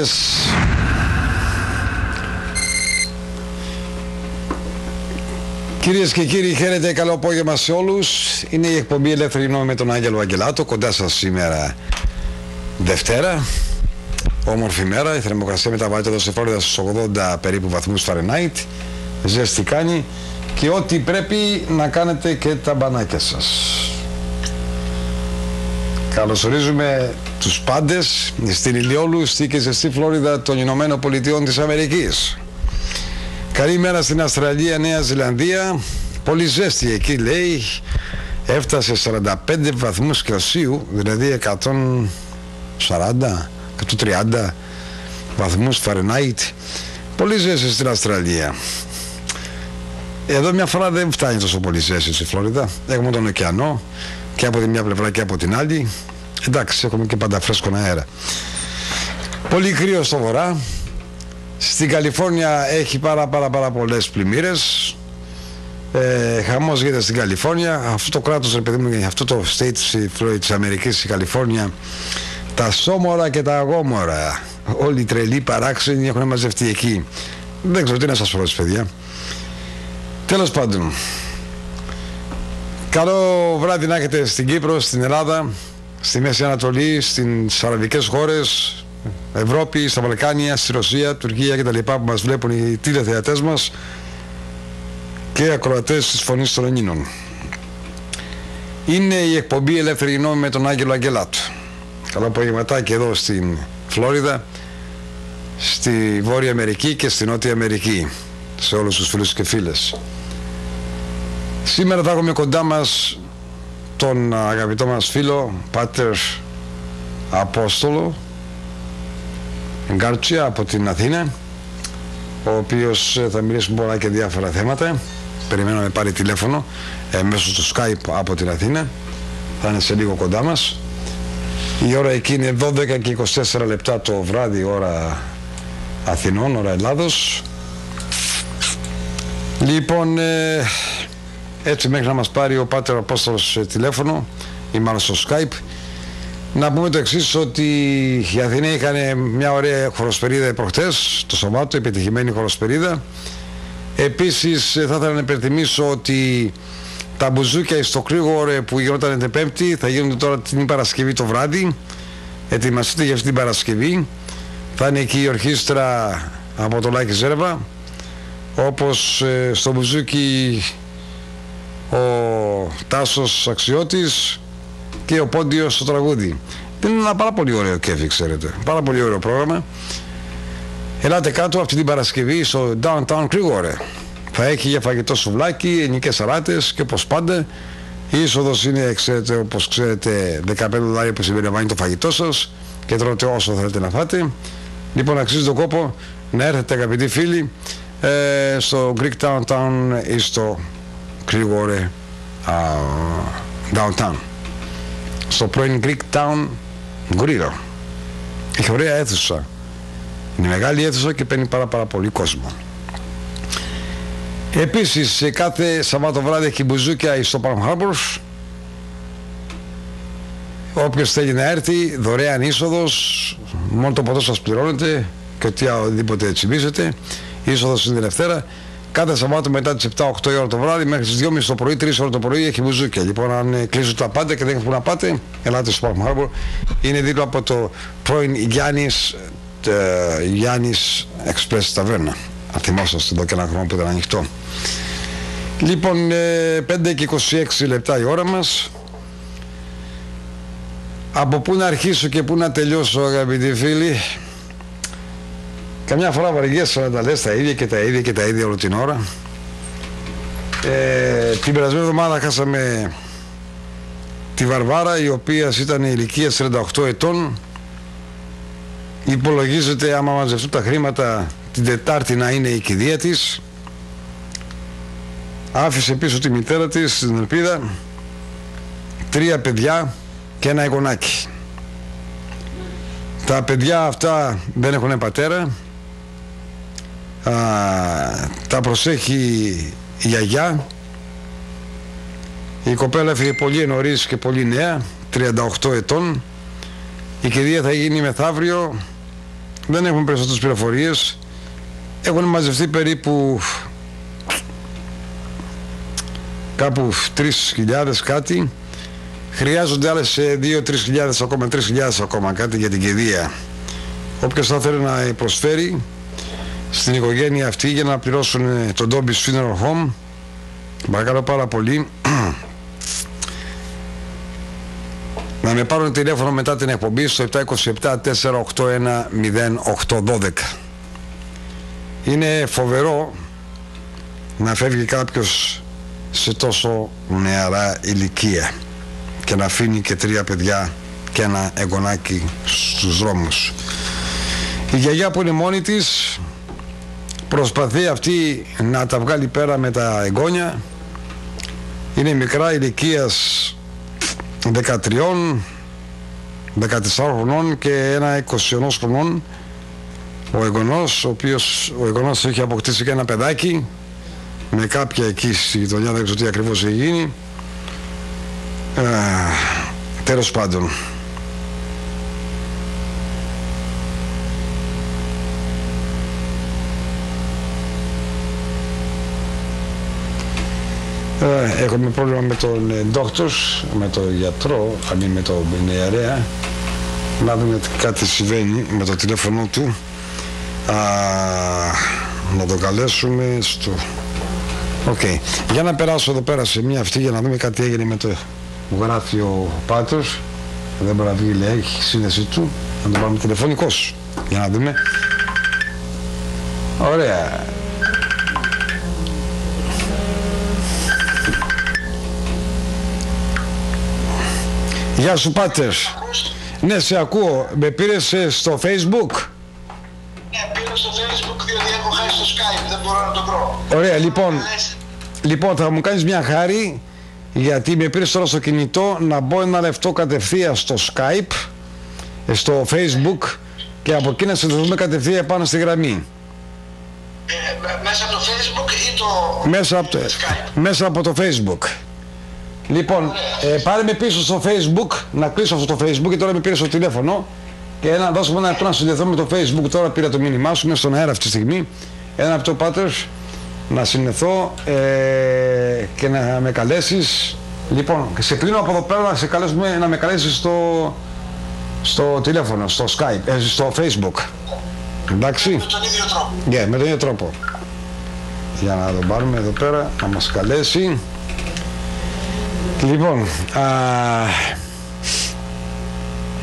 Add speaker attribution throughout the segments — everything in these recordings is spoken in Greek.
Speaker 1: Καλησπέρες. Κυρίες και κύριοι, χαίρετε, καλό απόγευμα σε όλους. Είναι η εκπομπή Ελεύθερη Γνώμη με τον Άγγελο Αγγελάτο, κοντά σας σήμερα Δευτέρα. Όμορφη μέρα, η θερμοκρασία μεταβάλλεται εδώ σε Φλόριδα στους 80 περίπου βαθμούς Φαρενάιτ. Ζέστη κάνει και ό,τι πρέπει να κάνετε και τα μπανάκια σας. Καλωσορίζουμε τους πάντες στην ηλιόλου και ζεστή Φλόριδα των Ηνωμένων Πολιτειών της Αμερικής. Καλή μέρα στην Αυστραλία, Νέα Ζηλανδία. Πολύ ζέστη εκεί, λέει. Έφτασε 45 βαθμούς Κελσίου, δηλαδή 140, 130 βαθμούς Φαρενάιτ. Πολύ ζέστη στην Αυστραλία. Εδώ μια φορά δεν φτάνει τόσο πολύ ζέστη στη Φλόριδα. Έχουμε τον ωκεανό και από τη μια πλευρά και από την άλλη. Εντάξει, έχουμε και πάντα φρέσκον αέρα. Πολύ κρύο στο βορρά. Στην Καλιφόρνια έχει πάρα πολλές πλημμύρες. Χαμός γίνεται στην Καλιφόρνια. Αυτό το κράτος, ρε παιδί μου, αυτό το state της Αμερικής, η Καλιφόρνια, τα σώμορα και τα αγόμορα, όλοι οι τρελοί παράξενοι έχουν μαζευτεί εκεί. Δεν ξέρω τι να σας πω, παιδιά. Τέλος πάντων, καλό βράδυ να έχετε στην Κύπρο, στην Ελλάδα, στη Μέση Ανατολή, στις αραβικές χώρες, Ευρώπη, στα Βαλκάνια, στη Ρωσία, Τουρκία κτλ. Που μας βλέπουν οι τηλεθεατές μας και ακροατές της Φωνής των Ελλήνων. Είναι η εκπομπή Ελεύθερη Γνώμη με τον Άγγελο Αγγελάτο. Καλό απογευματάκι εδώ στην Φλόριδα, στη Βόρεια Αμερική και στη Νότια Αμερική, σε όλους τους φίλους και φίλες. Σήμερα θα έχουμε κοντά μας τον αγαπητό μας φίλο Πάτερ Απόστολο Γκάρτσια από την Αθήνα, ο οποίος θα μιλήσουμε πολλά και διάφορα θέματα. Περιμένω να με πάρει τηλέφωνο μέσω του Skype από την Αθήνα. Θα είναι σε λίγο κοντά μας. Η ώρα εκεί είναι 12 και 24 λεπτά το βράδυ, ώρα Αθηνών, ώρα Ελλάδος. Λοιπόν, έτσι μέχρι να μας πάρει ο Πάτερ Απόστολος τηλέφωνο ή μάλλον στο Skype, να πούμε το εξής, ότι οι Αθηναίοι είχαν μια ωραία χοροσπερίδα προχτές, το Σαββάτο, επιτυχημένη χοροσπερίδα. Επίσης θα ήθελα να υπενθυμίσω ότι τα μπουζούκια στο Κρίγορε που γινόταν την Πέμπτη θα γίνονται τώρα την Παρασκευή το βράδυ. Ετοιμαστείτε για αυτή την Παρασκευή. Θα είναι εκεί η ορχήστρα από το Λάκη Ζέρβα, όπως στο μπουζούκι ο Τάσος Αξιώτης και ο Πόντιος στο τραγούδι. Είναι ένα πάρα πολύ ωραίο κέφι, ξέρετε. Πάρα πολύ ωραίο πρόγραμμα. Ελάτε κάτω αυτή την Παρασκευή στο Downtown Κρίγορε. Θα έχει για φαγητό σουβλάκι, ελληνικές σαλάτες και όπως πάντα. Η είσοδος είναι, ξέρετε, όπως ξέρετε, $15 που συμπεριλαμβάνει το φαγητό σας και τρώτε όσο θέλετε να φάτε. Λοιπόν, αξίζει τον κόπο να έρθετε, αγαπητοί φίλοι, στο Greek Downtown ή στο Κρίγορε Downtown, στο πρώην Greek Town Γκουρίρο. Έχει ωραία αίθουσα, είναι μεγάλη αίθουσα και παίρνει πάρα πολύ κόσμο. Επίσης κάθε Σαββάτο βράδυ έχει μπουζούκια στο Palm Harbor. Όποιος θέλει να έρθει, δωρεάν είσοδος, μόνο το ποτό σας πληρώνετε και οτιδήποτε τσιμίζετε. Η είσοδος είναι Δευτέρα. Κάθε Σαββάτο μετά τις 7-8 η ώρα το βράδυ μέχρι τις 2.30 το πρωί, 3 ώρα το πρωί έχει μπουζούκια. Λοιπόν, αν κλείσουν τα πάντα και δεν έχουν που να πάτε, ελάτε στο Palm Harbor. Είναι δίπλα από το πρώην Γιάννης Express ταβέρνα. Αν θυμόσαστε εδώ και ένα χρόνο που ήταν ανοιχτό. Λοιπόν, 5 και 26 λεπτά η ώρα μας. Από πού να αρχίσω και πού να τελειώσω, αγαπητοί φίλοι? Καμιά φορά βαριέσαι να τα λες τα ίδια και τα ίδια και τα ίδια όλη την ώρα. Την περασμένη εβδομάδα χάσαμε τη Βαρβάρα, η οποία ήταν ηλικίας 38 ετών. Υπολογίζεται, άμα μαζευτούν τα χρήματα, την Τετάρτη να είναι η κηδεία της. Άφησε πίσω τη μητέρα της στην ελπίδα, 3 παιδιά και ένα εγγονάκι. Τα παιδιά αυτά δεν έχουν πατέρα. Τα προσέχει η γιαγιά. Η κοπέλα έφυγε πολύ νωρίς και πολύ νέα, 38 ετών. Η κηδεία θα γίνει μεθαύριο δεν έχουμε περισσότερες πληροφορίες. Έχουν μαζευτεί περίπου κάπου 3.000 κάτι. Χρειάζονται άλλες 2-3.000 ακόμα, 3.000 ακόμα κάτι για την κηδεία. Όποιος θα θέλει να προσφέρει στην οικογένεια αυτή για να πληρώσουν τον Dobby's Funeral Home, παρακαλώ πάρα πολύ να με πάρουν τηλέφωνο μετά την εκπομπή στο 727-481-0812. Είναι φοβερό να φεύγει κάποιος σε τόσο νεαρά ηλικία και να αφήνει και 3 παιδιά και ένα εγγονάκι στους δρόμους. Η γιαγιά που είναι μόνη της προσπαθεί αυτή να τα βγάλει πέρα με τα εγγόνια. Είναι μικρά ηλικίας 13, 14 χρονών και ένα 21 χρονών ο εγγονός, ο εγγονός έχει αποκτήσει και ένα παιδάκι με κάποια εκεί στη γειτονιά, δεν ξέρω τι ακριβώς έχει γίνει. Τέλος πάντων, έχουμε πρόβλημα με τον doctors, με τον γιατρό, αν είναι με τον ιερέα. Να δούμε κάτι συμβαίνει με το τηλέφωνο του. Να το καλέσουμε στο... Okay. Για να περάσω εδώ πέρα σε μια αυτή για να δούμε κάτι έγινε με το γράφιο Πάτρος. Δεν μπορεί να βγει, λέει, έχει σύνδεση του. Να το πάρουμε τηλεφωνικός. Για να δούμε. Ωραία. Γεια σου, Πάτερ. Ναι, σε ακούω. Με πήρες στο Facebook?
Speaker 2: Ναι, πήρα στο Facebook διότι έχω χάσει το Skype, δεν μπορώ να το βρω.
Speaker 1: Ωραία, λοιπόν, θα μου κάνεις μια χάρη, γιατί με πήρες τώρα στο κινητό, να μπω ένα λεπτό κατευθείαν στο Skype, στο Facebook, και από εκεί να συνδεθούμε κατευθείαν πάνω στη γραμμή.
Speaker 2: Μέσα από το Facebook ή το Skype?
Speaker 1: Μέσα από το Facebook. Λοιπόν, πάρε με πίσω στο Facebook, να κλείσω αυτό το Facebook και τώρα με πήρε στο τηλέφωνο και να δώσουμε ένα λεπτό να συνδεθώ με το Facebook. Τώρα πήρα το μήνυμά σου, είναι στον αέρα αυτή τη στιγμή. Ένα λεπτό, Πάτερ, να συνδεθώ και να με καλέσεις. Λοιπόν, σε κλείνω από εδώ πέρα να σε καλέσουμε να με καλέσεις στο τηλέφωνο, στο Skype, στο Facebook. Εντάξει.
Speaker 2: Με τον ίδιο τρόπο.
Speaker 1: Ναι, με τον ίδιο τρόπο. Για να τον πάρουμε εδώ πέρα, να μας καλέσει. Λοιπόν,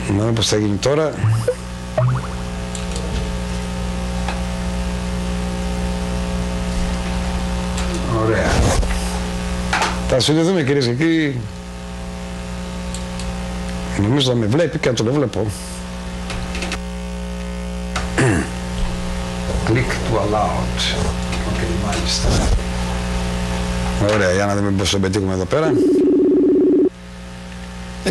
Speaker 1: να δούμε πώς θα γίνει τώρα. Ωραία. Θα συνδεθούμε, κυρίες και κύριοι. Νομίζω να με βλέπει και να το βλέπω. Click to allowed. Ok, μάλιστα. Ωραία, για να δούμε πώς το πετύχουμε εδώ πέρα.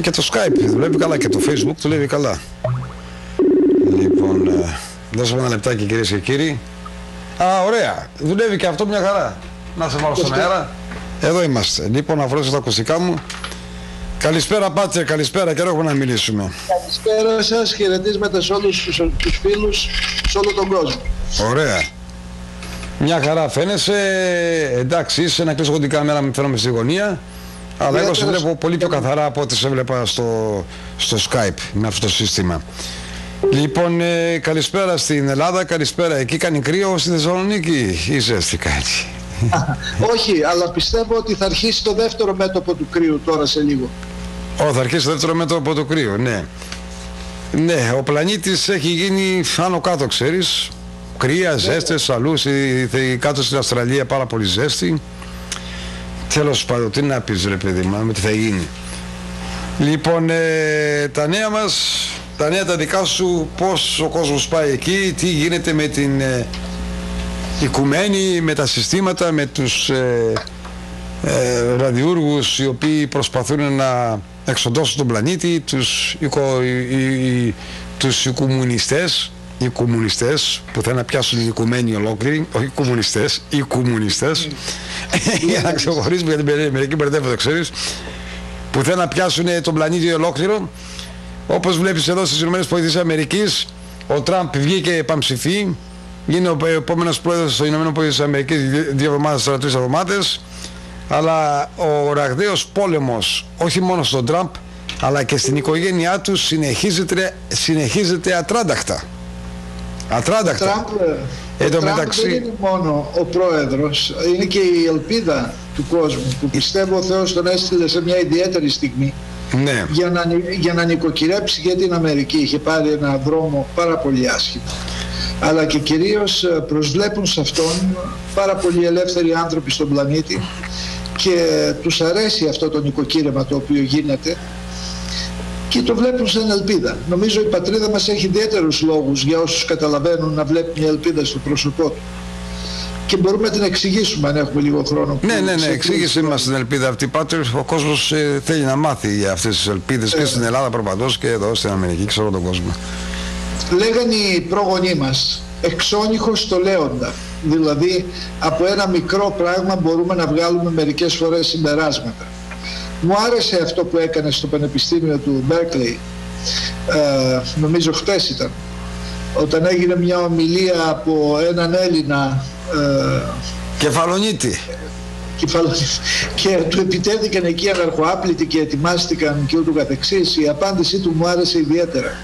Speaker 1: Και το Skype δουλεύει καλά και το Facebook δουλεύει καλά. Λοιπόν, δώσαμε ένα λεπτάκι, κυρίες και κύριοι. Ωραία, δουλεύει και αυτό μια χαρά. Να σε βάλω στον αέρα. Εδώ είμαστε. Λοιπόν, να βρω τα ακουστικά μου. Καλησπέρα, Πάτερ, καλησπέρα, καιρό έχουμε να μιλήσουμε.
Speaker 2: Καλησπέρα σας, χαιρετίσματα σε όλους τους φίλους, σε όλο τον κόσμο.
Speaker 1: Ωραία. Μια χαρά φαίνεσαι, εντάξει, είσαι να κλείσω εγώ την κάμερα, με φαίνομαι στη γωνία. Αλλά εγώ σε βλέπω πολύ πιο καθαρά από ό,τι σε βλέπα στο Skype με αυτό το σύστημα. Λοιπόν, καλησπέρα στην Ελλάδα, καλησπέρα. Εκεί κάνει κρύο στη Θεσσαλονίκη ή ζέστηκα έτσι?
Speaker 2: Όχι, αλλά πιστεύω ότι θα αρχίσει το δεύτερο μέτωπο του κρύου τώρα σε λίγο.
Speaker 1: Θα αρχίσει το δεύτερο μέτωπο του κρύου, ναι. Ναι, ο πλανήτης έχει γίνει άνω κάτω, ξέρεις. Κρύα, ζέστες, αλλού, κάτω στην Αυστραλία πάρα πολύ ζέστη. Τέλος πάντων, τι να πεις ρε παιδί μου, με τι θα γίνει. Λοιπόν, τα νέα μας, τα νέα τα δικά σου, πώς ο κόσμος πάει εκεί, τι γίνεται με την οικουμένη, με τα συστήματα, με τους ραδιούργους οι οποίοι προσπαθούν να εξοντώσουν τον πλανήτη, τους οι κομμουνιστές που θέλουν να πιάσουν οι οικουμένοι ολόκληροι, όχι οι κομμουνιστές, οι κομμουνιστές, για να ξεχωρίσουμε γιατί μερικοί μπερδεύονται, ξέρεις, που θέλουν να πιάσουν τον πλανήτη ολόκληρο. Όπως βλέπεις εδώ στις ΗΠΑ Ο Τραμπ βγήκε επαμψηφί, είναι ο επόμενος πρόεδρος των ΗΠΑ 2 εβδομάδες, 43 εβδομάδες, αλλά ο ραγδαίος πόλεμος όχι μόνο στον Τραμπ αλλά και στην οικογένειά του συνεχίζεται ατράνταχτα.
Speaker 2: Ο Τραμπ δεν είναι μόνο ο πρόεδρος, είναι και η ελπίδα του κόσμου που πιστεύω ο Θεός τον έστειλε σε μια ιδιαίτερη στιγμή,
Speaker 1: ναι,
Speaker 2: για να νοικοκυρέψει για την Αμερική. Είχε πάρει ένα δρόμο πάρα πολύ άσχημο, αλλά και κυρίως προσβλέπουν σε αυτόν πάρα πολλοί ελεύθεροι άνθρωποι στον πλανήτη και τους αρέσει αυτό το νοικοκύρεμα το οποίο γίνεται και το βλέπουν σαν ελπίδα. Νομίζω η πατρίδα μας έχει ιδιαίτερους λόγους για όσους καταλαβαίνουν να βλέπει μια ελπίδα στο πρόσωπό του. Και μπορούμε να την εξηγήσουμε αν έχουμε λίγο χρόνο.
Speaker 1: Ναι, εξήγησε μας την ελπίδα αυτή, Πάτερ. Ο κόσμος θέλει να μάθει για αυτές τις ελπίδες και στην Ελλάδα προπαντός και εδώ στην Αμερική και σε όλο τον κόσμο.
Speaker 2: Λέγανε οι πρόγονοί μας, εξώνυχος το λέοντα. Δηλαδή από ένα μικρό πράγμα μπορούμε να βγάλουμε μερικές φορές συμπεράσματα. Μου άρεσε αυτό που έκανε στο Πανεπιστήμιο του Berkeley, νομίζω χτες ήταν, όταν έγινε μια ομιλία από έναν Έλληνα
Speaker 1: Κεφαλονίτη,
Speaker 2: και του επιτέθηκαν εκεί αναρχοάπλητοι και ετοιμάστηκαν και ούτω καθεξής. Η απάντησή του μου άρεσε ιδιαίτερα.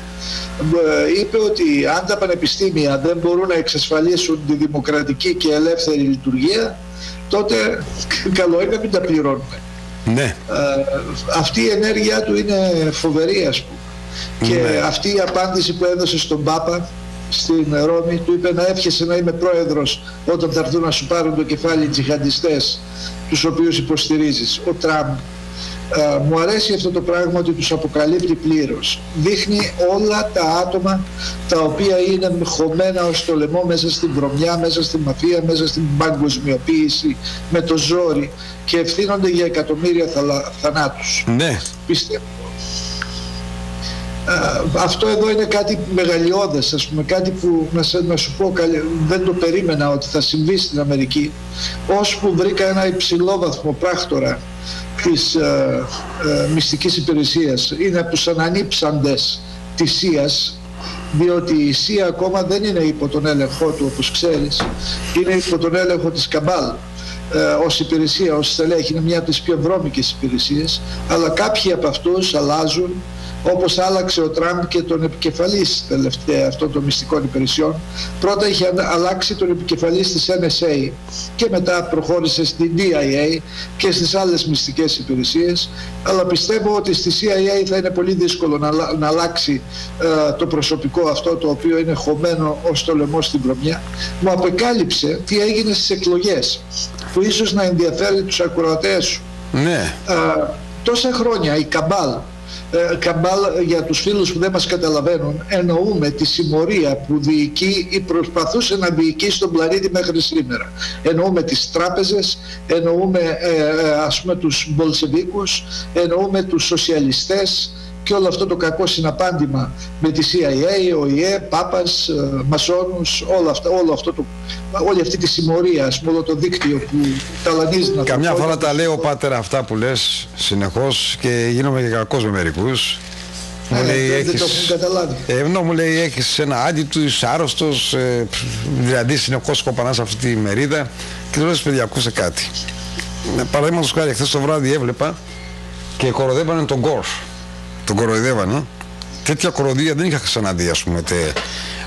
Speaker 2: Είπε ότι αν τα πανεπιστήμια δεν μπορούν να εξασφαλίσουν τη δημοκρατική και ελεύθερη λειτουργία, τότε καλό είναι να μην τα πληρώνουμε.
Speaker 1: Ναι.
Speaker 2: Αυτή η ενέργειά του είναι φοβερή, ας πούμε. Και αυτή η απάντηση που έδωσε στον Πάπα στην Ρώμη, του είπε να εύχεσαι να είμαι πρόεδρος όταν θα έρθουν να σου πάρουν το κεφάλι οι τζιχαντιστές τους οποίους υποστηρίζεις. Ο Τραμπ, μου αρέσει αυτό το πράγμα ότι τους αποκαλύπτει πλήρως. Δείχνει όλα τα άτομα τα οποία είναι χωμένα ως το λαιμό μέσα στην βρωμιά, μέσα στη μαφία, μέσα στην παγκοσμιοποίηση, με το ζόρι και ευθύνονται για εκατομμύρια θανάτους.
Speaker 1: Ναι.
Speaker 2: Πιστεύω. Αυτό εδώ είναι κάτι μεγαλειώδες, ας πούμε, κάτι που να σου πω, δεν το περίμενα ότι θα συμβεί στην Αμερική, ώσπου βρήκα ένα υψηλόβαθμο πράκτορα της μυστικής υπηρεσίας. Είναι από τους ανανύψαντες της ΣΥΑΣ, διότι η ΣΥΑ ακόμα δεν είναι υπό τον έλεγχό του, όπως ξέρεις, είναι υπό τον έλεγχο της Καμπάλ ως υπηρεσία, ως στελέχη. Είναι μια από τις πιο βρώμικες υπηρεσίες, αλλά κάποιοι από αυτούς αλλάζουν, όπως άλλαξε ο Τραμπ και τον επικεφαλής τελευταία αυτών των μυστικών υπηρεσιών. Πρώτα είχε αλλάξει τον επικεφαλής της NSA και μετά προχώρησε στην DIA και στις άλλες μυστικές υπηρεσίες, αλλά πιστεύω ότι στη CIA θα είναι πολύ δύσκολο να αλλάξει το προσωπικό αυτό, το οποίο είναι χωμένο ως το λαιμό στην βρωμιά. Μου απεκάλυψε τι έγινε στις εκλογές, που ίσως να ενδιαφέρει τους ακροατές σου.
Speaker 1: Ναι.
Speaker 2: Τόσα χρόνια η Καμπάλ, για τους φίλους που δεν μας καταλαβαίνουν, εννοούμε τη συμμορία που διοικεί ή προσπαθούσε να διοικεί στον πλανήτη μέχρι σήμερα. Εννοούμε τις τράπεζες, εννοούμε ας πούμε τους Μπολσεβίκους, εννοούμε τους σοσιαλιστές και όλο αυτό το κακό συναπάντημα με τη CIA, ΟΗΕ, Πάπας, Μασόνους, όλη αυτή τη συμμορία, ας πούμε, όλο το δίκτυο που ταλανίζει να...
Speaker 1: Καμιά φορά τα λέω, Πάτερ, αυτά που λες συνεχώς και γίνομαι και κακός με μερικούς.
Speaker 2: Δεν το έχουν καταλάβει.
Speaker 1: Μου λέει έχεις ένα άντιτους, άρρωστος, δηλαδή συνεχώς κοπανάς αυτή τη μερίδα και του λες, παιδιά, ακούσε κάτι. Παραδείγματος χάρη, χθες το βράδυ έβλεπα και κοροϊδεύανε τον Γκορ. Τον κοροϊδεύανε. Τέτοια κοροϊδία δεν είχα ξαναδεί, ας πούμε,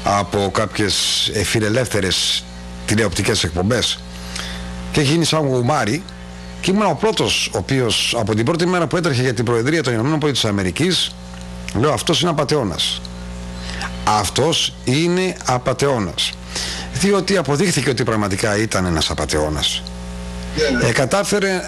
Speaker 1: από κάποιες φιλελεύθερες τηλεοπτικές εκπομπές. Και έχει γίνει σαν γουμάρι και ήμουν ο πρώτος ο οποίος από την πρώτη μέρα που έτρεχε για την Προεδρία των ΗΠΑ της Αμερικής, λέω, αυτός είναι απατεώνας. Αυτός είναι απατεώνας. Διότι αποδείχθηκε ότι πραγματικά ήταν ένας απατεώνας. Κατάφερε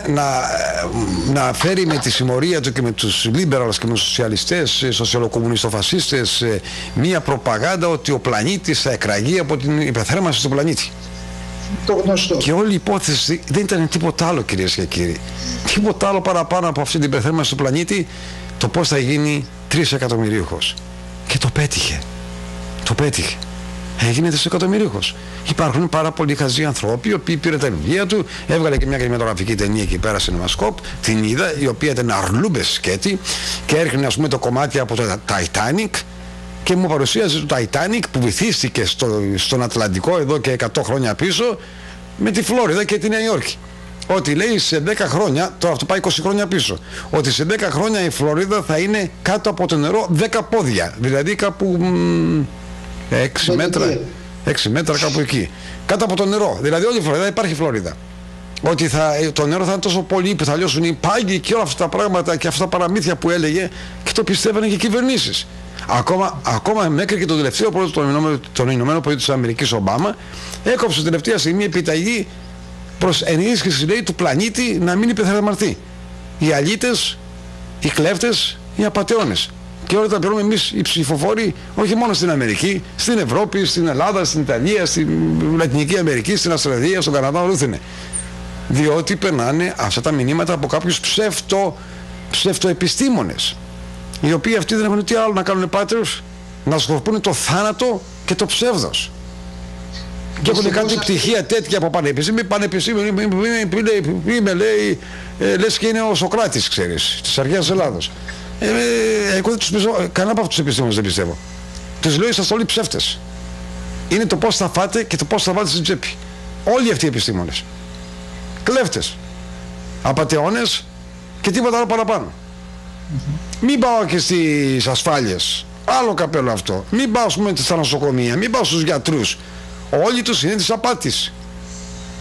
Speaker 1: να φέρει με τη συμμορία του και με τους liberals και με τους σοσιαλιστές, σοσιαλοκομμουνιστοφασίστες, μία προπαγάνδα ότι ο πλανήτης θα εκραγεί από την υπερθέρμανση του πλανήτη.
Speaker 2: Το γνωστό.
Speaker 1: Και όλη η υπόθεση δεν ήταν τίποτα άλλο, κυρίες και κύριοι. Τίποτα άλλο παραπάνω από αυτή την υπερθέρμανση του πλανήτη, το πώς θα γίνει 3 εκατομμυρίουχος. Και το πέτυχε. Το πέτυχε. Έγινε δισεκατομμυρίουχος. Υπάρχουν πάρα πολλοί χαζοί ανθρώποι, οι οποίοι πήραν τα βιβλία του, έβγαλε και μια κινηματογραφική ταινία εκεί πέρα σε Νεμασκόπ, την είδα, η οποία ήταν αρλούμπες σκέτη και έρχεται, ας πούμε, το κομμάτι από το Titanic και μου παρουσίαζε το Titanic που βυθίστηκε στον Ατλαντικό εδώ και 100 χρόνια πίσω με τη Φλόριδα και τη Νέα Υόρκη. Ότι λέει σε 10 χρόνια, τώρα αυτό πάει 20 χρόνια πίσω, ότι σε 10 χρόνια η Φλόριδα θα είναι κάτω από το νερό 10 πόδια, δηλαδή κάπου 6 μέτρα, 6 μέτρα κάπου εκεί, κάτω από το νερό, δηλαδή όλη η Φλόριδα υπάρχει Φλόριδα. Ότι το νερό θα είναι τόσο πολύ που θα λιώσουν οι πάγοι και όλα αυτά τα πράγματα και αυτά τα παραμύθια που έλεγε, και το πιστεύανε και οι κυβερνήσεις. Ακόμα μέχρι και τον τελευταίο πρόεδρο των Ηνωμένων Πολιτειών της Αμερικής, Ομπάμα, έκοψε τελευταία στιγμή επιταγή προς ενίσχυση, λέει, του πλανήτη να μην υπεθερμανθεί. Οι αλήτες, οι κλέφτες, οι απατεώνες. Και όλα τα πληρώνουμε εμείς οι ψηφοφόροι, όχι μόνο στην Αμερική, στην Ευρώπη, στην Ελλάδα, στην Ιταλία, στην Λατινική Αμερική, στην Αυστραλία, στον Καναδά, ολούθενε. Διότι περνάνε αυτά τα μηνύματα από κάποιους ψευτοεπιστήμονες, οι οποίοι αυτοί δεν έχουν τι άλλο να κάνουν, πάτερους, να σκορπούν το θάνατο και το ψεύδος. Και έχουν κάνει πτυχία τέτοια από πανεπιστήμιο, είμαι, λέει, λες και είναι ο Σοκράτης, ξέρεις, της αρχαίας Ελλάδος. Εγώ δεν τους πιστεύω, κανένα από αυτούς τους επιστήμονες δεν πιστεύω. Τους λέω, είσαστε όλοι ψεύτες. Είναι το πώς θα φάτε και το πώς θα βάλετε στην τσέπη. Όλοι αυτοί οι επιστήμονες. Κλέφτες, απατεώνες και τίποτα άλλο παραπάνω. Μην πάω και στις ασφάλειες, άλλο καπέλο αυτό. Μην πάω, ας πούμε, στα νοσοκομεία, μην πάω στους γιατρούς. Όλοι τους είναι της απάτης.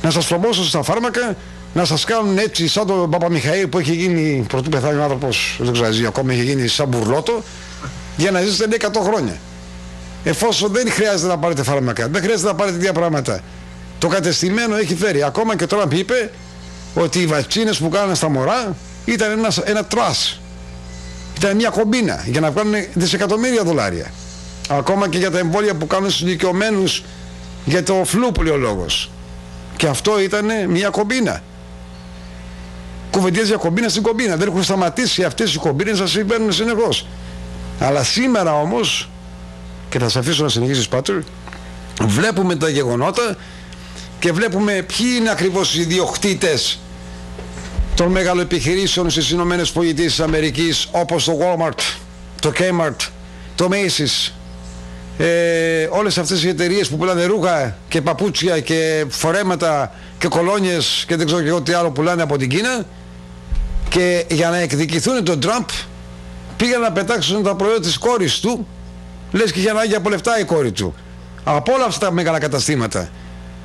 Speaker 1: Να σας προμόσουν στα φάρμακα, να σας κάνουν έτσι σαν τον Παπαμιχαήλ που έχει γίνει, πρωτού πεθάνει ο άνθρωπος, δεν ξέρω ακόμα, έχει γίνει σαν μπουρλότο, για να ζήσετε 100 χρόνια. Εφόσον δεν χρειάζεται να πάρετε φάρμακα, δεν χρειάζεται να πάρετε τέτοια πράγματα. Το κατεστημένο έχει φέρει. Ακόμα και τώρα είπε ότι οι βακτσίνες που κάνανε στα μωρά ήταν ένα τρας. Ήταν μια κομπίνα για να βγάλουν δισεκατομμύρια δολάρια. Ακόμα και για τα εμβόλια που κάνουν στους ηλικιωμένους για το φλού που λέει ο λόγος. Και αυτό ήταν μια κομπίνα. Κουβεντιές για κομπίνα στην κομπίνα. Δεν έχουν σταματήσει αυτές οι κομπίνες να συμβαίνουν συνεχώς. Αλλά σήμερα όμως, και θα σε αφήσω να συνεχίσεις, Πάτερ, βλέπουμε τα γεγονότα και βλέπουμε ποιοι είναι ακριβώς οι ιδιοκτήτες των μεγαλοεπιχειρήσεων στις Ηνωμένες Πολιτείες της Αμερικής, όπως το Walmart, το Kmart, το Macy's, όλες αυτές οι εταιρείες που πουλάνε ρούχα και παπούτσια και φορέματα και κολόνιες και δεν ξέρω και εγώ τι άλλο πουλάνε από την Κίνα, και για να εκδικηθούν τον Τραμπ πήγαν να πετάξουν τα προϊόντα της κόρης του, λες και για να έχει από λεφτά η κόρη του, από όλα αυτά τα μεγάλα καταστήματα.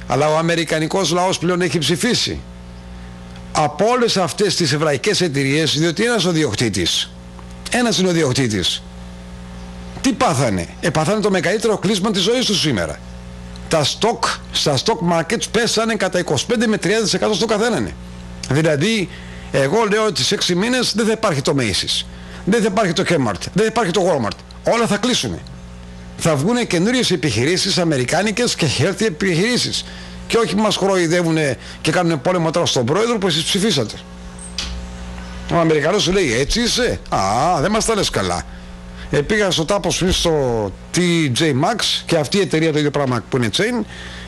Speaker 1: Αλλά ο αμερικανικός λαός πλέον έχει ψηφίσει από όλες αυτές τις εβραϊκές εταιρείες, διότι ένας ο διοκτήτης, ένας είναι ο διοκτήτης. Τι πάθανε? Πάθανε το μεγαλύτερο κλείσμα της ζωής του σήμερα. Στα stock markets πέσανε κατά 25 με 30% στο καθέναν. Δηλαδή, εγώ λέω ότι σε 6 μήνες δεν θα υπάρχει το Macy's, δεν θα υπάρχει το Kmart, δεν θα υπάρχει το Walmart. Όλα θα κλείσουν. Θα βγουν καινούριες επιχειρήσεις, αμερικάνικες και healthy επιχειρήσεις. Και όχι που μας χροϊδεύουν και κάνουν πόλεμο τώρα στον πρόεδρο που εσείς ψηφίσατε. Ο Αμερικανός σου λέει, έτσι είσαι? Δεν μας τα λες καλά. Πήγα στο τάπος στο TJ Maxx και αυτή η εταιρεία το ίδιο πράγμα που είναι chain,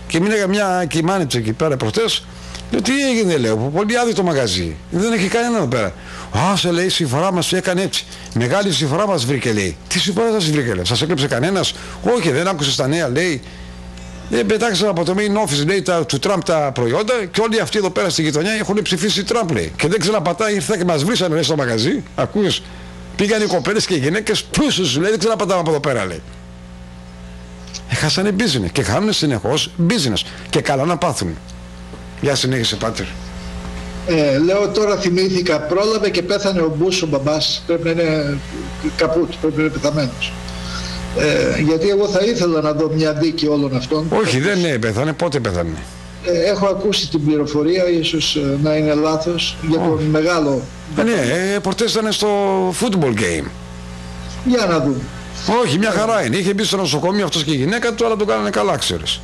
Speaker 1: και μίλαγα μια και η manager εκεί πέρα προχτές. Λέω, τι έγινε, λέω, πολύ άδειο το μαγαζί, δεν έχει κανένα εδώ πέρα. Σε λέει, η συμφορά μας έκανε έτσι. Μεγάλη συμφορά μας βρήκε, λέει. Τι συμφορά σας βρήκε, λέει? Σας έκλεψε κανένας? Όχι, δεν άκουσες τα νέα, λέει. Πετάξαν από το main office, λέει, του Τραμπ τα προϊόντα, και όλοι αυτοί εδώ πέρα στη γειτονιά έχουν ψηφίσει Τραμπ, λέει. Και δεν ξαναπατάει, ήρθα και μας βρήσανε, λέει, στο μαγαζί. Ακούεις? Πήγαν οι κοπέλες και οι γυναίκες πλούσιους, λέει, δεν ξαναπατάμε από εδώ πέρα, λέει. Χάσανε business και χάνουν συνεχώς business. Και καλά να πάθουν. Γεια συνέχισε, Πάτερ.
Speaker 2: Λέω τώρα, θυμήθηκα, πρόλαβε και πέθανε ο Μπούς ο μπαμπάς. Πρέπει να είναι καπούτ, πρέπει να είναι πεθαμένος. Γιατί εγώ θα ήθελα να δω μια δίκη όλων αυτών.
Speaker 1: Όχι, δεν πέθανε. Πότε πέθανε?
Speaker 2: Έχω ακούσει την πληροφορία, ίσως να είναι λάθος, για τον μεγάλο.
Speaker 1: Ναι, πορτές ήταν στο football game.
Speaker 2: Για να δούμε.
Speaker 1: Όχι, μια χαρά είναι. Είχε μπει στο νοσοκομείο αυτός και η γυναίκα του, αλλά τον κάνανε καλά, ξέρεις.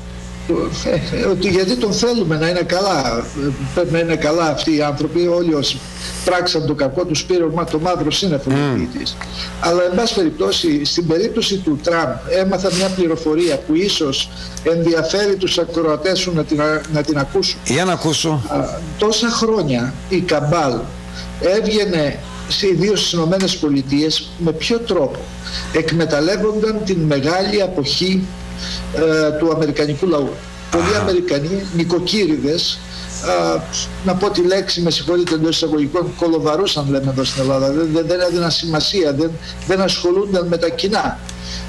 Speaker 2: Γιατί τον θέλουμε να είναι καλά. Πρέπει να είναι καλά αυτοί οι άνθρωποι. Όλοι όσοι πράξαν το κακό τους πήραν το μαύρο σύννεφο της. Αλλά εν πάση περιπτώσει, στην περίπτωση του Τραμπ έμαθα μια πληροφορία που ίσως ενδιαφέρει τους ακροατές σου να την ακούσουν.
Speaker 1: Για να ακούσω.
Speaker 2: Τόσα χρόνια η Καμπάλ έβγαινε ιδίως στις Ηνωμένες Πολιτείες, με ποιο τρόπο εκμεταλλεύονταν την μεγάλη αποχή του αμερικανικού λαού. Πολλοί Αμερικανοί, νοικοκύριδες, να πω τη λέξη, με συγχωρείτε, εντός εισαγωγικών, κολοβαρούσαν, λέμε εδώ στην Ελλάδα, δεν έδιναν σημασία, δεν ασχολούνταν με τα κοινά.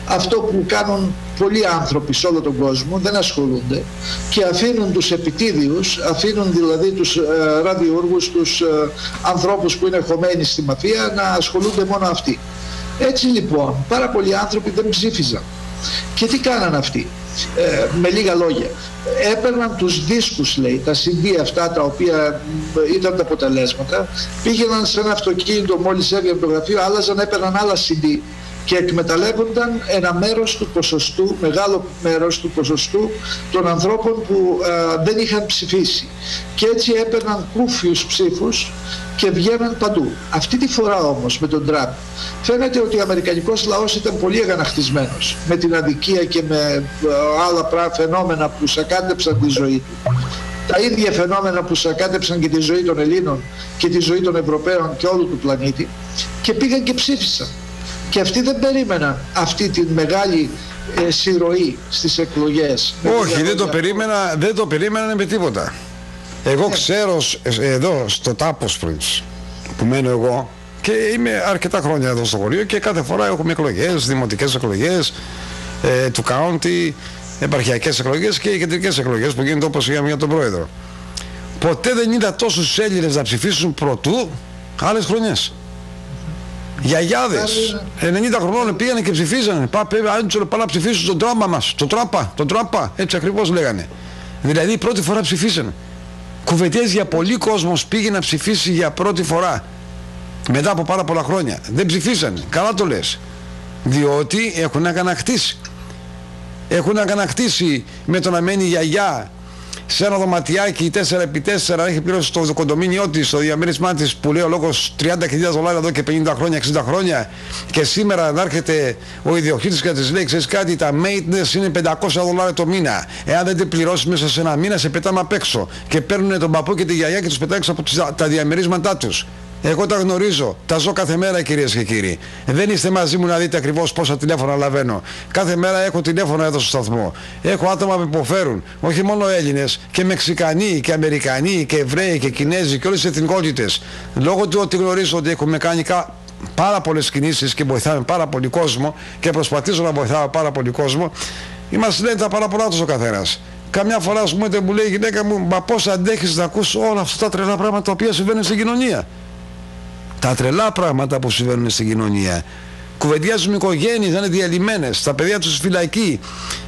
Speaker 2: Αυτό που κάνουν πολλοί άνθρωποι σε όλο τον κόσμο, δεν ασχολούνται και αφήνουν τους επιτίδιους, αφήνουν δηλαδή τους ραδιούργους, τους ανθρώπους που είναι χωμένοι στη μαφία να ασχολούνται μόνο αυτοί. Έτσι λοιπόν πάρα πολλοί άνθρωποι δεν ψήφιζαν. Και τι κάναν αυτοί? Με λίγα λόγια, έπαιρναν τους δίσκους, λέει, τα CD αυτά τα οποία ήταν τα αποτελέσματα, πήγαιναν σε ένα αυτοκίνητο μόλις έβγαινε το γραφείο, άλλαζαν, έπαιρναν άλλα CD και εκμεταλλεύονταν ένα μέρος του ποσοστού, μεγάλο μέρος του ποσοστού των ανθρώπων που δεν είχαν ψηφίσει, και έτσι έπαιρναν κούφιους ψήφους και βγαίναν παντού. Αυτή τη φορά όμως με τον Τραμπ φαίνεται ότι ο αμερικανικός λαός ήταν πολύ αγανακτισμένος με την αδικία και με άλλα φαινόμενα που σακάτεψαν τη ζωή του. Τα ίδια φαινόμενα που σακάτεψαν και τη ζωή των Ελλήνων και τη ζωή των Ευρωπαίων και όλου του πλανήτη, και πήγαν και ψήφισαν. Και αυτοί δεν περίμεναν αυτή τη μεγάλη συρροή στις εκλογές.
Speaker 1: Όχι, δεν το περίμεναν με τίποτα. Εγώ ξέρω εδώ στο Τάπος Springs που μένω εγώ, και είμαι αρκετά χρόνια εδώ στο χωριό, και κάθε φορά έχουμε εκλογές, δημοτικές εκλογές, του county, επαρχιακές εκλογές και κεντρικές εκλογές που γίνονται, όπως είχαμε για τον πρόεδρο. Ποτέ δεν είδα τόσους Έλληνες να ψηφίσουν προτού άλλες χρονιές. Γιαγιάδες 90 χρονών πήγανε και ψηφίζανε. Πάνε να ψηφίσουν τον Τράμπα μας, τον Τράμπα, έτσι ακριβώς λέγανε. Δηλαδή πρώτη φορά ψηφίσανε. Κουβεντιές για πολλοί κόσμος πήγε να ψηφίσει για πρώτη φορά μετά από πάρα πολλά χρόνια. Δεν ψηφίσανε. Καλά το λες. Διότι έχουν αγανακτήσει. Έχουν αγανακτήσει με το να μένει η γιαγιά σε ένα δωματιάκι 4x4, έχει πληρώσει το κοντομίνιό της, το διαμέρισμά της, που λέει ο λόγος $30.000 εδώ και 50 χρόνια, 60 χρόνια, και σήμερα να έρχεται ο ιδιοκτήτης και να της λέει, ξέρεις κάτι, τα maintenance είναι $500 το μήνα, εάν δεν την πληρώσεις μέσα σε ένα μήνα σε πετάμε απ' έξω, και παίρνουν τον παππού και τη γιαγιά και τους πετάνε έξω από τα διαμερίσματά τους. Εγώ τα γνωρίζω, τα ζω κάθε μέρα, κυρίες και κύριοι. Δεν είστε μαζί μου να δείτε ακριβώς πόσα τηλέφωνα λαβαίνω. Κάθε μέρα έχω τηλέφωνα εδώ στο σταθμό. Έχω άτομα που υποφέρουν, όχι μόνο Έλληνες, και Μεξικανοί και Αμερικανοί και Εβραίοι και Κινέζοι και όλες τις εθνικότητες. Λόγω του ότι γνωρίζω ότι έχουμε κάνει πάρα πολλές κινήσεις και βοηθάμε πάρα πολύ κόσμο, και προσπαθήσω να βοηθάω πάρα πολύ κόσμο, είμαστε, λένε, τα παραπονά τους ο καθένας. Καμιά φορά, ας πούμε, μου λέει η γυναίκα μου, μα πώς αντέχεις να ακούς όλα αυτά τα τρελά πράγματα τα οποία συμβαίνουν στην κοινωνία? Τα τρελά πράγματα που συμβαίνουν στην κοινωνία. Κουβεντιάζουν οικογένειες να είναι διαλυμένες, τα παιδιά τους φυλακή.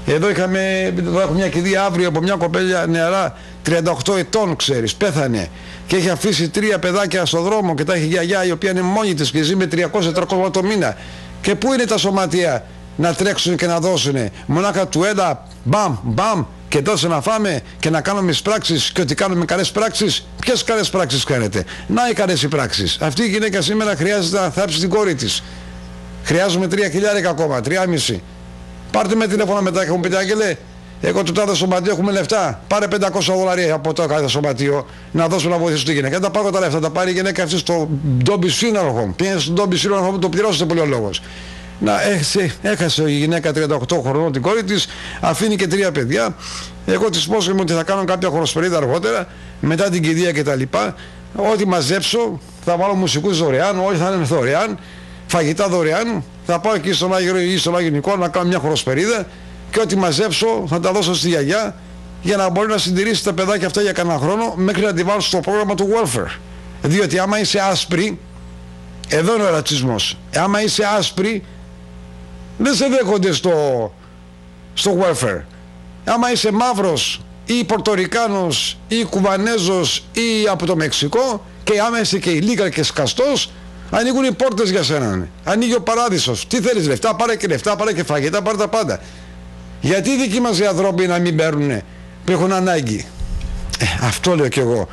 Speaker 1: Εδώ έχω μια κηδεία αύριο από μια κοπέλα νεαρά 38 ετών, ξέρεις, πέθανε και έχει αφήσει 3 παιδάκια στο δρόμο και τα έχει γιαγιά η οποία είναι μόνη της και ζει με 300-400 το μήνα. Και πού είναι τα σωματεία να τρέξουν και να δώσουν? Μονάχα του ένα μπαμ και δώσε να φάμε και να κάνουμε πράξεις, και ότι κάνουμε καλές πράξεις. Ποιες καλές πράξεις κάνετε? Να οι καλές οι πράξεις. Αυτή η γυναίκα σήμερα χρειάζεται να θάψει την κόρη της. Χρειάζομαι 3.000 ακόμα, 3.500. Πάρτε με τηλέφωνο μετά και μου πείτε, Άγγελε, εγώ το τάδε σωματείο έχουμε λεφτά. Πάρε $500 από το κάθε σωματείο να δώσουμε να βοηθήσω τη γυναίκα. Δεν τα πάρω τα λεφτά, τα πάρει η γυναίκα αυτή στο Ντόμπι Funeral Home. Πήγαινε στο Ντόμπι Funeral Home που το πληρώσετε πολύ ο λόγος. Έχασε η γυναίκα 38 χρονών την κόρη της, αφήνει και 3 παιδιά. Εγώ της υπόσχομαι ότι θα κάνω κάποια χωροσπερίδα αργότερα, μετά την κηδεία κτλ. Ό,τι μαζέψω θα βάλω μουσικούς δωρεάν, όλοι θα είναι δωρεάν, φαγητά δωρεάν. Θα πάω εκεί στον Άγιο ή στον Άγιο Νικόλα να κάνω μια χωροσπερίδα, και ό,τι μαζέψω θα τα δώσω στη γιαγιά για να μπορεί να συντηρήσει τα παιδάκια αυτά για κανένα χρόνο μέχρι να τη βάλω στο πρόγραμμα του welfare. Διότι άμα είσαι άσπρη, εδώ είναι ο ρατσισμός. Άμα είσαι άσπρη, δεν σε δέχονται στο welfare. Άμα είσαι μαύρος ή Πορτορικάνος ή Κουβανέζος ή από το Μεξικό, και άμα είσαι και ηλίκα και σκαστός, ανοίγουν οι πόρτες για σένα. Ανοίγει ο παράδεισος. Τι θέλεις? Λεφτά? Πάρε και λεφτά, πάρε και φαγητά, πάρε τα πάντα. Γιατί οι δικοί μας οι ανθρώποι να μην παίρνουν που έχουν ανάγκη? Αυτό λέω κι εγώ.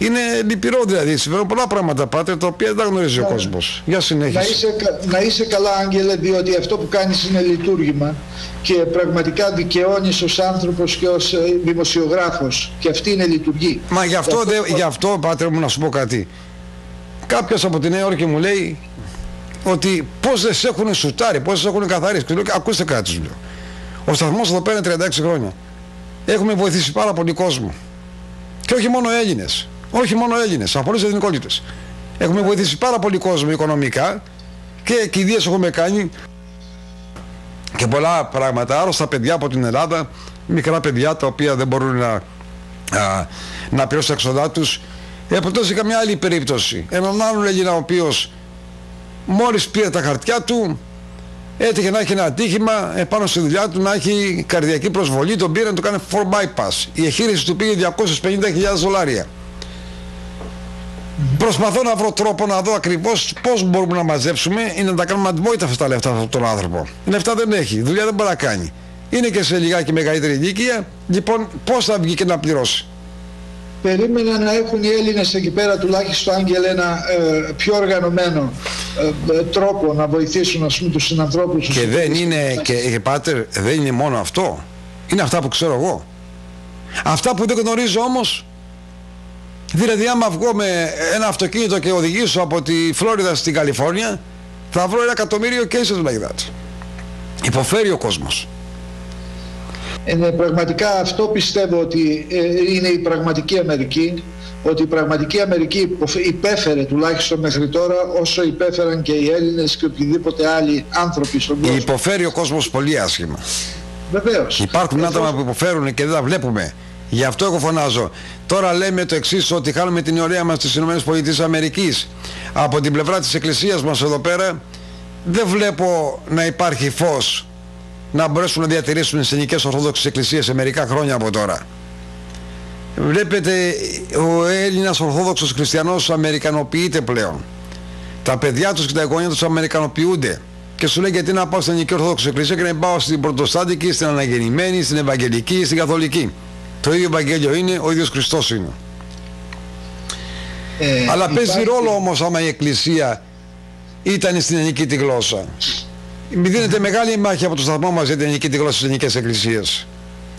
Speaker 1: Είναι λυπηρό, δηλαδή συμβαίνουν πολλά πράγματα, Πάτερ, τα οποία δεν τα γνωρίζει ο κόσμος. Για συνέχιση.
Speaker 2: Να είσαι καλά, Άγγελε, διότι αυτό που κάνεις είναι λειτουργήμα και πραγματικά δικαιώνεις ως άνθρωπος και ως δημοσιογράφος, και αυτή είναι λειτουργή.
Speaker 1: Μα γι' αυτό, Πάτερ μου, να σου πω κάτι. Κάποιος από τη Νέα Υόρκη μου λέει ότι πώς δεν σε έχουν σουτάρει, πώς δεν σε έχουν καθαρίσει. Και λέω, ακούστε κάτι, σου λέω. Ο σταθμός εδώ πέρα είναι 36 χρόνια. Έχουμε βοηθήσει πάρα πολύ κόσμο. Και όχι μόνο Έλληνες. Όχι μόνο Έλληνες, από πολλές εθνικότητες. Έχουμε βοηθήσει πάρα πολύ κόσμο οικονομικά και κηδείες έχουμε κάνει και πολλά πράγματα. Άρρωστα παιδιά από την Ελλάδα, μικρά παιδιά τα οποία δεν μπορούν να πληρώσουν τα έξοδά τους. Επιτός είχα μια άλλη περίπτωση. Έναν άλλον Έλληνα ο οποίος μόλις πήρε τα χαρτιά του έτυχε να έχει ένα ατύχημα επάνω στη δουλειά του, να έχει καρδιακή προσβολή, τον πήρε να του κάνει 4 bypass. Η εγχείρηση του πήγε $250,000. Προσπαθώ να βρω τρόπο να δω ακριβώς πώς μπορούμε να μαζέψουμε ή να τα κάνουμε αντιμόητα αυτά τα λεφτά αυτόν τον άνθρωπο. Λεφτά δεν έχει, δουλειά δεν μπορεί να κάνει. Είναι και σε λιγάκι μεγαλύτερη ηλικία, λοιπόν πώς θα βγει και να πληρώσει.
Speaker 2: Περίμενα να έχουν οι Έλληνες εκεί πέρα τουλάχιστον, Άγγελε, ένα πιο οργανωμένο τρόπο να βοηθήσουν, ας πούμε, τους συνανθρώπους τους.
Speaker 1: Και δεν είναι, και Πάτερ, δεν είναι μόνο αυτό. Είναι αυτά που ξέρω εγώ. Αυτά που δεν γνωρίζω όμως, δηλαδή άμα βγω με ένα αυτοκίνητο και οδηγήσω από τη Φλόριδα στην Καλιφόρνια, θα βρω 1 εκατομμύριο cases like that. Υποφέρει ο κόσμος.
Speaker 2: Πραγματικά αυτό πιστεύω ότι είναι η πραγματική Αμερική, ότι η πραγματική Αμερική υπέφερε τουλάχιστον μέχρι τώρα όσο υπέφεραν και οι Έλληνες και οποιοδήποτε άλλοι άνθρωποι στον κόσμο.
Speaker 1: Υποφέρει ο κόσμος πολύ άσχημα.
Speaker 2: Βεβαίως.
Speaker 1: Υπάρχουν άτομα που υποφέρουν και δεν τα βλέπουμε. Γι' αυτό εγώ φωνάζω. Τώρα λέμε το εξής, ότι χάνουμε την ωραία μας στις ΗΠΑ. Από την πλευρά της Εκκλησίας μας εδώ πέρα δεν βλέπω να υπάρχει φως να μπορέσουν να διατηρήσουν τις ελληνικές Ορθόδοξες Εκκλησίες σε μερικά χρόνια από τώρα. Βλέπετε, ο Έλληνας Ορθόδοξος Χριστιανός αμερικανοποιείται πλέον. Τα παιδιά τους και τα εγγόνια τους αμερικανοποιούνται. Και σου λέει, γιατί να πάω στην Ελληνική Ορθόδοξη Εκκλησία και να πάω στην Πρωτοστάντικη, στην Αναγεννημένη, στην Ευαγγελική, στην Καθολική. Το ίδιο Ευαγγέλιο είναι, ο ίδιος Χριστός είναι. Αλλά παίζει ρόλο όμως άμα η Εκκλησία ήταν στην ελληνική τη γλώσσα. Δίνεται μεγάλη μάχη από το σταθμό μας για την ελληνική τη γλώσσα στις ελληνικές εκκλησίες.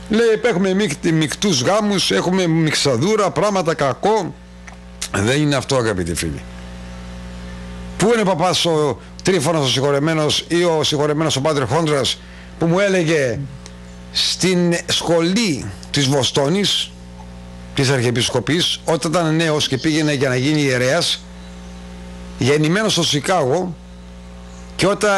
Speaker 1: Λέει, έχουμε μικτούς γάμους, έχουμε μιξαδούρα, πράγματα κακό. Δεν είναι αυτό, αγαπητοί φίλοι. Πού είναι ο παπάς ο Τρίφωνος ο συγχωρεμένος ή ο συγχωρεμένος ο Πάτερ Χόντρας που μου έλεγε στην σχολή της Βοστόνης, της Αρχιεπισκοπής, όταν ήταν νέος και πήγαινε για να γίνει ιερέας, γεννημένος στο Σικάγο, και όταν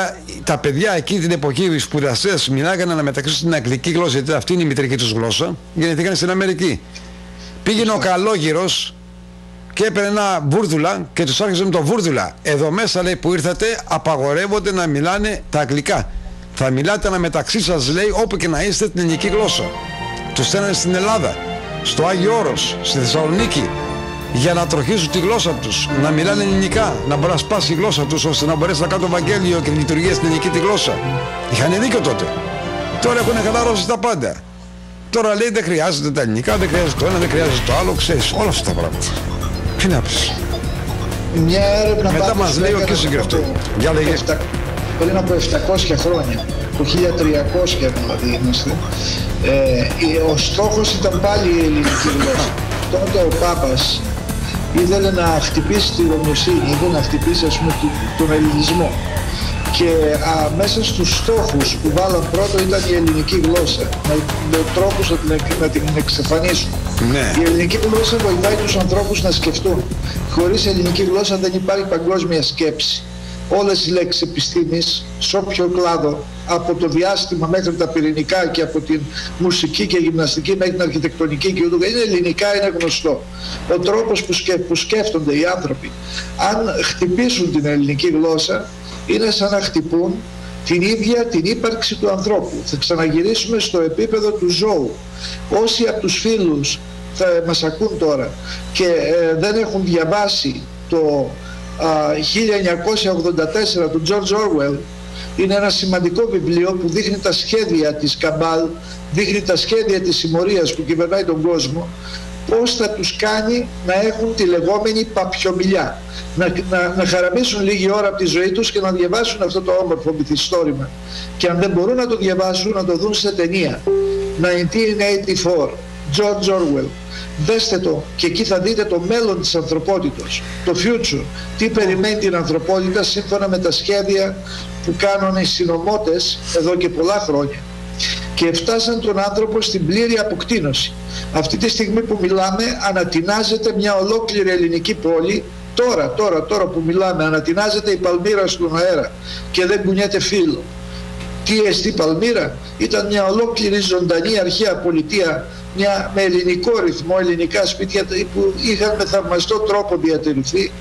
Speaker 1: τα παιδιά εκεί την εποχή, οι σπουδαστές, μιλάγανε να μεταξύ στην αγγλική γλώσσα, γιατί αυτή είναι η μητρική τους γλώσσα, γεννηθήκαν στην Αμερική. Πήγαινε ο καλόγυρος και έπαιρνε ένα βούρδουλα και τους άρχισε με το βούρδουλα. Εδώ μέσα, λέει, που ήρθατε, απαγορεύονται να μιλάνε τα αγγλικά. Θα μιλάτε αναμεταξύ σας, λέει, όπου και να είστε, την ελληνική γλώσσα. Τους στέλνανε στην Ελλάδα, στο Άγιο Όρος, στη Θεσσαλονίκη, για να τροχίζουν τη γλώσσα τους, να μιλάνε ελληνικά, να μπορεί να σπάσει η γλώσσα τους, ώστε να μπορέσει να κάνουν το Ευαγγέλιο και λειτουργία στην ελληνική τη γλώσσα. Είχαν δίκιο τότε. Τώρα έχουν χαλαρώσει τα πάντα. Τώρα λέει δεν χρειάζεται τα ελληνικά, δεν χρειάζεται το ένα, δεν χρειάζεται το άλλο, ξέρεις, όλα αυτά τα πράγματα. Τι να πεις.
Speaker 2: Μια έρευνα
Speaker 1: μετά μας λέει ο Κίσιγκερ αυτό. Για λέγε.
Speaker 2: Πριν από 700 χρόνια, το 1300 δηλαδή είμαστε, ο στόχος ήταν πάλι η ελληνική γλώσσα. Τότε ο Πάπας ήθελε να χτυπήσει τη Ρωμιοσύνη, ήθελε να χτυπήσει, ας πούμε, τον ελληνισμό. Και μέσα στους στόχους που βάλαν πρώτο ήταν η ελληνική γλώσσα, με τρόπους να την εξαφανίσουν.
Speaker 1: Ναι.
Speaker 2: Η ελληνική γλώσσα βοηθάει τους ανθρώπους να σκεφτούν. Χωρίς ελληνική γλώσσα δεν υπάρχει παγκόσμια σκέψη. Όλες οι λέξεις επιστήμης, σε όποιο κλάδο, από το διάστημα μέχρι τα πυρηνικά και από την μουσική και γυμναστική μέχρι την αρχιτεκτονική και ούτω, είναι ελληνικά, είναι γνωστό. Ο τρόπος που σκέφτονται οι άνθρωποι, αν χτυπήσουν την ελληνική γλώσσα, είναι σαν να χτυπούν την ίδια την ύπαρξη του ανθρώπου. Θα ξαναγυρίσουμε στο επίπεδο του ζώου. Όσοι από τους φίλους θα μας ακούν τώρα και δεν έχουν διαβάσει το 1984 του George Orwell, είναι ένα σημαντικό βιβλίο που δείχνει τα σχέδια της Καμπάλ, δείχνει τα σχέδια της συμμορίας που κυβερνάει τον κόσμο, πώς θα τους κάνει να έχουν τη λεγόμενη παπιομιλιά, να χαραμίσουν λίγη ώρα από τη ζωή τους και να διαβάσουν αυτό το όμορφο μυθιστόρημα, και αν δεν μπορούν να το διαβάσουν, να το δουν σε ταινία. 1984, George Orwell. Δέστε το και εκεί θα δείτε το μέλλον της ανθρωπότητας, το future, τι περιμένει την ανθρωπότητα σύμφωνα με τα σχέδια που κάνουν οι συνωμότες εδώ και πολλά χρόνια. Και φτάσαν τον άνθρωπο στην πλήρη αποκτήνωση. Αυτή τη στιγμή που μιλάμε ανατινάζεται μια ολόκληρη ελληνική πόλη. Τώρα που μιλάμε ανατινάζεται η Παλμύρα στον αέρα και δεν κουνιέται φύλλο. Τι εστί Παλμύρα? Ήταν μια ολόκληρη ζωντανή αρχαία πολιτεία, με ελληνικό ρυθμό, ελληνικά σπίτια που είχαν με θαυμαστό τρόπο διατηρηθεί.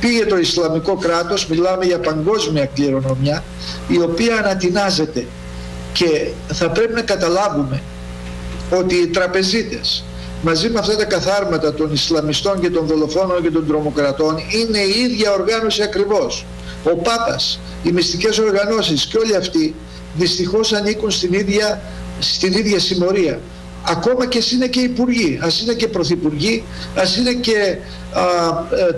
Speaker 2: Πήγε το Ισλαμικό κράτος, μιλάμε για παγκόσμια κληρονομιά, η οποία ανατινάζεται. Και θα πρέπει να καταλάβουμε ότι οι τραπεζίτες μαζί με αυτά τα καθάρματα των Ισλαμιστών και των δολοφόνων και των τρομοκρατών είναι η ίδια οργάνωση ακριβώς. Ο Πάπας, οι μυστικές οργανώσεις και όλοι αυτοί δυστυχώς ανήκουν στην ίδια συμμορία. Ακόμα και ας είναι και υπουργοί, ας είναι και πρωθυπουργοί, ας είναι και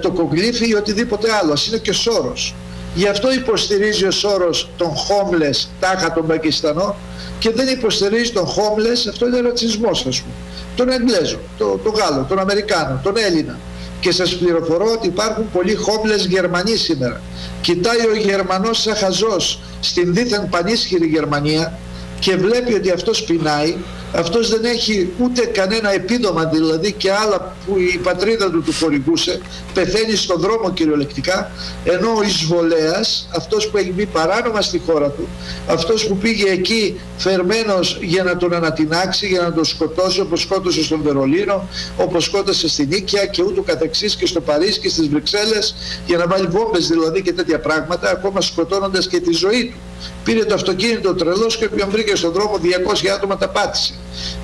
Speaker 2: το Κογκλήφι ή οτιδήποτε άλλο, ας είναι και ο Σόρος. Γι' αυτό υποστηρίζει ο Σόρος τον homeless, τάχα τον Πακιστανό, και δεν υποστηρίζει τον homeless, αυτό είναι ρατσισμός, ας πούμε, τον Εγγλέζο, τον Γάλλο, τον Αμερικάνο, τον Έλληνα. Και σας πληροφορώ ότι υπάρχουν πολλοί homeless Γερμανοί σήμερα. Κοιτάει ο Γερμανός σαν χαζός στην δίθεν πανίσχυρη Γερμανία και βλέπει ότι αυτός πεινάει, αυτός δεν έχει ούτε κανένα επίδομα δηλαδή και άλλα που η πατρίδα του χορηγούσε, πεθαίνει στον δρόμο κυριολεκτικά, ενώ ο εισβολέας, αυτός που έχει μπει παράνομα στη χώρα του, αυτός που πήγε εκεί φερμένος για να τον ανατινάξει, για να τον σκοτώσει, όπως σκότωσε στον Βερολίνο, όπως σκότωσε στην Νίκαια και ούτω καθεξής και στο Παρίσι και στις Βρυξέλλες, για να βάλει βόμβες δηλαδή και τέτοια πράγματα, ακόμα σκοτώνοντας και τη ζωή του. Πήρε το αυτοκίνητο τρελός και όποιον βρήκε στον δρόμο 200 άτομα τα πάτησε.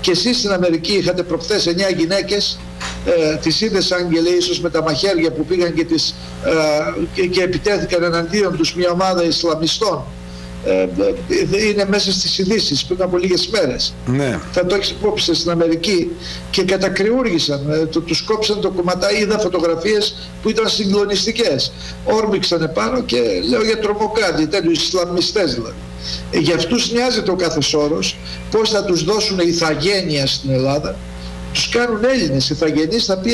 Speaker 2: Και εσείς στην Αμερική είχατε προχθές 9 γυναίκες, τις είδες Άγγελε ίσως με τα μαχαίρια που πήγαν και επιτέθηκαν εναντίον τους μια ομάδα Ισλαμιστών. Είναι μέσα στις ειδήσεις πριν από λίγες μέρες.
Speaker 1: Ναι. Θα
Speaker 2: το έχεις υπόψη στην Αμερική και κατακριούργησαν, τους κόψαν το κομματά. Είδα φωτογραφίες που ήταν συγκλονιστικές. Όρμηξαν επάνω και λέω για τρομοκράτη, τέτοιους Ισλαμιστές δηλαδή. Για αυτούς νοιάζεται ο κάθε Σόρος πώς θα τους δώσουν ηθαγένεια στην Ελλάδα. Τους κάνουν Έλληνες, ηθαγενείς θα πει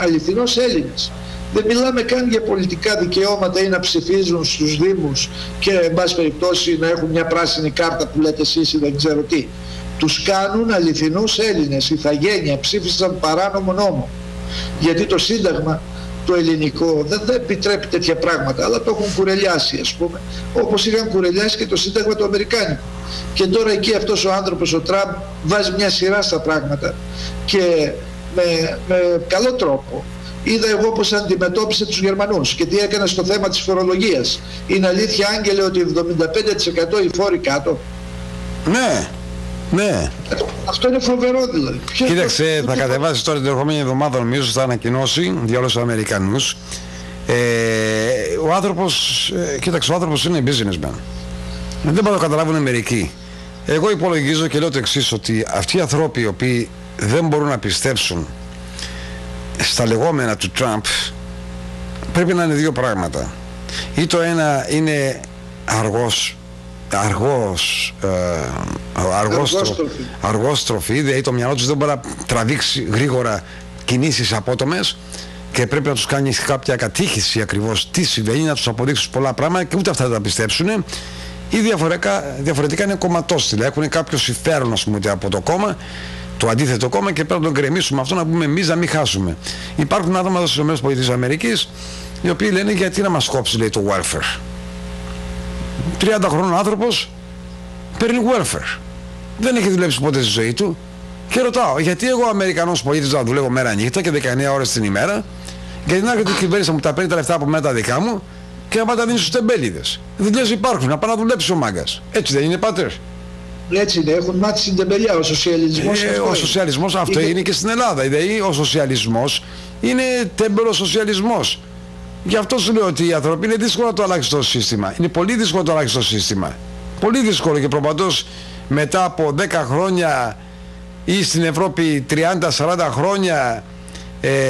Speaker 2: αληθινός Έλληνες. Δεν μιλάμε καν για πολιτικά δικαιώματα ή να ψηφίζουν στους δήμους και εν πάση περιπτώσει να έχουν μια πράσινη κάρτα που λέτε εσείς ή δεν ξέρω τι. Τους κάνουν αληθινούς Έλληνες, ηθαγένεια, ψήφισαν παράνομο νόμο. Γιατί το Σύνταγμα το ελληνικό δεν επιτρέπει τέτοια πράγματα, αλλά το έχουν κουρελιάσει, ας πούμε, όπως είχαν κουρελιάσει και το Σύνταγμα το Αμερικάνικο. Και τώρα εκεί αυτός ο άνθρωπος, ο Τραμπ, βάζει μια σειρά στα πράγματα και με καλό τρόπο. Είδα εγώ πως αντιμετώπισε τους Γερμανούς και τι έκανε στο θέμα της φορολογίας. Είναι αλήθεια, Άγγελε, ότι 75% οι φόροι κάτω?
Speaker 1: Ναι, ναι.
Speaker 2: Αυτό είναι φοβερό δηλαδή.
Speaker 1: Κοίταξε, θα κατεβάσει τώρα την ερχόμενη εβδομάδα, νομίζω, θα ανακοινώσει για όλους τους Αμερικανούς. Ο άνθρωπος, κοίταξε, ο άνθρωπος είναι businessman. Δεν μπορούν να καταλάβουν μερικοί. Εγώ υπολογίζω και λέω το εξής, ότι αυτοί οι άνθρωποι οι οποίοι δεν μπορούν να πιστέψουν στα λεγόμενα του Τραμπ, πρέπει να είναι δύο πράγματα. Ή το ένα είναι αργόστροφη, δηλαδή το μυαλό τους δεν μπορεί να τραβήξει γρήγορα κινήσεις απότομες και πρέπει να τους κάνει κάποια κατήχηση ακριβώς τι συμβαίνει, να τους αποδείξουν πολλά πράγματα και ούτε αυτά θα τα πιστέψουν, ή διαφορετικά είναι κομματόστιλα, έχουν κάποιο συμφέρον, ας πούμε, από το κόμμα, το αντίθετο κόμμα, και πρέπει να τον γκρεμίσουμε αυτό, να πούμε εμείς να μην χάσουμε. Υπάρχουν άτομα στις ΗΠΑ οι οποίοι λένε γιατί να μας κόψει, λέει, το welfare. 30 χρόνων άνθρωπος παίρνει welfare. Δεν έχει δουλέψει ποτέ στη ζωή του. Και ρωτάω, γιατί εγώ Αμερικανός πολίτης να δουλεύω μέρα νύχτα και 19 ώρες την ημέρα, γιατί να έρχεται η κυβέρνηση μου τα παίρνει τα λεφτά από μένα τα δικά μου και να πάει τα δίνει στους τεμπέληδες. Δουλειές υπάρχουν, να πάει να δουλέψει ο μάγκας. Έτσι δεν είναι, πάτερ?
Speaker 2: Έτσι είναι, έχουν μάθει στην τεμπελιά. Ο σοσιαλισμός,
Speaker 1: ο σοσιαλισμός αυτό είναι και στην Ελλάδα. Δηλαδή ο σοσιαλισμός είναι τέμπελος σοσιαλισμός. Γι' αυτό σου λέω ότι οι άνθρωποι είναι δύσκολο να το αλλάξει το σύστημα. Είναι πολύ δύσκολο να το αλλάξει το σύστημα. Πολύ δύσκολο, και προπαντός μετά από 10 χρόνια ή στην Ευρώπη 30-40 χρόνια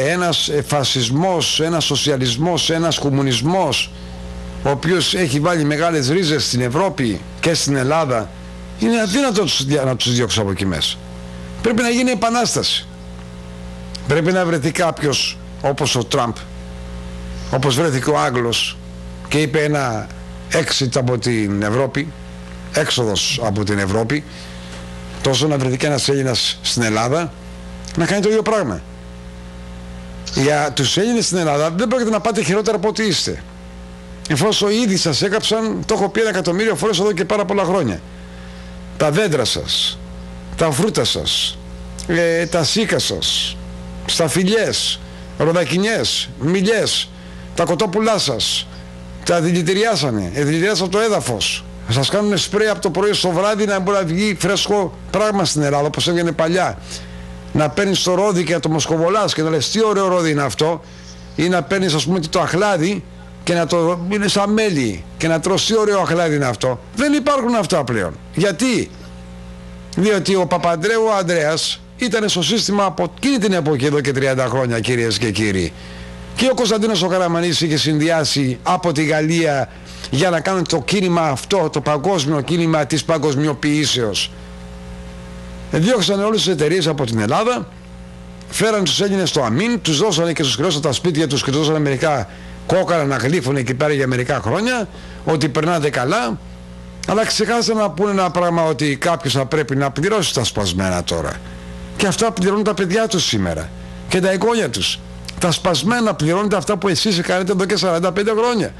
Speaker 1: ένας φασισμός, ένας σοσιαλισμός, ένας κομμουνισμός, ο οποίος έχει βάλει μεγάλες ρίζες στην Ευρώπη και στην Ελλάδα, είναι αδύνατο να τους διώξω από εκεί μέσα. Πρέπει να γίνει επανάσταση. Πρέπει να βρεθεί κάποιος όπως ο Τραμπ, όπως βρέθηκε ο Άγγλος και είπε ένα exit από την Ευρώπη, έξοδος από την Ευρώπη, τόσο να βρεθεί και ένας Έλληνας στην Ελλάδα να κάνει το ίδιο πράγμα. Για τους Έλληνες στην Ελλάδα δεν πρόκειται να πάτε χειρότερα από ό,τι είστε. Εφόσον ήδη σας έκαψαν, το έχω πει 1.000.000 φορές εδώ και πάρα πολλά χρόνια, τα δέντρα σας, τα φρούτα σας, τα σίκα σας, σταφυλιές, ροδακινιές, μιλιές, τα κοτόπουλά σας, τα δηλητηριάσανε, δηλητηριάσαν από το έδαφος. Σας κάνουν σπρέι από το πρωί στο βράδυ να μπορεί να βγει φρέσκο πράγμα στην Ελλάδα όπως έβγαινε παλιά. Να παίρνεις το ρόδι και να το μοσκοβολάς και να λες τι ωραίο ρόδι είναι αυτό, ή να παίρνεις ας πούμε το αχλάδι και να το είναι σαν μέλι και να τρως τι ωραίο αχλάδι είναι αυτό. Δεν υπάρχουν αυτά πλέον. Γιατί? Διότι ο Παπαντρέου ο Ανδρέας ήταν στο σύστημα από εκείνη την εποχή εδώ και 30 χρόνια, κυρίες και κύριοι. Και ο Κωνσταντίνος ο Καραμανλής είχε συνδυάσει από τη Γαλλία για να κάνουν το κίνημα αυτό, το παγκόσμιο κίνημα της παγκοσμιοποιήσεως. Διώξανε όλες τις εταιρείες από την Ελλάδα, φέραν τους Έλληνες στο αμήν, τους δώσανε και τους χρεώσαν τα σπίτια τους και τους δώσανε μερικά κόκαρα να γλύφουν εκεί πέρα για μερικά χρόνια, ότι περνάτε καλά, αλλά ξεχάσανε να πούνε ένα πράγμα, ότι κάποιος θα πρέπει να πληρώσει τα σπασμένα τώρα. Και αυτά πληρώνουν τα παιδιά τους σήμερα και τα εγγόνια τους. Τα σπασμένα πληρώνετε αυτά που εσείς κάνετε εδώ και 45 χρόνια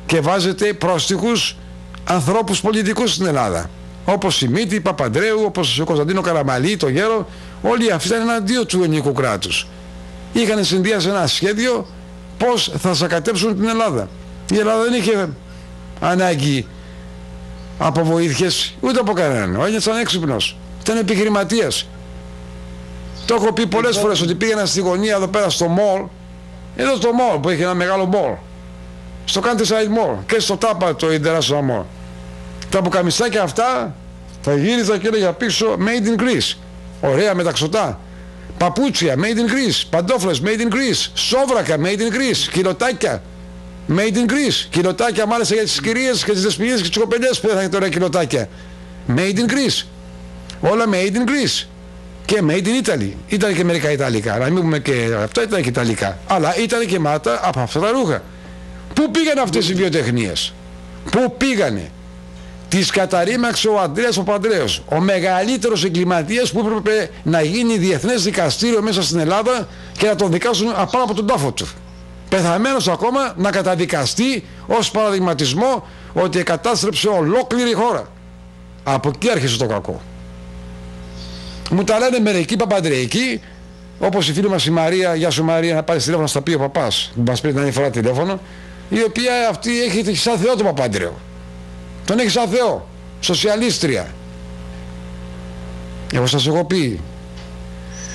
Speaker 1: και βάζετε πρόστιχους ανθρώπους πολιτικούς στην Ελλάδα, όπως η Μύτη, η Παπαντρέου, όπως ο Κωνσταντίνο Καραμανλή, το Γέρο. Όλοι αυτοί ήταν εναντίον του ελληνικού κράτους. Είχαν συνδυάσει ένα σχέδιο πώς θα σακατέψουν την Ελλάδα. Η Ελλάδα δεν είχε ανάγκη από βοήθειες ούτε από κανέναν. Ο Έλληνας ήταν έξυπνος, ήταν επιχειρηματίας. Το έχω πει πολλές φορές ότι πήγαινα στη γωνία εδώ πέρα στο mall, εδώ στο mall που έχει ένα μεγάλο mall, στο Countryside Mall και στο Τάπα το International Mall. Τα μπουκαμισάκια αυτά θα γύριζα και έλεγα πίσω Made in Greece. Ωραία μεταξωτά. Παπούτσια Made in Greece. Παντόφλες Made in Greece. Σόβρακα Made in Greece. Κιλοτάκια Made in Greece. Κιλοτάκια μάλιστα για τις κυρίες και τις δεσποινίες και τις κοπελιές που θα έχετε ωραία κιλοτάκια. Made in Greece. Όλα Made in Greece. Και Made in Italy. Ήταν και μερικά Ιταλικά. Να μην πούμε και αυτά, ήταν και Ιταλικά. Αλλά ήταν και μάτα από αυτά τα ρούχα. Πού πήγαν αυτές οι βιοτεχνίες? Πού πήγανε? Τις καταρρίμαξε ο Ανδρέας ο Παπαντρέος, ο μεγαλύτερος εγκληματίας που έπρεπε να γίνει διεθνές δικαστήριο μέσα στην Ελλάδα και να τον δικάσουν απάνω από τον τάφο του. Πεθαμένος ακόμα να καταδικαστεί ως παραδειγματισμό ότι κατάστρεψε ολόκληρη χώρα. Από εκεί άρχισε το κακό. Μου τα λένε μερικοί Παπαντρεϊκοί, όπως η φίλη μας η Μαρία, γεια σου Μαρία, να πάρεις τηλέφωνο, στα πει ο παπάς, που μας πήρε την άλλη φορά τηλέφωνο, η οποία αυτή έχει σαν Θεό τον Παπαντρέο. Τον έχει σαν Θεό, σοσιαλίστρια. Εγώ σας έχω πει,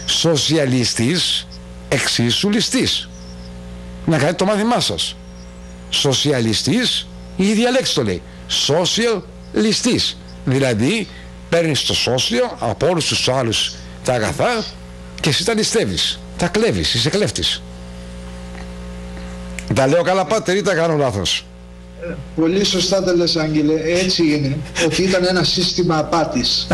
Speaker 1: σοσιαλιστής εξίσου ληστής. Να κάνετε το μάθημά σας. Σοσιαλιστής, η ίδια λέξη το λέει, social ληστής. Δηλαδή παίρνεις το social από όλους τους άλλους τα αγαθά και εσύ τα ληστεύεις, τα κλέβεις, είσαι κλέφτης. Τα λέω καλά πάτερ ή τα κάνω λάθος?
Speaker 2: Πολύ σωστά τα λες, Άγγελε. Έτσι είναι, ότι ήταν ένα σύστημα απάτης.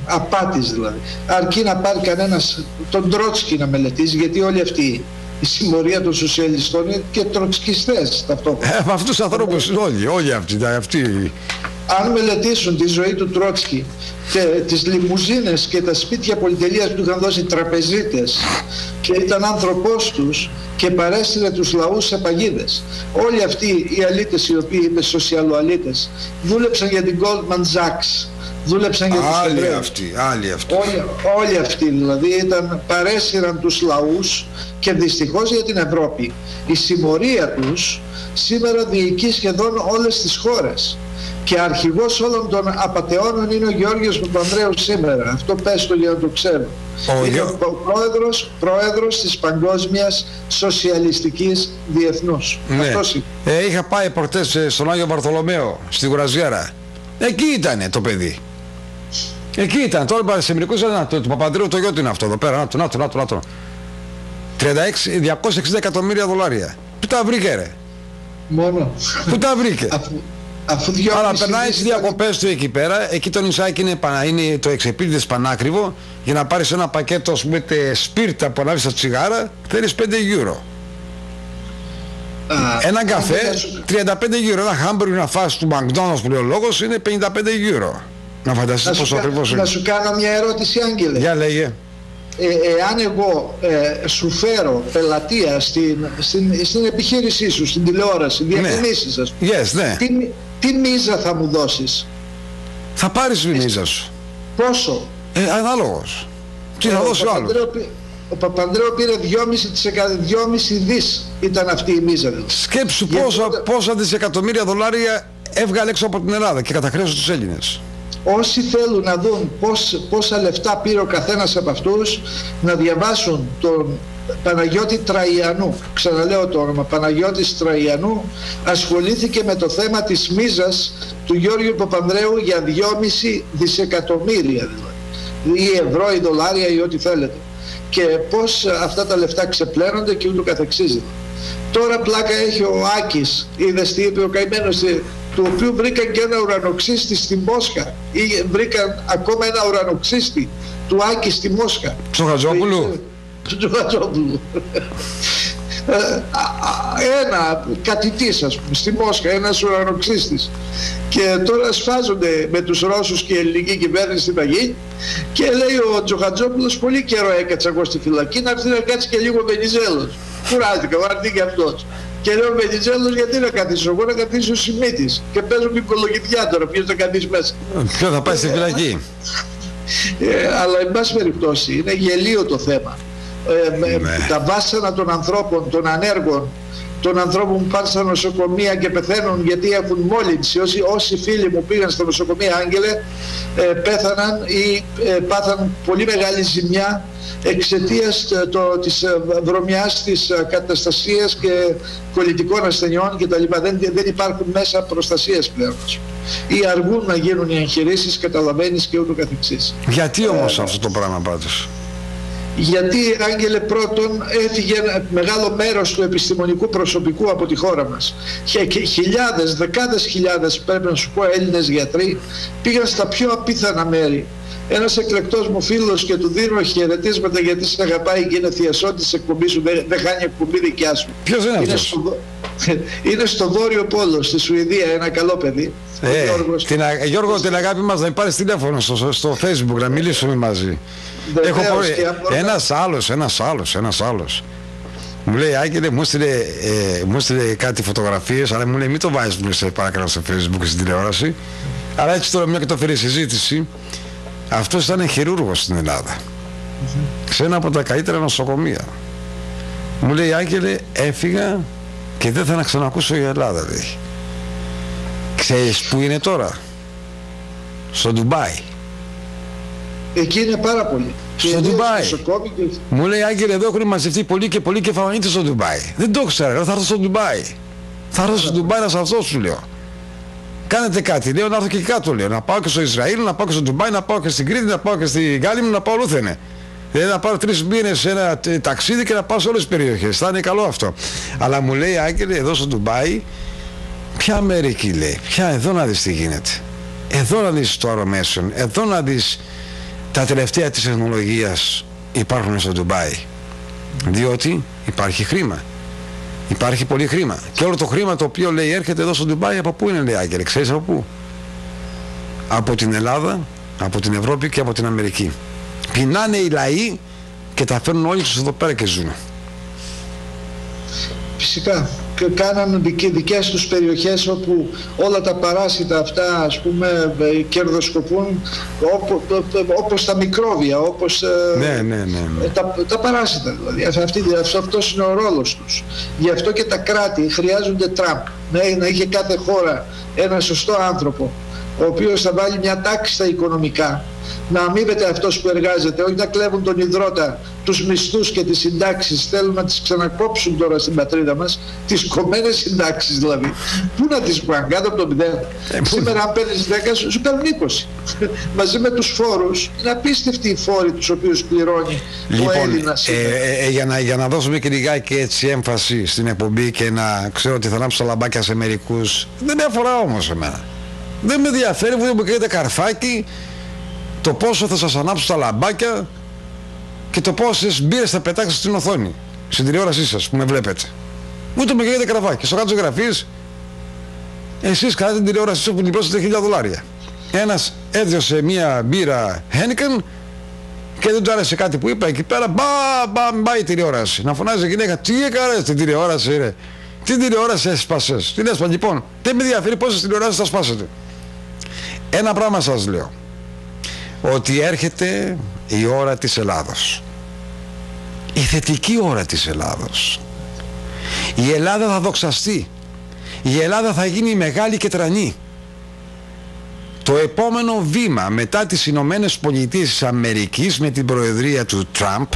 Speaker 2: Απάτης δηλαδή. Αρκεί να πάρει κανένας τον Τρότσκι να μελετήσει, γιατί όλοι αυτοί, η συμμορία των σοσιαλιστών είναι και τροτσκιστές ταυτόχρονα.
Speaker 1: Με αυτούς τους ανθρώπους όλοι αυτοί.
Speaker 2: Αν μελετήσουν τη ζωή του Τρότσκι και τις λιμουζίνες και τα σπίτια πολυτελείας που είχαν δώσει τραπεζίτες και ήταν άνθρωπός τους και παρέστειλε τους λαούς σε παγίδες. Όλοι αυτοί οι αλήτες, οι οποίοι είπε σοσιαλοαλήτες, δούλεψαν για την Goldman Sachs, δούλεψαν για τους Εβραίους.
Speaker 1: Άλλοι αυτοί.
Speaker 2: Όλοι αυτοί δηλαδή παρέσυραν τους λαούς και δυστυχώς για την Ευρώπη η συμμορία τους σήμερα διοικεί σχεδόν όλες τις χώρες. Και αρχηγός όλων των απατεώνων είναι ο Γεώργιος Παπανδρέου σήμερα. Αυτό πες το για να το ξέρω. Είναι ο πρόεδρος της Παγκόσμιας Σοσιαλιστικής Διεθνούς.
Speaker 1: Ναι.
Speaker 2: Αυτός είναι.
Speaker 1: Είχα πάει προχτές στον Άγιο Βαρθολομαίο, στη Γουραζιέρα. Εκεί ήταν το παιδί. Εκεί ήταν. Τώρα σε μερικούς του Παπανδρέου το γιο του είναι αυτό εδώ πέρα. Να το. 260 εκατομμύρια δολάρια. Πού τα βρήκε ρε?
Speaker 2: Μόνο.
Speaker 1: Πού τα βρήκε? Αλλά περνάει τις διακοπές του εκεί πέρα. Εκεί το νησάκι είναι το εξεπίτηδες πανάκριβο. Για να πάρεις ένα πακέτο, ας πούμε, σπίρτα που ανάβεις τα τσιγάρα, θέλεις 5 €. Ένα καφέ 35 €. Ένα χάμπουργκ να φας του McDonald's που λέει ο λόγος είναι 55 €. Να φανταστείς πόσο ακριβώς είναι.
Speaker 2: Να σου κάνω μια ερώτηση, Άγγελε.
Speaker 1: Για λέγε.
Speaker 2: Εάν εγώ σου φέρω πελατεία στην επιχείρησή σου, στην τηλεόραση, διαφημίσεις σας,
Speaker 1: ναι.
Speaker 2: Τι μίζα θα μου δώσεις?
Speaker 1: Θα πάρεις τη μίζα σου.
Speaker 2: Πόσο?
Speaker 1: Ανάλογος. Τι θα δώσει ο άλλος.
Speaker 2: Ο Παπανδρέου πήρε 2,5 δις ήταν αυτή η μίζα.
Speaker 1: Σκέψου πόσα δισεκατομμύρια δολάρια έβγαλε έξω από την Ελλάδα και καταχρέωσε τους Έλληνες.
Speaker 2: Όσοι θέλουν να δουν πόσα λεφτά πήρε ο καθένας από αυτούς, να διαβάσουν τον Παναγιώτη Τραϊανού. Ξαναλέω το όνομα, Παναγιώτης Τραϊανού, ασχολήθηκε με το θέμα της μίζας του Γιώργου Παπανδρέου για 2,5 δισεκατομμύρια δηλαδή, ή ευρώ ή δολάρια ή ό,τι θέλετε, και πώς αυτά τα λεφτά ξεπλένονται και ούτω καθεξής. Τώρα πλάκα έχει ο Άκης, είδες τι είπε ο καημένος, του οποίου βρήκαν και ένα ουρανοξύστη στη Μόσχα, ή βρήκαν ακόμα ένα ουρανοξύστη του Άκη στη Μόσχα.
Speaker 1: Τσοχατζόπουλου.
Speaker 2: Ένα κατητής, ας πούμε, στη Μόσχα, ένας ουρανοξύστης. Και τώρα σφάζονται με τους Ρώσους και η ελληνική κυβέρνηση θα γίνει, και λέει ο Τσοχατζόπουλος, πολύ καιρό έκατσα εγώ στη φυλακή, να έρθει να κάτσει και λίγο Βενιζέλος. Κουράστηκα, βάρθει και αυτός. Και λέω Βενιζέλος, γιατί να καθίσω εγώ, να καθίσω ο Σιμίτης. Και παίζω την κολογητιά τώρα, ποιος θα καθίσει μέσα.
Speaker 1: Ποιος θα πάει στη φυλακή.
Speaker 2: Αλλά εν πάση περιπτώσει είναι γελίο το θέμα. Τα βάσανα των ανθρώπων, των ανέργων, των ανθρώπων που πάνε στα νοσοκομεία και πεθαίνουν γιατί έχουν μόλυνση. Όσοι φίλοι μου πήγαν στα νοσοκομεία, Άγγελε, πέθαναν ή πάθαν πολύ μεγάλη ζημιά εξαιτίας της βρωμιάς, της καταστασίας και κολλητικών ασθενειών κτλ. Δεν υπάρχουν μέσα προστασίας πλέον. Ή αργούν να γίνουν οι εγχειρήσεις, καταλαβαίνεις, και ούτω καθεξής.
Speaker 1: Γιατί όμως αυτό το πράγμα πάντως?
Speaker 2: Γιατί, Άγγελε, πρώτον έφυγε ένα μεγάλο μέρος του επιστημονικού προσωπικού από τη χώρα μας. Και χιλιάδες, δεκάδες χιλιάδες, πρέπει να σου πω, Έλληνες γιατροί πήγαν στα πιο απίθανα μέρη. Ένας εκλεκτός μου φίλος, και του δίνω χαιρετίσματα γιατί σε αγαπάει και είναι θειασότης της εκπομπής σου, δεν χάνει εκπομπή δικιά σου.
Speaker 1: Ποιος είναι αυτός?
Speaker 2: Είναι στο Βόρειο Πόλο, στη Σουηδία, ένα καλό παιδί.
Speaker 1: Γιώργο, την αγάπη μας, να πάρεις τηλέφωνο στο Facebook να μιλήσουμε μαζί. Έχω ένας άλλος. Μου λέει, Άγγελε, μου έστειλε κάτι φωτογραφίες, αλλά μου λέει, μην το βάζεις, μου λέει, παρακαλώ, στο Facebook και στην τηλεόραση. Αλλά έτσι τώρα, μια και το φέρει συζήτηση, αυτός ήταν χειρούργος στην Ελλάδα. Σε ένα από τα καλύτερα νοσοκομεία. Μου λέει, Άγγελε, έφυγα και δεν θα να ξανακούσω η Ελλάδα, λέει. Ξέρεις που είναι τώρα? Στο Ντουμπάι.
Speaker 2: Εκεί είναι πάρα πολύ.
Speaker 1: Στο Ντουμπάι. Μου λέει, Άγγελε, εδώ έχουν μαζευτεί πολλοί και φανονίτες στο Ντουμπάι. Δεν το ξέρω, θα έρθω στο Ντουμπάι. Θα έρθω στο Ντουμπάι να σας δώσω, σου λέω. Κάνετε κάτι, λέω, να έρθω και κάτω, λέω. Να πάω και στο Ισραήλ, να πάω και στο Ντουμπάι, να πάω και στην Κρήτη, να πάω και στη Γκάλυμνο, να πάω ολούθενε. Δηλαδή να πάρω 3 μήνες σε ένα ταξίδι και να πάω σε όλες τις περιοχές. Θα είναι καλό αυτό. Αλλά μου λέει, Άγγελε, εδώ στο Ντουμπάι, ποια Αμερική, λέει, ποια, εδώ να δεις τι γίνεται. Εδώ να δεις το αερομέσον, εδώ να δεις τα τελευταία της τεχνολογίας υπάρχουν στο Ντουμπάι. Διότι υπάρχει χρήμα. Υπάρχει πολύ χρήμα. Και όλο το χρήμα το οποίο, λέει, έρχεται εδώ στο Ντουμπάι, από πού είναι, λέει, Άγγελε, ξέρεις από πού? Από την Ελλάδα, από την Ευρώπη και από την Αμερική. Πεινάνε οι λαοί και τα φέρνουν όλοι τους εδώ πέρα και ζουν. Φυσικά.
Speaker 2: Και κάναν δικές τους περιοχές όπου όλα τα παράσιτα αυτά, ας πούμε, κερδοσκοπούν, όπως τα μικρόβια, όπως τα παράσιτα δηλαδή. Αυτός είναι ο ρόλος τους. Γι' αυτό και τα κράτη χρειάζονται Τραμπ, να είχε κάθε χώρα ένα σωστό άνθρωπο, ο οποίος θα βάλει μια τάξη στα οικονομικά, να αμείβεται αυτός που εργάζεται, όχι να κλέβουν τον υδρότα τους μισθούς και τις συντάξεις θέλουν να τις ξανακόψουν τώρα στην πατρίδα μας, τις κομμένες συντάξεις δηλαδή. Πού να τις πάνε, κάτω από το 0. Σήμερα αν παίρνεις 10 σου παίρνουν 20. Μαζί με τους φόρους, είναι απίστευτοι οι φόροι τους οποίους πληρώνει ο Έλληνας.
Speaker 1: Για να δώσουμε και λιγάκι έτσι έμφαση στην εκπομπή και να ξέρω ότι θα ανάψω τα λαμπάκια σε μερικούς, δεν με αφορά όμως εμένα. Δεν με ενδιαφέρει που δεν μου κάνετε καρφάκι το πόσο θα σας ανάψω τα λαμπάκια και το πόσες μπύρες θα πετάξετε στην οθόνη, στην τηλεόρασή σας που με βλέπετε. Ούτε με κάνετε καρφάκι. Στο κάτω γραφής, εσείς κάνετε την τηλεόρασή σας που την πρόσθετε $1.000. Ένας έδωσε μία μπύρα Heineken και δεν του άρεσε κάτι που είπα εκεί πέρα, μπα η τηλεόραση. Να φωνάζει η γυναίκα, τι έκανες την τηλεόραση ρε, τι τηλεόραση έσπασες, τι λες λοιπόν, δεν με ενδιαφέρει πόσες τηλεοράσεις θα σπάσετε. Ένα πράγμα σας λέω, ότι έρχεται η ώρα της Ελλάδος, η θετική ώρα της Ελλάδος. Η Ελλάδα θα δοξαστεί, η Ελλάδα θα γίνει μεγάλη και τρανή. Το επόμενο βήμα μετά τις Ηνωμένες Πολιτείες της Αμερικής με την προεδρία του Τραμπ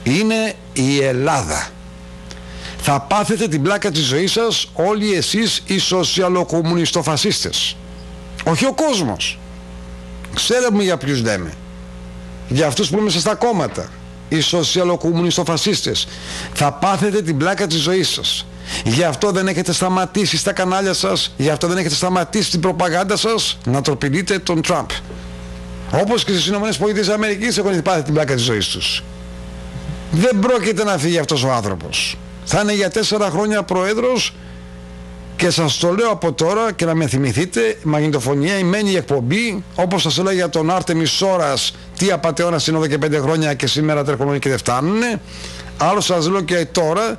Speaker 1: είναι η Ελλάδα. Θα πάθετε την πλάκα της ζωής σας όλοι εσείς οι σοσιαλοκομμουνιστοφασίστες. Όχι ο κόσμος. Ξέρουμε για ποιους λέμε. Για αυτούς που είναι μέσα στα κόμματα. Οι σοσιαλοκομμουνιστοφασίστες. Θα πάθετε την πλάκα της ζωής σας. Γι' αυτό δεν έχετε σταματήσει στα κανάλια σας, γι' αυτό δεν έχετε σταματήσει την προπαγάνδα σας να τροπηλείτε τον Τραμπ. Όπως και στις ΗΠΑ έχουν πάθει την πλάκα της ζωής τους. Δεν πρόκειται να φύγει αυτός ο άνθρωπος. Θα είναι για 4 χρόνια πρόεδρος και σας το λέω από τώρα και να με θυμηθείτε, μαγνητοφωνία ημένη η εκπομπή, όπως σας έλεγα για τον Άρτεμις Σόρας, τι απατεώνας είναι εδώ και 5 χρόνια και σήμερα τρέχουν και δεν φτάνουνε. Άλλο σας λέω και τώρα,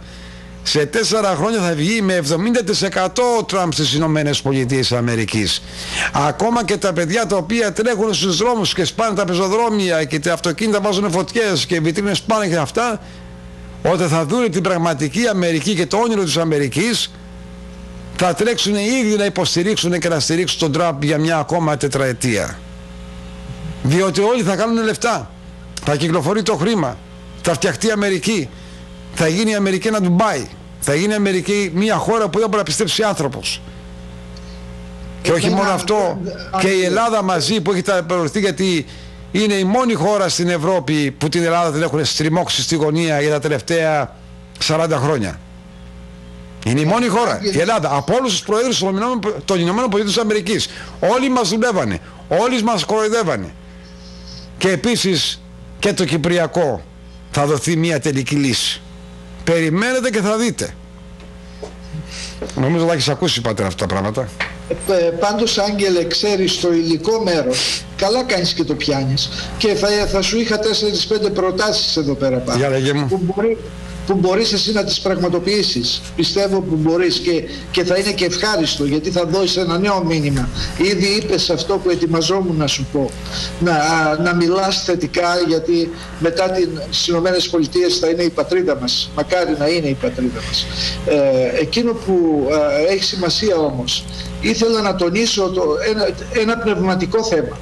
Speaker 1: σε 4 χρόνια θα βγει με 70% ο Τραμπ στις Ηνωμένες Πολιτείες Αμερικής. Ακόμα και τα παιδιά τα οποία τρέχουν στους δρόμους και σπάνε τα πεζοδρόμια και τα αυτοκίνητα βάζουν φωτιές και βιτρίνες σπάνε και αυτά, όταν θα δουν την πραγματική Αμερική και το όνειρο της Αμερικής, θα τρέξουν οι ίδιοι να υποστηρίξουν και να στηρίξουν τον Τραμπ για μια ακόμα τετραετία. Διότι όλοι θα κάνουν λεφτά, θα κυκλοφορεί το χρήμα, θα φτιαχτεί η Αμερική, θα γίνει η Αμερική ένα Ντουμπάι, θα γίνει η Αμερική μια χώρα που δεν μπορεί να πιστέψει άνθρωπος. Και όχι μόνο αυτό, και η Ελλάδα μαζί που έχει ταπεινωθεί, γιατί είναι η μόνη χώρα στην Ευρώπη που την Ελλάδα την έχουν στριμώξει στη γωνία για τα τελευταία 40 χρόνια. Είναι η μόνη χώρα, η Ελλάδα, από όλους τους προέδρους των Ηνωμένων Πολιτειών της Αμερικής. Όλοι μας δουλεύανε, όλοι μας κοροϊδεύανε. Και επίσης και το Κυπριακό θα δοθεί μια τελική λύση. Περιμένετε και θα δείτε. Νομίζω θα έχεις ακούσει, πατέρα, αυτά τα πράγματα.
Speaker 2: Πάντως, Άγγελε, ξέρεις το υλικό μέρος, καλά κάνεις και το πιάνεις, και θα σου είχα 4-5 προτάσεις εδώ πέρα πάνω,
Speaker 1: για λέγε μου,
Speaker 2: που μπορείς εσύ να τις πραγματοποιήσεις. Πιστεύω που μπορείς, και θα είναι και ευχάριστο, γιατί θα δώσεις ένα νέο μήνυμα. Ήδη είπες αυτό που ετοιμαζόμουν να σου πω, να μιλάς θετικά, γιατί μετά τις Ηνωμένες Πολιτείες θα είναι η πατρίδα μας, μακάρι να είναι η πατρίδα μας. Εκείνο που έχει σημασία όμως, ήθελα να τονίσω ένα πνευματικό θέμα.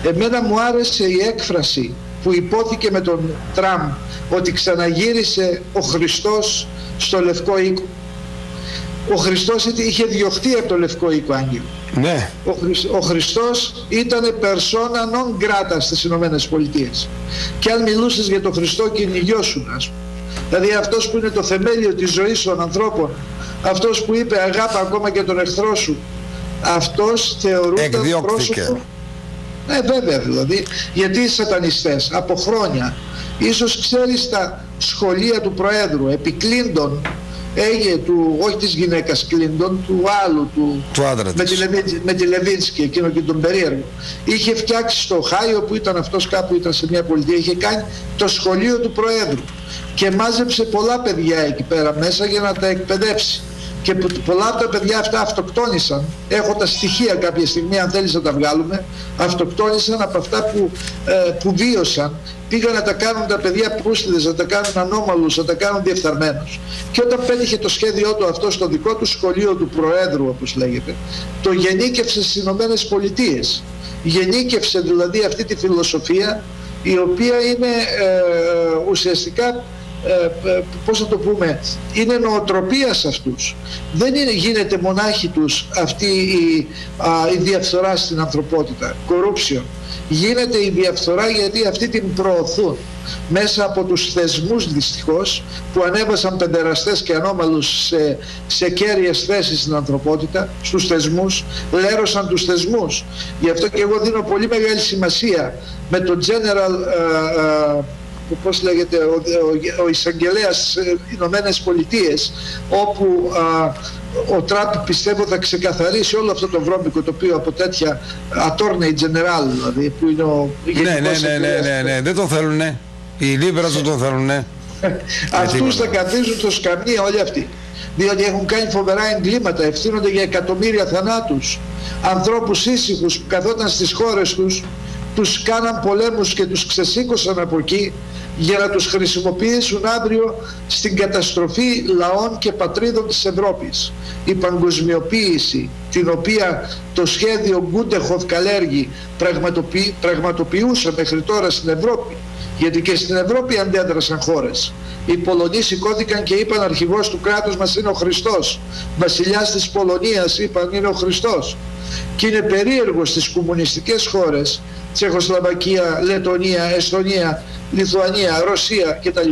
Speaker 2: Εμένα μου άρεσε η έκφραση που υπόθηκε με τον Τραμπ, ότι ξαναγύρισε ο Χριστός στο Λευκό Οίκο. Ο Χριστός είχε διωχθεί από το Λευκό Οίκο, Άγγελο.
Speaker 1: Ναι.
Speaker 2: Ο Χριστός ήταν persona non grata στις Ηνωμένες Πολιτείες. Και αν μιλούσες για τον Χριστό, κυνηγιώσουν, ας πούμε. Δηλαδή αυτός που είναι το θεμέλιο της ζωής των ανθρώπων, αυτός που είπε αγάπα ακόμα και τον εχθρό σου, αυτός θεωρούνταν πρόσωπο. Βέβαια, δηλαδή, γιατί οι σατανιστές από χρόνια, ίσως ξέρεις τα σχολεία του Προέδρου, επί Κλίντον, όχι της γυναίκας Κλίντον, του άλλου,
Speaker 1: του άντρα της,
Speaker 2: με τη Λεβίνσκι, εκείνο και τον περίεργο, είχε φτιάξει στο Οχάιο, που ήταν αυτός κάπου, ήταν σε μια πολιτεία, είχε κάνει το σχολείο του Προέδρου και μάζεψε πολλά παιδιά εκεί πέρα μέσα για να τα εκπαιδεύσει. Και πολλά από τα παιδιά αυτά αυτοκτόνησαν. Έχω τα στοιχεία κάποια στιγμή, αν θέλεις να τα βγάλουμε. Αυτοκτόνησαν από αυτά που βίωσαν. Πήγαν να τα κάνουν τα παιδιά πούστιδες, να τα κάνουν ανώμαλους, να τα κάνουν διεφθαρμένους. Και όταν πέτυχε το σχέδιό του αυτό στο δικό του σχολείο του Προέδρου, όπως λέγεται, το γενίκευσε στις Ηνωμένες Πολιτείες. Γενίκευσε δηλαδή αυτή τη φιλοσοφία, η οποία είναι ουσιαστικά, πώς θα το πούμε, είναι νοοτροπία σε αυτούς. Δεν γίνεται μονάχη τους αυτή η διαφθορά στην ανθρωπότητα, corruption. Γίνεται η διαφθορά γιατί αυτοί την προωθούν μέσα από τους θεσμούς, δυστυχώς, που ανέβασαν παιδεραστές και ανώμαλους σε κέρυες θέσεις στην ανθρωπότητα, στους θεσμούς, λέρωσαν τους θεσμούς. Γι' αυτό και εγώ δίνω πολύ μεγάλη σημασία με τον General, πώς λέγεται, ο εισαγγελέας στις Ηνωμένες Πολιτείες, όπου ο Τραμπ πιστεύω θα ξεκαθαρίσει όλο αυτό το βρώμικο τοπίο από τέτοια attorney general, δηλαδή, που είναι ο γενικός
Speaker 1: ναι, δεν το θέλουνε. Οι Λίμπερας δεν το θέλουνε.
Speaker 2: Αυτούς θα καθίσουν στο σκαμνί όλοι αυτοί, διότι έχουν κάνει φοβερά εγκλήματα, ευθύνονται για εκατομμύρια θανάτους, ανθρώπους ήσυχους που καθόταν στις χώρες τους, τους κάναν πολέμους και τους ξεσήκωσαν από εκεί για να τους χρησιμοποιήσουν αύριο στην καταστροφή λαών και πατρίδων της Ευρώπης. Η παγκοσμιοποίηση, την οποία το σχέδιο Γκούντεχοφ-Καλέργη πραγματοποιούσε μέχρι τώρα στην Ευρώπη, γιατί και στην Ευρώπη αντέδρασαν χώρες. Οι Πολωνοί σηκώθηκαν και είπαν αρχηγός του κράτους μας είναι ο Χριστός. Βασιλιάς της Πολωνίας είπαν είναι ο Χριστός. Και είναι περίεργο στις κομμουνιστικές χώρες, Τσεχοσλοβακία, Λετωνία, Εστονία, Λιθουανία, Ρωσία κτλ.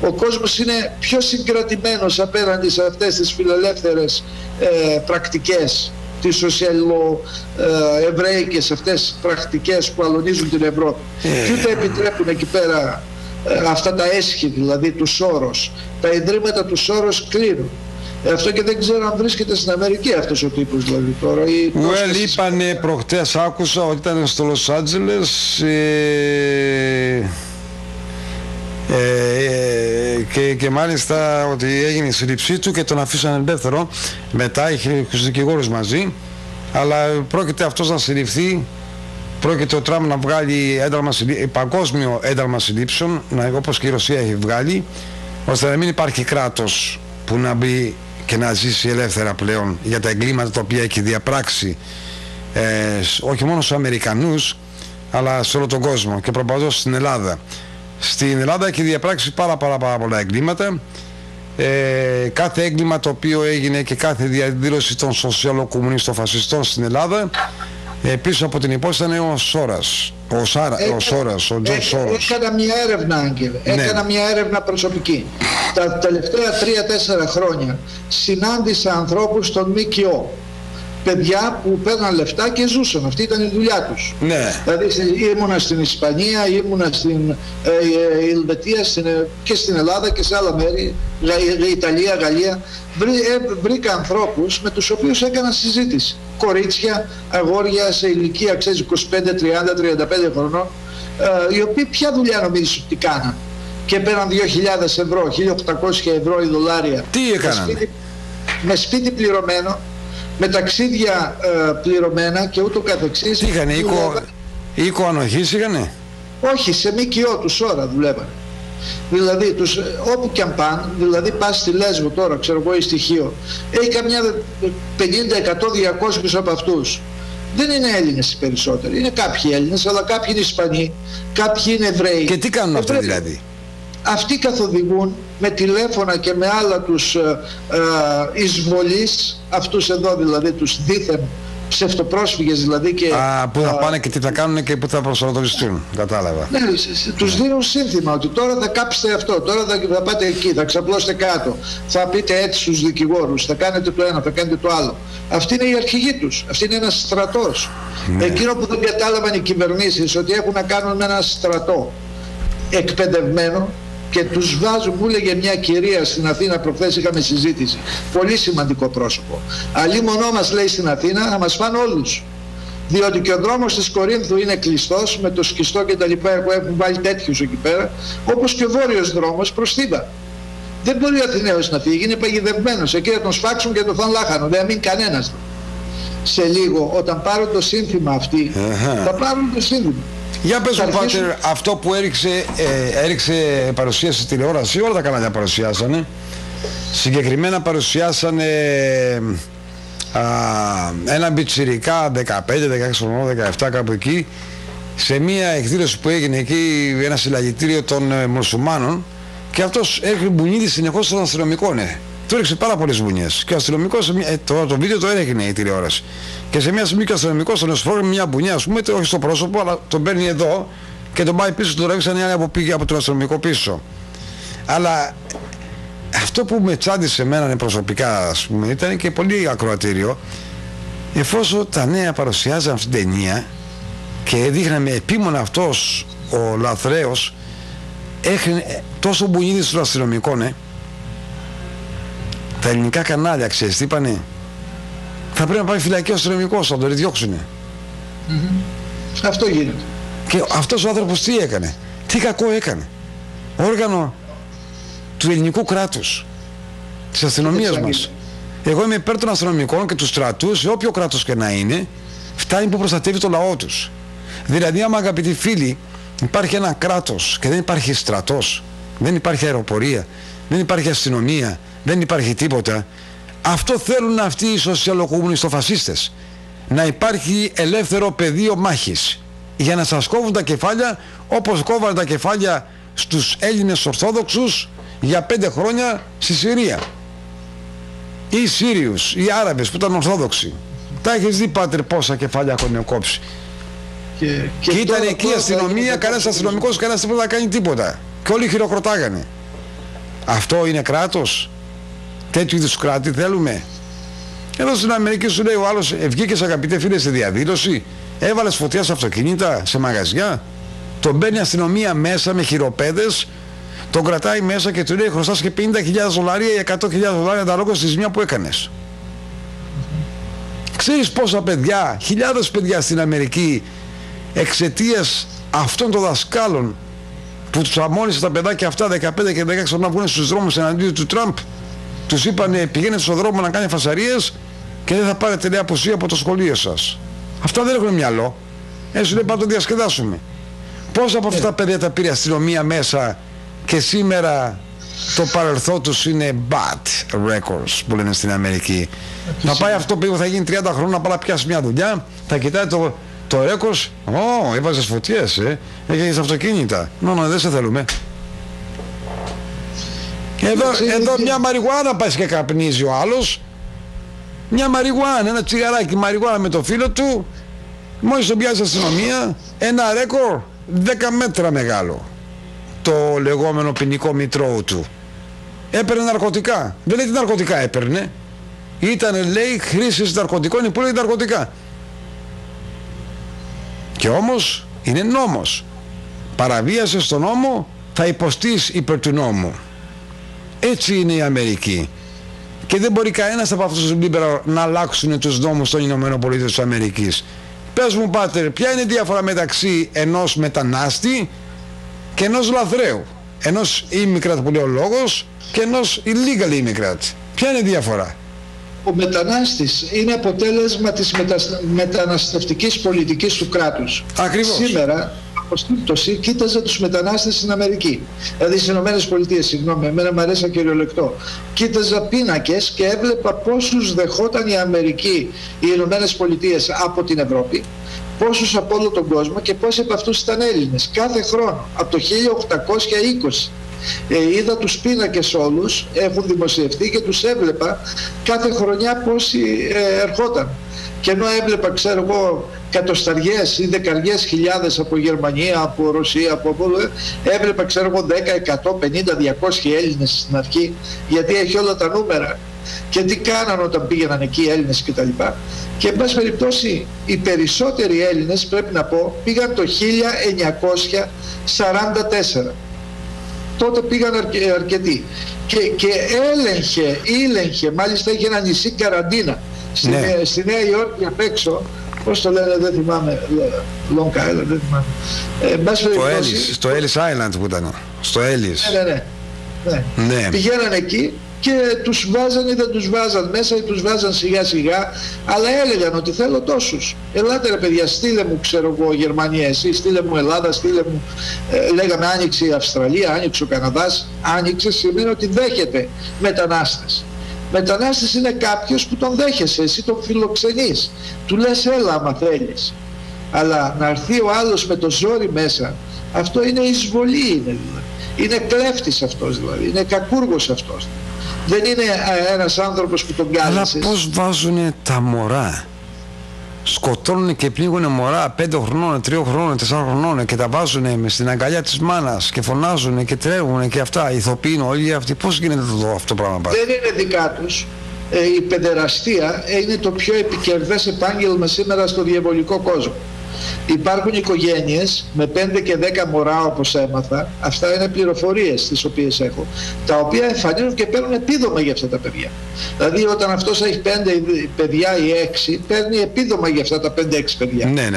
Speaker 2: Ο κόσμος είναι πιο συγκρατημένος απέναντι σε αυτές τις φιλελεύθερες πρακτικές, τις σοσιαλο-εβραϊκές αυτές τις πρακτικές που αλωνίζουν την Ευρώπη. Και ούτε επιτρέπουν εκεί πέρα αυτά τα έσχη, δηλαδή του Σόρος. Τα ιδρύματα του Σόρος κλείνουν. Αυτό και δεν ξέρω αν βρίσκεται στην Αμερική αυτός ο τύπος, δηλαδή τώρα.
Speaker 1: Είπανε προχτές, άκουσα ότι ήταν στο Λος Άντζελες και μάλιστα ότι έγινε η σύλληψή του και τον αφήσανε ελεύθερο. Μετά είχε τους δικηγόρους μαζί, αλλά πρόκειται αυτός να συλληφθεί. Πρόκειται ο Τραμπ να βγάλει παγκόσμιο ένταλμα συλλήψεων, όπως και η Ρωσία έχει βγάλει, ώστε να μην υπάρχει κράτος που να μπει και να ζήσει ελεύθερα πλέον για τα εγκλήματα τα οποία έχει διαπράξει, όχι μόνο στους Αμερικανούς αλλά σε όλο τον κόσμο, και προπαντός στην Ελλάδα. Στην Ελλάδα έχει διαπράξει πάρα πολλά εγκλήματα. Κάθε έγκλημα το οποίο έγινε και κάθε διαδήλωση των σοσιαλοκομμουνιστοφασιστών στην Ελλάδα, πίσω από την υπόθεση ήταν ο Σόρας, ο Τζορτζ Σόρος.
Speaker 2: Έκανα μια έρευνα, Άγγελε, έκανα μια έρευνα προσωπική. Τα τελευταία 3-4 χρόνια συνάντησα ανθρώπους των ΜΚΟ, παιδιά που παίρναν λεφτά και ζούσαν, αυτή ήταν η δουλειά τους.
Speaker 1: Ναι.
Speaker 2: Δηλαδή ήμουνα στην Ισπανία, ήμουνα στην Ελβετία και στην Ελλάδα και σε άλλα μέρη, Ιταλία, Γαλλία. Βρήκα ανθρώπους με τους οποίους έκανα συζήτηση. Κορίτσια, αγόρια σε ηλικία, ξέρεις, 25, 30, 35 χρονών, οι οποίοι ποια δουλειά νομίζεις ότι κάναν? Και πέραν 2.000 ευρώ, 1.800 ευρώ ή δολάρια.
Speaker 1: Τι έκαναν?
Speaker 2: Με σπίτι πληρωμένο, με ταξίδια πληρωμένα και ούτω καθεξής.
Speaker 1: Είχανε οίκο ανοχής είχανε?
Speaker 2: Όχι, σε ΜΚΟ τους ώρα δουλεύανε. Δηλαδή όπου και αν πάνε, δηλαδή πας στη Λέσβο τώρα, ξέρω εγώ, ή στοιχείο, έχει καμιά 50, 100, 200 από αυτούς. Δεν είναι Έλληνες οι περισσότεροι, είναι κάποιοι Έλληνες, αλλά κάποιοι είναι Ισπανοί, κάποιοι είναι Εβραίοι.
Speaker 1: Και τι κάνουν αυτοί δηλαδή?
Speaker 2: Αυτοί καθοδηγούν με τηλέφωνα και με άλλα τους εισβολείς, αυτούς εδώ δηλαδή τους δίθεν ψευτοπρόσφυγες δηλαδή. Και,
Speaker 1: που θα πάνε και τι θα κάνουν και που θα προσανατολιστούν, κατάλαβα.
Speaker 2: Ναι, τους δίνουν σύνθημα ότι τώρα θα κάψετε αυτό, τώρα θα πάτε εκεί, θα ξαπλώσετε κάτω, θα πείτε έτσι στους δικηγόρους, θα κάνετε το ένα, θα κάνετε το άλλο. Αυτή είναι η αρχηγή τους, αυτή είναι ένας στρατός. Ναι. Εκείνο που δεν κατάλαβαν οι κυβερνήσεις, ότι έχουν να κάνουν με ένα στρατό εκπαιδευμένο, και τους βάζουν, μου έλεγε μια κυρία στην Αθήνα προχθές, είχαμε συζήτηση, πολύ σημαντικό πρόσωπο. Αλλήμονό μας, λέει, στην Αθήνα να μας φάνε όλους. Διότι και ο δρόμος της Κορίνθου είναι κλειστός με το σκιστό και τα λοιπά, έχουν βάλει τέτοιους εκεί πέρα, όπως και ο βόρειος δρόμος προς Θήβα. Δεν μπορεί ο Αθηναίος να φύγει, είναι παγιδευμένος. Εκεί θα τον σφάξουν και τον φαν λάχανο, δεν μείνει κανένας. Σε λίγο, όταν πάρουν το σύνθημα αυτοί, θα πάρουν το σύνθημα.
Speaker 1: Για πες μου, Πάτερ, αυτό που έριξε παρουσίαση στη τηλεόραση, όλα τα κανάλια παρουσιάσανε. Συγκεκριμένα παρουσιάσανε έναν πιτσιρικά 15, 16, 17 κάπου εκεί, σε μια εκδήλωση που έγινε εκεί, ένα συλλαγητήριο των μουσουλμάνων, και αυτός έρχεται μπουνίδι συνεχώς στον αστυνομικό, ναι. Του έριξε πάρα πολλές μπουνιές. Και ο αστυνομικός, το βίντεο το έδειχνε η τηλεόραση. Και σε μια στιγμή και ο αστυνομικός τον εσφόρει μια μπουνιά, ας πούμε, όχι στο πρόσωπο, αλλά τον παίρνει εδώ και τον πάει πίσω, τον ρίξαν οι άλλοι πήγε από τον αστυνομικό πίσω. Αλλά αυτό που με τσάντισε εμένα προσωπικά, ας πούμε, ήταν και πολύ ακροατήριο, εφόσον τα νέα παρουσιάζαν αυτήν την ταινία και δείχναμε επίμονα αυτός ο λαθρέος έχει τόσο μπουνίδι στον αστυνομικό, ναι. Τα ελληνικά κανάλια, ξέρεις τι είπανε? Θα πρέπει να πάει φυλακή ο αστυνομικός, θα τον διώξουνε.
Speaker 2: Αυτό γίνεται.
Speaker 1: Και αυτός ο άνθρωπος τι έκανε? Τι κακό έκανε? Όργανο του ελληνικού κράτους, της αστυνομίας μας. Εγώ είμαι υπέρ των αστυνομικών και του στρατού, σε όποιο κράτος και να είναι, φτάνει που προστατεύει το λαό τους. Δηλαδή, άμα, αγαπητοί φίλοι, υπάρχει ένα κράτος και δεν υπάρχει στρατός, δεν υπάρχει αεροπορία, δεν υπάρχει αστυνομία, δεν υπάρχει τίποτα, αυτό θέλουν αυτοί οι σοσιαλοκομμουνιστοφασίστες. Να υπάρχει ελεύθερο πεδίο μάχης για να σας κόβουν τα κεφάλια όπως κόβανε τα κεφάλια στους Έλληνες Ορθόδοξους για 5 χρόνια στη Συρία, ή Σύριους ή Άραβες που ήταν Ορθόδοξοι. Τα έχεις δει, πάτερ, πόσα κεφάλια έχουν κόψει. Και ήταν εκεί η αστυνομία, κανένας αστυνομικός, κανένας τίποτα να κάνει τίποτα. Και όλοι χειροκροτάγανε. Αυτό είναι κράτος? Τέτοιου είδους κράτη θέλουμε? Εδώ στην Αμερική σου λέει ο άλλος, βγήκες, αγαπητέ φίλε, σε διαδήλωση, έβαλες φωτιά σε αυτοκίνητα, σε μαγαζιά, τον μπαίνει η αστυνομία μέσα με χειροπέδες, τον κρατάει μέσα και του λέει χρωστάς και $50,000 ή $100,000 αναλόγως στη ζημιά που έκανες. Ξέρεις πόσα παιδιά, χιλιάδες παιδιά στην Αμερική, εξαιτίας αυτών των δασκάλων που τους αμώνησε τα παιδάκια αυτά 15 και 16 να βγουν στους δρόμους εναντίον του Τραμπ, τους είπανε πηγαίνετε στον δρόμο να κάνει φασαρίες και δεν θα πάρετε νέα αποσία από το σχολείο σας. Αυτά δεν έχουν μυαλό. Έτσι λέει πάμε να το διασκεδάσουμε. Πόσα από αυτά τα παιδιά τα πήρε αστυνομία μέσα και σήμερα το παρελθόν τους είναι bad records που λένε στην Αμερική. Θα πάει αυτό που θα γίνει 30 χρόνια να πάει να πιάσει μια δουλειά, θα κοιτάει το records, έβαζες φωτιές, έχεις αυτοκίνητα. Δεν σε θέλουμε. Εδώ μια μαριχουάνα πάει και καπνίζει ο άλλος. Μια μαριχουάνα, ένα τσιγαράκι μαριχουάνα με το φίλο του. Μόλις τον πιάσει αστυνομία, ένα ρέκορ 10 μέτρα μεγάλο. Το λεγόμενο ποινικό μητρώου του. Έπαιρνε ναρκωτικά. Δεν λέει τι ναρκωτικά έπαιρνε. Ήταν, λέει, χρήσης ναρκωτικών, που λέει ναρκωτικά. Και όμως είναι νόμος. Παραβίασες τον νόμο, θα υποστείς υπέρ του νόμου. Έτσι είναι η Αμερική. Και δεν μπορεί κανένας από αυτούς τους λίμπερα να αλλάξουν τους νόμους των Ηνωμένων Πολιτειών της Αμερικής. Πες μου, πάτερ, ποια είναι η διαφορά μεταξύ ενός μετανάστη και ενός λαθρέου? Ενός immigrant που λέει ο λόγος και ενός illegal immigrant. Ποια είναι η διαφορά?
Speaker 2: Ο μετανάστης είναι αποτέλεσμα της μεταναστευτικής πολιτικής του κράτους.
Speaker 1: Ακριβώς.
Speaker 2: Σήμερα, κοίταζε τους μετανάστες στην Αμερική. Δηλαδή στις Ηνωμένες Πολιτείες, συγγνώμη, εμένα μου αρέσει κυριολεκτό. Κοίταζα πίνακες και έβλεπα πόσους δεχόταν η Αμερική, οι Ηνωμένες Πολιτείες από την Ευρώπη, πόσους από όλο τον κόσμο και πόσοι από αυτούς ήταν Έλληνες. Κάθε χρόνο, από το 1820. Είδα τους πίνακες όλους, έχουν δημοσιευτεί και τους έβλεπα κάθε χρονιά πόσοι ερχόταν. Και ενώ έβλεπα, ξέρω εγώ, εκατοσταριές ή δεκαριές χιλιάδες από Γερμανία, από Ρωσία, από έβλεπα, ξέρω εγώ, 10, 100, 50, 200 Έλληνες στην αρχή, γιατί έχει όλα τα νούμερα. Και τι κάναν όταν πήγαιναν εκεί οι Έλληνες κτλ. Και εν πάση περιπτώσει οι περισσότεροι Έλληνες, πρέπει να πω, πήγαν το 1944. Τότε πήγαν αρκετοί. Και έλεγχε, μάλιστα είχε ένα νησί καραντίνα στη Νέα Υόρκη απ' έξω, πώς το λένε, δεν θυμάμαι, Long Island, δεν θυμάμαι.
Speaker 1: Στο Ellis Island που ήταν, στο Ellis.
Speaker 2: Ναι. Πηγαίναν εκεί και τους βάζαν ή δεν τους βάζαν μέσα ή τους βάζαν σιγά σιγά, αλλά έλεγαν ότι θέλω τόσους. Ελάτε ρε παιδιά, στείλε μου, ξέρω εγώ, Γερμανία εσύ, στείλε μου Ελλάδα, στείλε μου, λέγαμε άνοιξε η Αυστραλία, άνοιξε ο Καναδάς. Άνοιξε σημαίνει ότι δέχεται μετανάστες. Μετανάστες είναι κάποιος που τον δέχεσαι, εσύ τον φιλοξενείς, του λες έλα άμα θέλεις. Αλλά να έρθει ο άλλος με το ζόρι μέσα, αυτό είναι εισβολή, είναι δηλαδή. Είναι κλέφτης αυτός δηλαδή, είναι κακούργος αυτός. Δεν είναι ένας άνθρωπος που τον κάλεσες.
Speaker 1: Αλλά πώς βάζουν τα μωρά, σκοτώνουν και πνίγουν μωρά 5 χρονών, 3 χρονών, 4 χρονών και τα βάζουν στην αγκαλιά της μάνας και φωνάζουν και τρέχουν και αυτά, ηθοποιούν όλοι αυτοί. Πώς γίνεται αυτό το πράγμα?
Speaker 2: Δεν είναι δικά τους. Η παιδεραστία είναι το πιο επικερδές επάγγελμα σήμερα στο διαβολικό κόσμο. Υπάρχουν οικογένειες με 5 και 10 μωρά, όπως έμαθα, αυτά είναι πληροφορίες τις οποίες έχω, τα οποία εμφανίζουν και παίρνουν επίδομα για αυτά τα παιδιά. Δηλαδή όταν αυτός έχει 5 παιδιά ή 6, παίρνει επίδομα για αυτά τα 5-6 παιδιά.
Speaker 1: Ναι.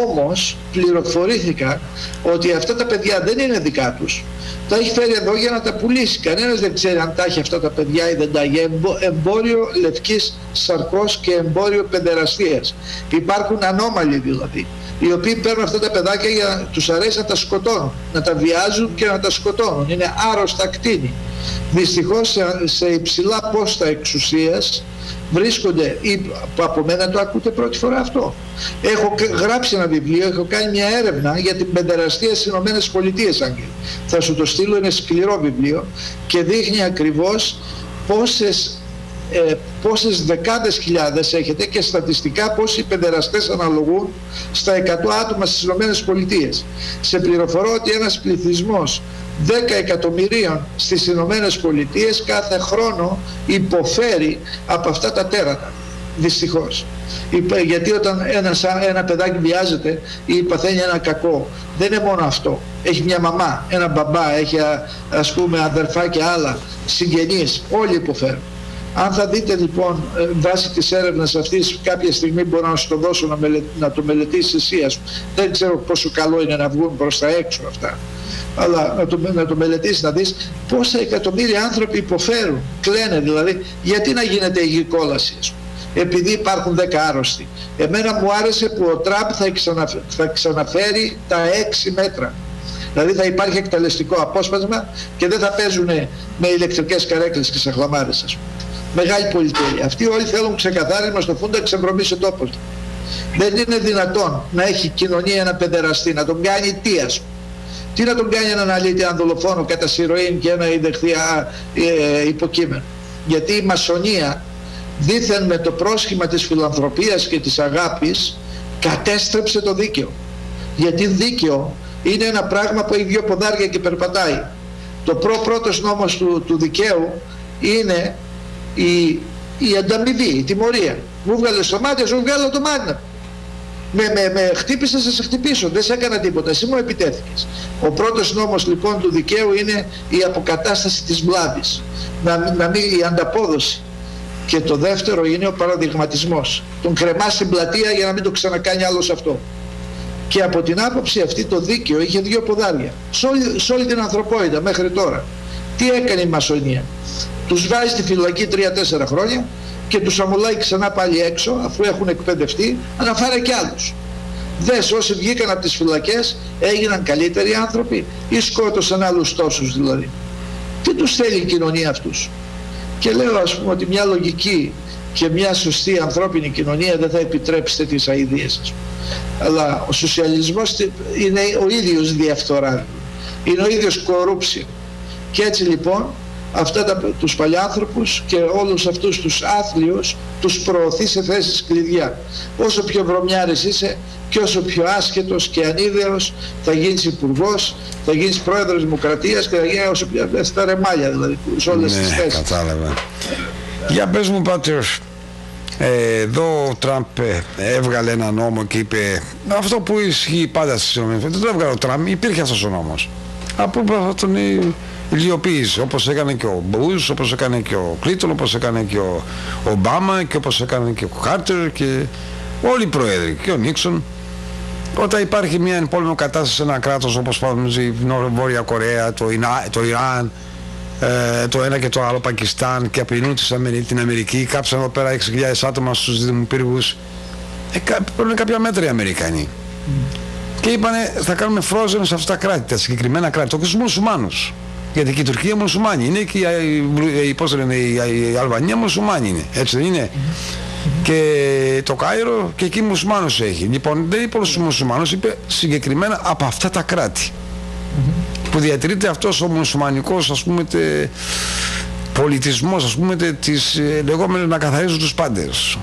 Speaker 2: Όμως πληροφορήθηκα ότι αυτά τα παιδιά δεν είναι δικά τους. Τα έχει φέρει εδώ για να τα πουλήσει. Κανένας δεν ξέρει αν τα έχει αυτά τα παιδιά ή δεν τα έχει. Εμπόριο λευκής σαρκός και εμπόριο παιδεραστίας. Υπάρχουν ανώμαλοι δηλαδή, οι οποίοι παίρνουν αυτά τα παιδάκια για τους αρέσει να τα σκοτώνουν, να τα βιάζουν και να τα σκοτώνουν. Είναι άρρωστα κτίνη. Δυστυχώς σε υψηλά πόστα εξουσίας βρίσκονται, ή από μένα το ακούτε πρώτη φορά αυτό. Έχω γράψει ένα βιβλίο, έχω κάνει μια έρευνα για την παιδεραστία στις Ηνωμένες Πολιτείες, Άγγελ. Θα σου το στείλω, είναι σκληρό βιβλίο και δείχνει ακριβώς πόσες δεκάδες χιλιάδες έχετε και στατιστικά πόσοι παιδεραστές αναλογούν στα 100 άτομα στις Ηνωμένες Πολιτείες. Σε πληροφορώ ότι ένας πληθυσμός 10 εκατομμυρίων στις Ηνωμένες Πολιτείες κάθε χρόνο υποφέρει από αυτά τα τέρατα. Δυστυχώς. Γιατί όταν ένα παιδάκι βιάζεται ή παθαίνει ένα κακό, δεν είναι μόνο αυτό. Έχει μια μαμά, ένα μπαμπά, έχει ας πούμε αδερφά και άλλα, συγγενείς, όλοι υποφέρουν. Αν θα δείτε λοιπόν βάσει της έρευνας αυτής, κάποια στιγμή μπορώ να σου το δώσω να το μελετήσεις εσύ, ας πούμε. Δεν ξέρω πόσο καλό είναι να βγουν προς τα έξω αυτά, αλλά να το μελετήσεις, να δεις πόσα εκατομμύρια άνθρωποι υποφέρουν, κλαίνε δηλαδή. Γιατί να γίνεται η γλυκόλαση, ας πούμε? Επειδή υπάρχουν 10 άρρωστοι. Εμένα μου άρεσε που ο Τραμπ θα ξαναφέρει τα 6 μέτρα. Δηλαδή θα υπάρχει εκτελεστικό απόσπασμα και δεν θα παίζουν με ηλεκτρικές καρέκλες και σαχλαμάρες, ας πούμε. Μεγάλη πολυτέλεια. Αυτοί όλοι θέλουν ξεκαθάρισμα στο φούντα, ξεβρωμίσει ο τόπος. Δεν είναι δυνατόν να έχει κοινωνία ένα παιδεραστή, να τον κάνει τι, ας πούμε? Τι να τον κάνει έναν αλήτη, έναν δολοφόνο κατά σειροήν και ένα ιδεχθεία υποκείμενο? Γιατί η μασονία δήθεν με το πρόσχημα της φιλανθρωπίας και της αγάπης κατέστρεψε το δίκαιο. Γιατί δίκαιο είναι ένα πράγμα που έχει 2 ποδάρια και περπατάει. Το πρώτος νόμος του δικαίου είναι η ανταμοιβή, η τιμωρία. Μου βγάλες το μάτι, σου βγάλω το μάτι. Με χτύπησες, θα σε χτυπήσω. Δεν σε έκανα τίποτα, εσύ μου επιτέθηκες. Ο πρώτος νόμος λοιπόν του δικαίου είναι η αποκατάσταση της βλάβης, η ανταπόδοση. Και το δεύτερο είναι ο παραδειγματισμός. Τον κρεμάς στην πλατεία για να μην το ξανακάνει άλλος αυτό. Και από την άποψη αυτή το δίκαιο είχε 2 ποδάρια σε όλη την ανθρωπότητα μέχρι τώρα. Τι έκανε η μασονία? Τους βάζει στη φυλακή 3-4 χρόνια και τους αμολάει ξανά πάλι έξω, αφού έχουν εκπαιδευτεί, να φάρε κι άλλους. Δες, όσοι βγήκαν από τις φυλακές έγιναν καλύτεροι άνθρωποι ή σκότωσαν άλλους τόσους δηλαδή? Τι τους θέλει η κοινωνία αυτούς? Και λέω, ας πούμε, ότι μια λογική και μια σωστή ανθρώπινη κοινωνία δεν θα επιτρέψει τέτοιες αηδίες, ας πούμε. Αλλά ο σοσιαλισμός είναι ο ίδιος διαφθορά, είναι ο ίδιος κορούψιο. Και έτσι λοιπόν τους παλιάνθρωπους και όλους αυτούς τους άθλιους τους προωθεί σε θέσεις κλειδιά. Όσο πιο βρωμιάρης είσαι και όσο πιο άσχετος και ανίδεος, θα γίνεις υπουργός, θα γίνεις πρόεδρος Δημοκρατίας και θα γίνεις όσο πιο στα ρεμάλια δηλαδή, σε όλες τις θέσεις.
Speaker 1: Κατάλαβα. Για πες μου, Πάτερ, εδώ ο Τραμπ έβγαλε ένα νόμο και είπε αυτό που ισχύει πάντα στις ΗΠΑ. Δεν το έβγαλε ο Τραμπ, υπήρχε αυτός ο νόμος. Από τον ηλιοποίησε, όπως έκανε και ο Μπούς, όπως έκανε και ο Κλίντον, όπως έκανε και ο Ομπάμα και όπως έκανε και ο Κάρτερ και όλοι οι πρόεδροι και ο Νίξον. Όταν υπάρχει μια εμπόλεμη κατάσταση σε ένα κράτος όπως παραδείγματος η Βόρεια Κορέα, το Ιράν, το ένα και το άλλο, Πακιστάν, και απειλούν την Αμερική, κάψαν εδώ πέρα 6.000 άτομα στους δημοπύργους, παίρνουν κάποια μέτρα οι Αμερικανοί. Και είπανε θα κάνουμε frozen σε αυτά τα κράτη, τα συγκεκριμένα κράτη, το και στους μουσουλμάνους. Γιατί και η Τουρκία μουσουλμάνη είναι και η Αλβανία μουσουλμάνη είναι, έτσι δεν είναι? και το Κάιρο, και εκεί μουσουλμάνους έχει. Λοιπόν, δεν είπε όλους τους μουσουλμάνους, είπε συγκεκριμένα από αυτά τα κράτη που διατηρείται αυτός ο μουσουλμανικός, ας πούμε, πολιτισμός, ας πούμε, της λεγόμενης να καθαρίζουν τους πάντες.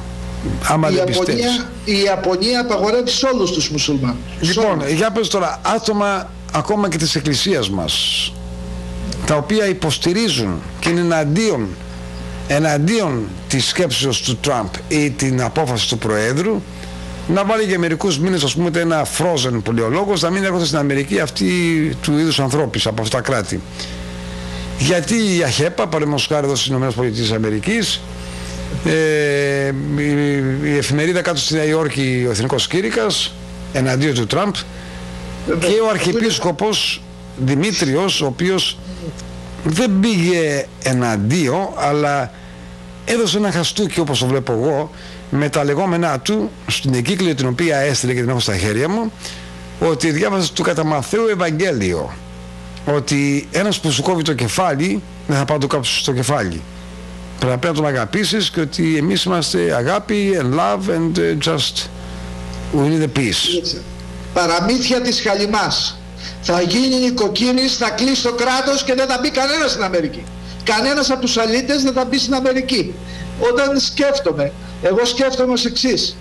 Speaker 1: Άμα δεν πιστεύεις.
Speaker 2: Η Ιαπωνία απαγορεύει σε όλους τους μουσουλμάνους.
Speaker 1: Λοιπόν, για πες τώρα, άτομα ακόμα και της Εκκλησίας μας, τα οποία υποστηρίζουν και είναι εναντίον της σκέψης του Τραμπ ή την απόφαση του Προέδρου, να βάλει για μερικούς μήνες, ας πούμε, ένα frozen, που λέει ο λόγος, να μην έρχονται στην Αμερική αυτοί του είδους ανθρώπους από αυτά τα κράτη. Γιατί η ΑΧΕΠΑ, παραδείγματος χάρη εδώ στις ΗΠΑ, η εφημερίδα κάτω στη Νέα Υόρκη, ο Εθνικός Κήρυκας, εναντίον του Τραμπ, και ο Αρχιεπίσκοπος Δημήτριος, ο οποίος δεν πήγε εναντίον, αλλά έδωσε ένα χαστούκι, όπως το βλέπω εγώ, με τα λεγόμενά του στην εγκύκλιο την οποία έστειλε και την έχω στα χέρια μου, ότι διάβασε του κατά Μαθαίου Ευαγγέλιο, ότι ένας που σου κόβει το κεφάλι δεν θα πάει να το κάψει στο κεφάλι, πρέπει να τον αγαπήσεις, και ότι εμείς είμαστε αγάπη and love and just we need a peace.
Speaker 2: Παραμύθια της χαλιμάς. Θα γίνει νοικοκύρης, θα κλείσει το κράτος και δεν θα μπει κανένας στην Αμερική. Κανένας από τους αλήτες δεν θα μπει στην Αμερική. Όταν σκέφτομαι, εγώ σκέφτομαι ως εξής: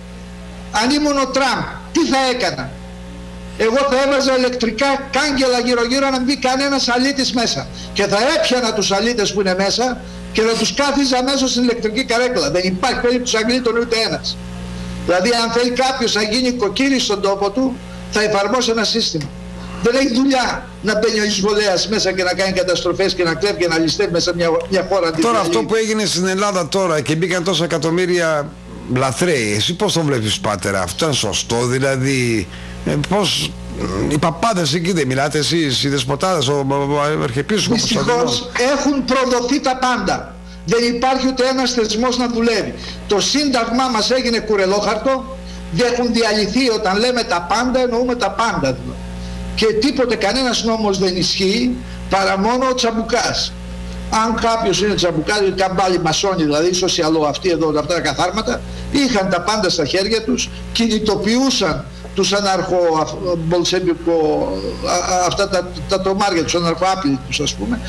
Speaker 2: αν ήμουν ο Τραμπ, τι θα έκανα? Εγώ θα έβαζα ηλεκτρικά κάγκελα γύρω-γύρω να μην μπει κανένας αλήτης μέσα, και θα έπιανα τους αλήτες που είναι μέσα και θα τους κάθιζα μέσα στην ηλεκτρική καρέκλα. Δεν υπάρχει περίπτωση να γλίτωνε ούτε ένας. Δηλαδή, αν θέλει κάποιος να γίνει κοκκύρης στον τόπο του, θα εφαρμόσει ένα σύστημα. Δεν έχει δουλειά να μπαίνει ο εισβολέας μέσα και να κάνει καταστροφές και να κλέβει και να ληστεύει μέσα μια χώρα.
Speaker 1: Τώρα αυτό που έγινε στην Ελλάδα τώρα και μπήκαν τόσα εκατομμύρια λαθρέοι, εσύ πώς το βλέπεις, πατέρα? Αυτό είναι σωστό? Δηλαδή, πώς οι παπάδες εκεί δεν μιλάτε εσείς, οι δεσποτάδες, ο Αρχιεπίσκοπος?
Speaker 2: Δυστυχώς έχουν προδοθεί τα πάντα. Δεν υπάρχει ούτε ένας θεσμός να δουλεύει. Το Σύνταγμά μας έγινε κουρελόχαρτο. Δεν έχουν διαλυθεί. Όταν λέμε τα πάντα, εννοούμε τα πάντα. Και τίποτε, κανένας νόμος δεν ισχύει παρά μόνο ο τσαμπουκάς. Αν κάποιος είναι τσαμπουκάς, καμπάλι μασόνι, δηλαδή σοσιαλό, αυτοί εδώ, αυτά τα καθάρματα, είχαν τα πάντα στα χέρια τους, κινητοποιούσαν τους αναρχο-μπολσεβικό, αυτά τα τομάρια, τους αναρχοάπλητους, ας πούμε,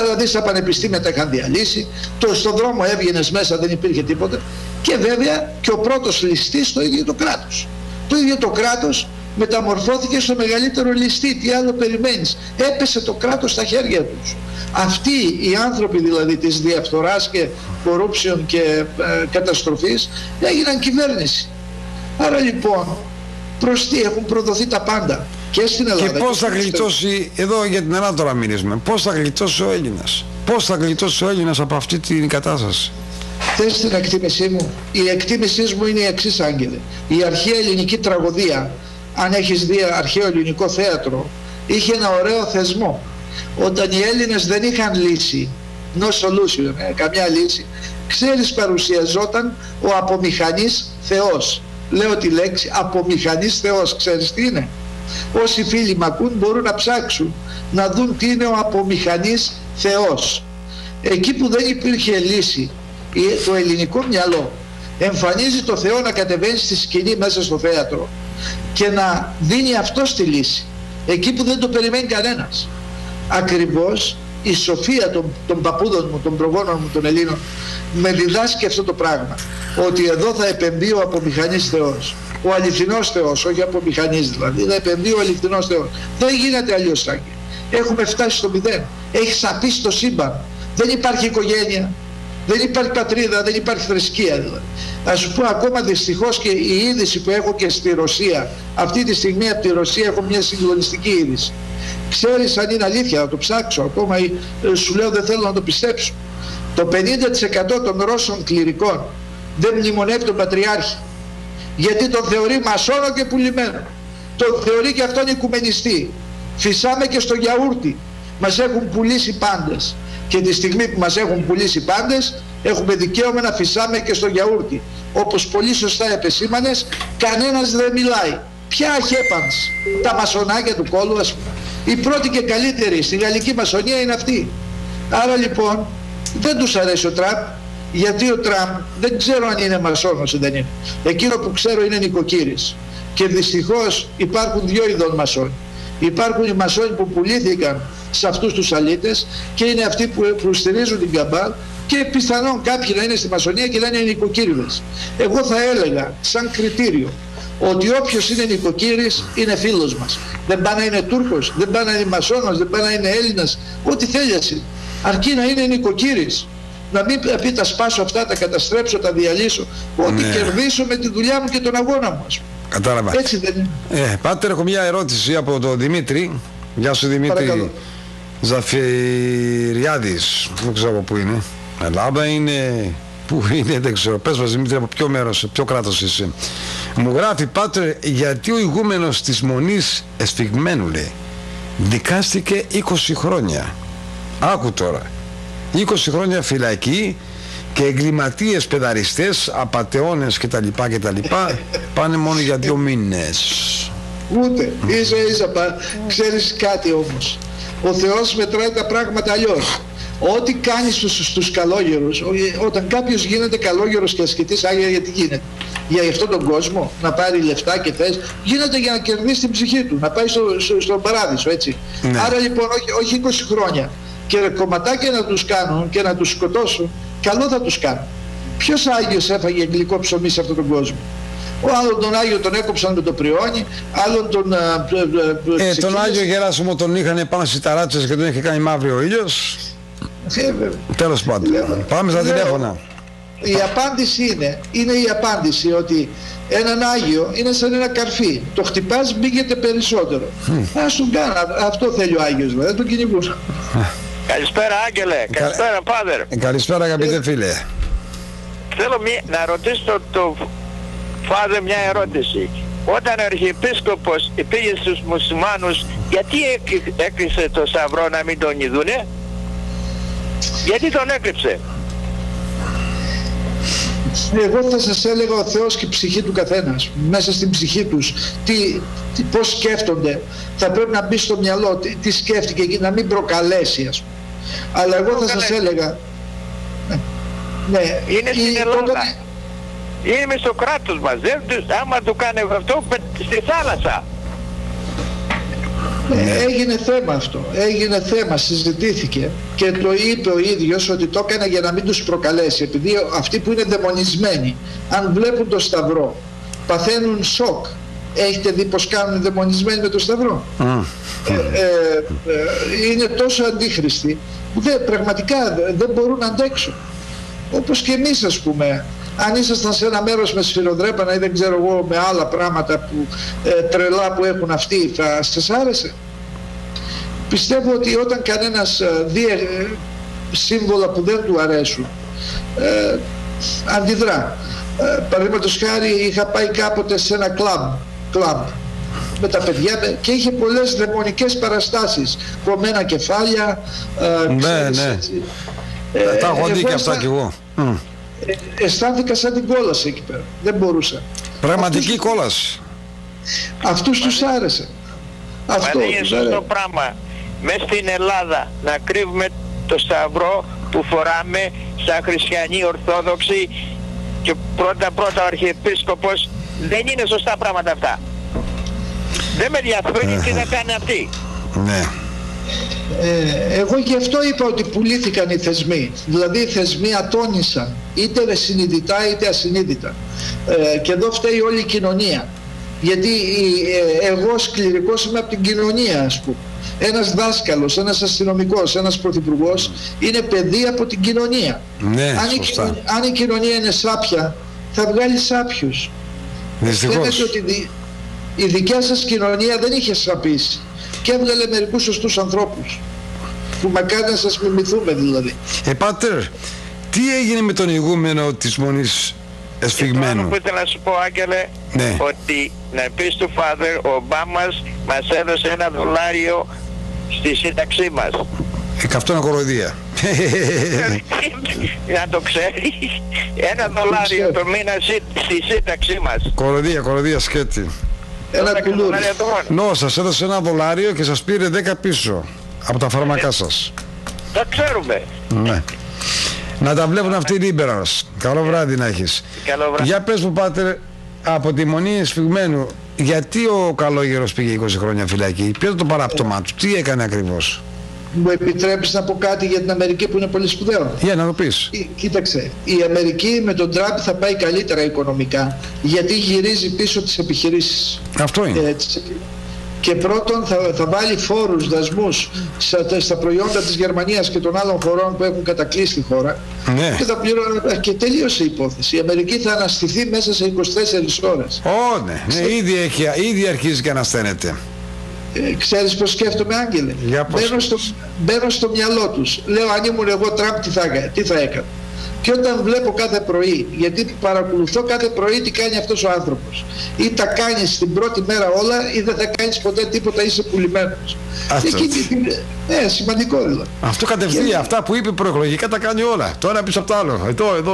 Speaker 2: δηλαδή στα πανεπιστήμια τα είχαν διαλύσει, στον δρόμο έβγαινες μέσα, δεν υπήρχε τίποτα, και βέβαια και ο πρώτος ληστής το ίδιο το κράτος. Το ίδιο το κράτος μεταμορφώθηκε στο μεγαλύτερο ληστή. Τι άλλο περιμένεις? Έπεσε το κράτος στα χέρια τους. Αυτοί οι άνθρωποι δηλαδή της διαφθοράς και κορούψεων και καταστροφής έγιναν κυβέρνηση. Άρα λοιπόν προς τι έχουν προδοθεί τα πάντα και στην Ελλάδα.
Speaker 1: Και πώς θα γλιτώσει, εδώ για την Ελλάδα τώρα μιλήσουμε, πώς θα γλιτώσει ο Έλληνας? Πώς θα γλιτώσει ο Έλληνας από αυτή την κατάσταση?
Speaker 2: Θες την εκτίμησή μου? Η εκτίμησή μου είναι η εξής, Άγγελε. Η αρχαία ελληνική τραγωδία, αν έχεις δει αρχαίο ελληνικό θέατρο, είχε ένα ωραίο θεσμό. Όταν οι Έλληνες δεν είχαν λύση, no solution, καμιά λύση, ξέρεις, παρουσιαζόταν ο απομηχανής Θεός. Λέω τη λέξη απομηχανής Θεός. Ξέρεις τι είναι? Όσοι φίλοι μ' ακούν μπορούν να ψάξουν να δουν τι είναι ο απομηχανής Θεός. Εκεί που δεν υπήρχε λύση, το ελληνικό μυαλό εμφανίζει το Θεό να κατεβαίνει στη σκηνή μέσα στο θέατρο και να δίνει αυτός τη λύση εκεί που δεν το περιμένει κανένας. Ακριβώς η σοφία των παππούδων μου, των προγόνων μου, των Ελλήνων, με διδάσκει αυτό το πράγμα, ότι εδώ θα επεμβεί ο απομηχανής Θεός, ο αληθινός Θεός, όχι απομηχανής δηλαδή, θα επεμβεί ο αληθινός Θεός. Δεν γίνεται αλλιώς, Άγγελε. Έχουμε φτάσει στο μηδέν. Έχει σαπίσει το σύμπαν. Δεν υπάρχει οικογένεια, δεν υπάρχει πατρίδα, δεν υπάρχει θρησκεία δηλαδή. Θα σου πω ακόμα δυστυχώς και η είδηση που έχω και στη Ρωσία. Αυτή τη στιγμή από τη Ρωσία έχω μια συγκλονιστική είδηση. Ξέρεις αν είναι αλήθεια? Θα το ψάξω ακόμα, σου λέω δεν θέλω να το πιστέψω. Το 50% των Ρώσων κληρικών δεν μνημονεύει τον Πατριάρχη, γιατί τον θεωρεί μασόνο και πουλημένο. Τον θεωρεί και αυτόν οικουμενιστή. Φυσάμε και στο γιαούρτι. Μας έχουν πουλήσει πάντες. Και τη στιγμή που μας έχουν πουλήσει πάντες, έχουμε δικαίωμα να φυσάμε και στο γιαούρτι. Όπως πολύ σωστά επεσήμανες, κανένας δεν μιλάει. Ποια αχέπανς? Τα μασονάκια του κόλου, ας πούμε. Η πρώτη και καλύτερη στη γαλλική μασονία είναι αυτή. Άρα λοιπόν δεν τους αρέσει ο Τραμπ, Γιατί ο Τραμπ δεν ξέρω αν είναι μασόνος ή δεν είναι. Εκείνο που ξέρω είναι νοικοκύρης. Και δυστυχώς υπάρχουν δύο ειδών μασόνοι. Υπάρχουν οι μασόνοι που πουλήθηκαν σε αυτούς τους αλήτες και είναι αυτοί που στηρίζουν την Καμπάλ, και πιθανόν κάποιοι να είναι στη μασονία και να είναι νοικοκύριδες. Εγώ θα έλεγα σαν κριτήριο ότι όποιος είναι νοικοκύρης είναι φίλος μας. Δεν πάει να είναι Τούρκος, δεν πάει να είναι μασόνος, δεν πάει να είναι Έλληνας, ό,τι θέλει εσύ. Αρκεί να είναι νοικοκύρης. Να μην πει τα σπάσω αυτά, τα καταστρέψω, τα διαλύσω. Ό,τι κερδίσω με τη δουλειά μου και τον αγώνα μου.
Speaker 1: Κατάλαβα.
Speaker 2: Έτσι δεν είναι.
Speaker 1: Πάτερ, έχω μια ερώτηση από τον Δημήτρη. Γεια σου Δημήτρη.
Speaker 2: Παρακαλώ.
Speaker 1: Ζαφυριάδης. Δεν ξέρω από πού είναι. Ελλάδα είναι. Πού είναι, δεν ξέρω. Πες μας Δημήτρη, από ποιο μέρος, ποιο κράτος είσαι. Μου γράφει Πάτερ, γιατί ο ηγούμενος της Μονής Εσφυγμένου, λέει, δικάστηκε 20 χρόνια. Άκου τώρα. 20 χρόνια φυλακή και εγκληματίες, παιδαριστές, απατεώνες κτλ. Πάνε μόνο για 2 μήνες.
Speaker 2: Ούτε. Ίσα ξέρεις κάτι όμως. Ο Θεός μετράει τα πράγματα αλλιώς. Ό,τι κάνει στους καλόγερους, όταν κάποιος γίνεται καλόγερος και ασκητής, άγια, γιατί γίνεται? Για αυτόν τον κόσμο, να πάρει λεφτά και θες, γίνεται για να κερδίσει την ψυχή του, να πάει στον παράδεισο, έτσι. Ναι. Άρα λοιπόν όχι 20 χρόνια. Και κομματάκια να τους κάνουν και να τους σκοτώσουν, καλό θα τους κάνουν. Ποιος Άγιος έφαγε γλυκό ψωμί σε αυτόν τον κόσμο? Ο άλλον τον Άγιο τον έκοψαν με το πριόνι, άλλον τον...
Speaker 1: τον Άγιο Γεράσιμο τον είχαν πάνω στις ταράτσες και τον είχε κάνει μαύρη ο ήλιος. Τέλος πάντων. Πάμε στα τηλέφωνα.
Speaker 2: Η απάντηση είναι η απάντηση ότι έναν Άγιο είναι σαν ένα καρφί. Το χτυπάς, μπήγεται περισσότερο. Ας τον κάνω. Αυτό θέλει ο Άγιος, δεν τον κυνηγούν.
Speaker 3: Καλησπέρα Άγγελε, καλησπέρα Πάτερ.
Speaker 1: Καλησπέρα αγαπητέ φίλε.
Speaker 3: Θέλω να ρωτήσω το Φάδερ μια ερώτηση. Όταν ο Αρχιεπίσκοπος πήγε στους μουσουλμάνους, γιατί έκλεισε το σταυρό να μην τον ειδούνε? Γιατί τον έκλειψε?
Speaker 2: Εγώ θα σας έλεγα ο Θεός και η ψυχή του καθένας. Μέσα στην ψυχή τους πώς σκέφτονται. Θα πρέπει να μπει στο μυαλό τι σκέφτηκε και να μην προκαλέσει, ας πούμε. Αλλά εγώ θα σας έλεγα...
Speaker 3: Ναι, είναι στην Ελλάδα. Είναι στο κράτος μας. Άμα του κάνει αυτό, στη θάλασσα.
Speaker 2: Έγινε θέμα αυτό. Έγινε θέμα, συζητήθηκε και το είπε ο ίδιος ότι το έκανε για να μην τους προκαλέσει. Επειδή αυτοί που είναι δαιμονισμένοι, αν βλέπουν το σταυρό, παθαίνουν σοκ. Έχετε δει πως κάνουν οι δαιμονισμένοι με το σταυρό? Είναι τόσο αντίχριστοι που πραγματικά δεν μπορούν να αντέξουν. Όπως και εμείς, ας πούμε. Αν ήσασταν σε ένα μέρος με σφυροδρέπανα ή δεν ξέρω εγώ με άλλα πράγματα που, τρελά που έχουν αυτοί, θα σας άρεσε? Πιστεύω ότι όταν κανένας δει σύμβολα που δεν του αρέσουν, αντιδρά. Παραδείγματος χάρη, είχα πάει κάποτε σε ένα κλαμπ με τα παιδιά και είχε πολλές δαιμονικές παραστάσεις, κομμένα κεφάλια, ξέρεις,
Speaker 1: ναι.
Speaker 2: Έτσι.
Speaker 1: Τα έχω δει και αυτά κι εγώ.
Speaker 2: Αισθάνθηκα σαν την κόλαση εκεί πέρα. Δεν μπορούσα.
Speaker 1: Πραγματική κόλαση.
Speaker 2: Αυτούς τους άρεσε. Αυτό
Speaker 3: είναι σωστό πράγμα. Μες στην Ελλάδα να κρύβουμε το σταυρό που φοράμε σαν χριστιανοί Ορθόδοξοι και πρώτα ο Αρχιεπίσκοπος, δεν είναι σωστά πράγματα αυτά. Δεν με ενδιαφέρει τι θα κάνει αυτοί.
Speaker 1: Ναι.
Speaker 2: Εγώ γι' αυτό είπα ότι πουλήθηκαν οι θεσμοί. Δηλαδή οι θεσμοί ατώνησαν, είτε συνειδητά είτε ασυνείδητα. Και εδώ φταίει όλη η κοινωνία. Γιατί εγώ ως κληρικός είμαι από την κοινωνία, ας πούμε. Ένας δάσκαλος, ένας αστυνομικός, ένας πρωθυπουργός είναι παιδί από την κοινωνία.
Speaker 1: Ναι,
Speaker 2: αν η κοινωνία είναι σάπια, θα βγάλει σάπιους. Φαίνεται ότι η δικιά σας κοινωνία δεν είχε σαπίσει και έβγαλε μερικούς σωστούς ανθρώπους που μακάρι να σας μιμηθούμε δηλαδή.
Speaker 1: Πάτερ, τι έγινε με τον ηγούμενο της Μονής Εσφυγμένου?
Speaker 3: Αυτό που ήθελα να σου πω, Άγγελε, ναι, ότι να πεις του Φάδερ, ο Ομπάμας μας έδωσε $1 στη σύνταξή μας.
Speaker 1: Αυτό είναι κοροϊδία.
Speaker 3: Να το ξέρεις, $1 το μήνα στη σύνταξή μας.
Speaker 1: Κοροϊδία σκέτη.
Speaker 2: Ένα κουλούρι.
Speaker 1: Νο, σας έδωσε $1 και σας πήρε 10 πίσω από τα φάρμακά σας.
Speaker 3: Τα ξέρουμε.
Speaker 1: Ναι. Να τα βλέπουν αυτοί οι liberals. Καλό βράδυ να έχεις.
Speaker 3: Καλό βράδυ.
Speaker 1: Για πες μου, πάτερ, από τη Μονή Σφιγμένου, γιατί ο Καλόγερος πήγε 20 χρόνια φυλακή, ποιο ήταν το παράπτωμά του, τι έκανε ακριβώς?
Speaker 2: Μου επιτρέπεις να πω κάτι για την Αμερική που είναι πολύ σπουδαίο?
Speaker 1: Για να το πεις.
Speaker 2: Κοίταξε, η Αμερική με τον Τραμπ θα πάει καλύτερα οικονομικά, γιατί γυρίζει πίσω τις επιχειρήσεις.
Speaker 1: Αυτό είναι.
Speaker 2: Και πρώτον θα βάλει φόρους, δασμούς στα προϊόντα της Γερμανίας και των άλλων χωρών που έχουν κατακλείσει τη χώρα.
Speaker 1: Ναι.
Speaker 2: Και θα πληρώνει, και τελείωσε η υπόθεση. Η Αμερική θα αναστηθεί μέσα σε 24 ώρες.
Speaker 1: Ναι, ήδη αρχίζει και ανασταίνεται.
Speaker 2: Ξέρεις πως σκέφτομαι, Άγγελε? Μπαίνω στο μυαλό τους. Λέω, αν ήμουν εγώ Τραμπ, τι θα έκανα? Και όταν βλέπω κάθε πρωί, γιατί παρακολουθώ κάθε πρωί τι κάνει αυτός ο άνθρωπος, ή τα κάνεις την πρώτη μέρα όλα ή δεν θα κάνεις ποτέ τίποτα, είσαι πουλημένος. Σημαντικό δηλαδή.
Speaker 1: Αυτό κατευθείαν, αυτά που είπε προεκλογικά τα κάνει όλα. Τώρα πίσω από το άλλο.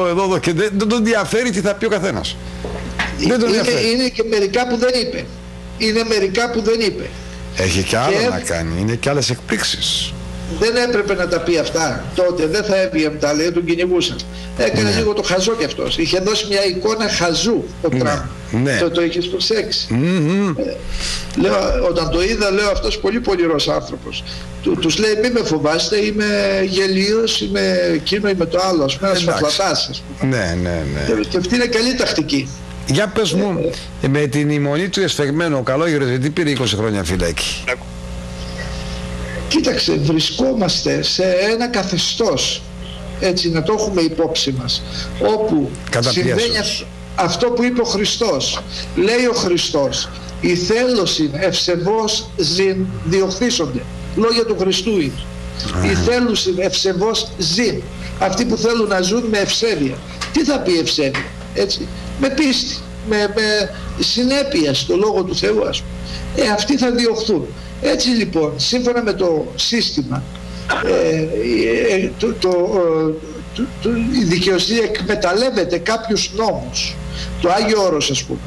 Speaker 1: Εδώ και δεν τον ενδιαφέρει τι θα πει ο καθένας.
Speaker 2: Είναι και μερικά που δεν είπε.
Speaker 1: Έχει και άλλο να κάνει, είναι και άλλες εκπλήξεις.
Speaker 2: Δεν έπρεπε να τα πει αυτά τότε, δεν θα έβγαινε τα λέει, τον κυνηγούσαν. Έκανε λίγο το χαζό κι αυτός. Είχε δώσει μια εικόνα χαζού ο Τραμπ. Το είχες προσέξει. Όταν το είδα, λέω, αυτός πολύ πονηρός άνθρωπος. Τους λέει, μη με φοβάστε, είμαι γελίος, είμαι εκείνο, είμαι το άλλο, ας πούμε, ένας φαφλατάς.
Speaker 1: Ναι.
Speaker 2: Και αυτή είναι καλή τακτική.
Speaker 1: Για πες μου, με την ημονή του εσφεγμένου, ο Καλόγερος γιατί πήρε 20 χρόνια φυλακή?
Speaker 2: Κοίταξε, βρισκόμαστε σε ένα καθεστώς, έτσι να το έχουμε υπόψη μας, όπου συμβαίνει αυτό που είπε ο Χριστός. Λέει ο Χριστός, οι θέλωσιν ευσεβώς ζην διοχθήσονται. Λόγια του Χριστού είναι. Οι θέλουσιν ευσεβώς ζην. Αυτοί που θέλουν να ζουν με ευσέβεια. Τι θα πει ευσέβεια? Έτσι, με πίστη, με συνέπεια στο Λόγο του Θεού, ας πούμε. Αυτοί θα διωχθούν. Έτσι λοιπόν, σύμφωνα με το σύστημα, η δικαιοσύνη εκμεταλλεύεται κάποιους νόμους. Το Άγιο Όρος, ας πούμε,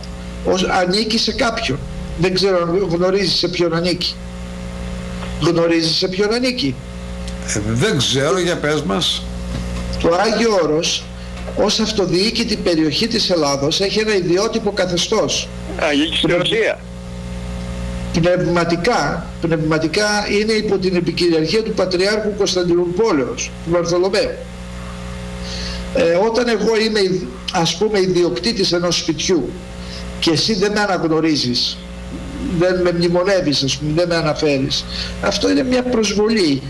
Speaker 2: ανήκει σε κάποιον. Δεν ξέρω αν γνωρίζεις σε ποιον ανήκει. Γνωρίζεις σε ποιον ανήκει?
Speaker 1: Δεν ξέρω, για πες μας.
Speaker 2: Το Άγιο Όρος, ως αυτοδιοίκητη περιοχή της Ελλάδος, έχει ένα ιδιότυπο καθεστώς.
Speaker 3: Ανήκει στην Ρωσία.
Speaker 2: Πνευματικά είναι υπό την επικυριαρχία του Πατριάρχου Κωνσταντινούπολεως, του Βαρθολομαίου. Όταν εγώ είμαι, ας πούμε, ιδιοκτήτης ενός σπιτιού και εσύ δεν με αναγνωρίζεις, δεν με μνημονεύεις, ας πούμε, δεν με αναφέρεις, αυτό είναι μια προσβολή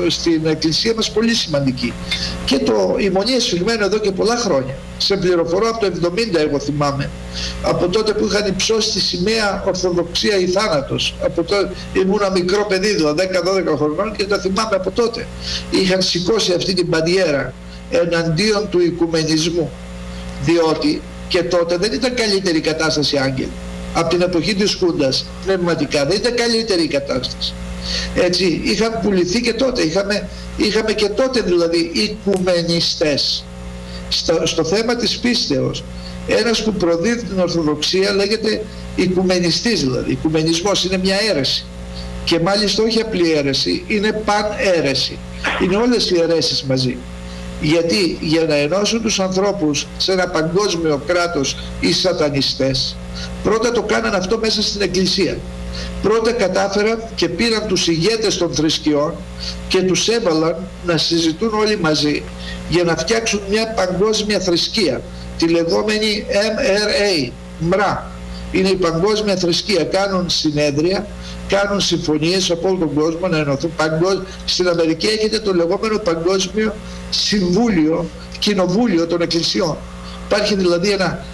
Speaker 2: στην Εκκλησία μας πολύ σημαντική. Και η Μονή εσφιγμένο εδώ και πολλά χρόνια. Σε πληροφορώ από το 70, εγώ θυμάμαι, από τότε που είχαν υψώσει τη σημαία Ορθοδοξία ή θάνατος. Από τότε ήμουνα μικρό παιδί, δηλαδή 10-12 χρονών, και τα θυμάμαι από τότε. Είχαν σηκώσει αυτή την μπαντιέρα εναντίον του οικουμενισμού, διότι και τότε δεν ήταν καλύτερη η κατάσταση, Άγγελ. Από την εποχή της Χούντας, πνευματικά δεν ήταν καλύτερη η κατάσταση. Έτσι, είχαν πουληθεί και τότε, είχαμε και τότε δηλαδή οικουμενιστές. Στο θέμα της πίστεως, ένας που προδίδει την Ορθοδοξία λέγεται οικουμενιστής, δηλαδή. Οικουμενισμός είναι μια αίρεση. Και μάλιστα όχι απλή αίρεση, είναι παν-αίρεση. Είναι όλες οι αιρέσεις μαζί. Γιατί για να ενώσουν τους ανθρώπους σε ένα παγκόσμιο κράτος οι σατανιστές, πρώτα το κάναν αυτό μέσα στην Εκκλησία. Πρώτα κατάφεραν και πήραν τους ηγέτες των θρησκειών και τους έβαλαν να συζητούν όλοι μαζί για να φτιάξουν μια παγκόσμια θρησκεία, τη λεγόμενη MRA, ΜΡΑ. Είναι η παγκόσμια θρησκεία. Κάνουν συνέδρια, κάνουν συμφωνίες από όλο τον κόσμο να ενωθούν. Στην Αμερική έχετε το λεγόμενο Παγκόσμιο Συμβούλιο, Κοινοβούλιο των Εκκλησιών. Υπάρχει δηλαδή ένα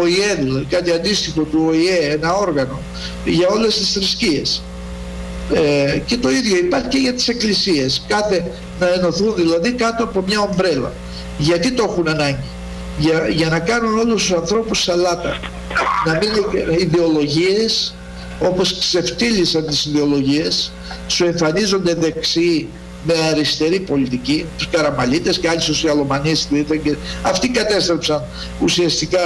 Speaker 2: ΟΗΕ, δηλαδή, κάτι αντίστοιχο του ΟΗΕ, ένα όργανο για όλες τις θρησκείες. Και το ίδιο υπάρχει και για τις εκκλησίες, να ενωθούν δηλαδή κάτω από μια ομπρέλα. Γιατί το έχουν ανάγκη? Για να κάνουν όλους τους ανθρώπους σαλάτα, να μην είναι ιδεολογίες, όπως ξεφτύλισαν τις ιδεολογίες, σου εμφανίζονται δεξιοί με αριστερή πολιτική, τους Καραμαλίτες και άλλοι σοσιαλομανείς, αυτοί κατέστρεψαν ουσιαστικά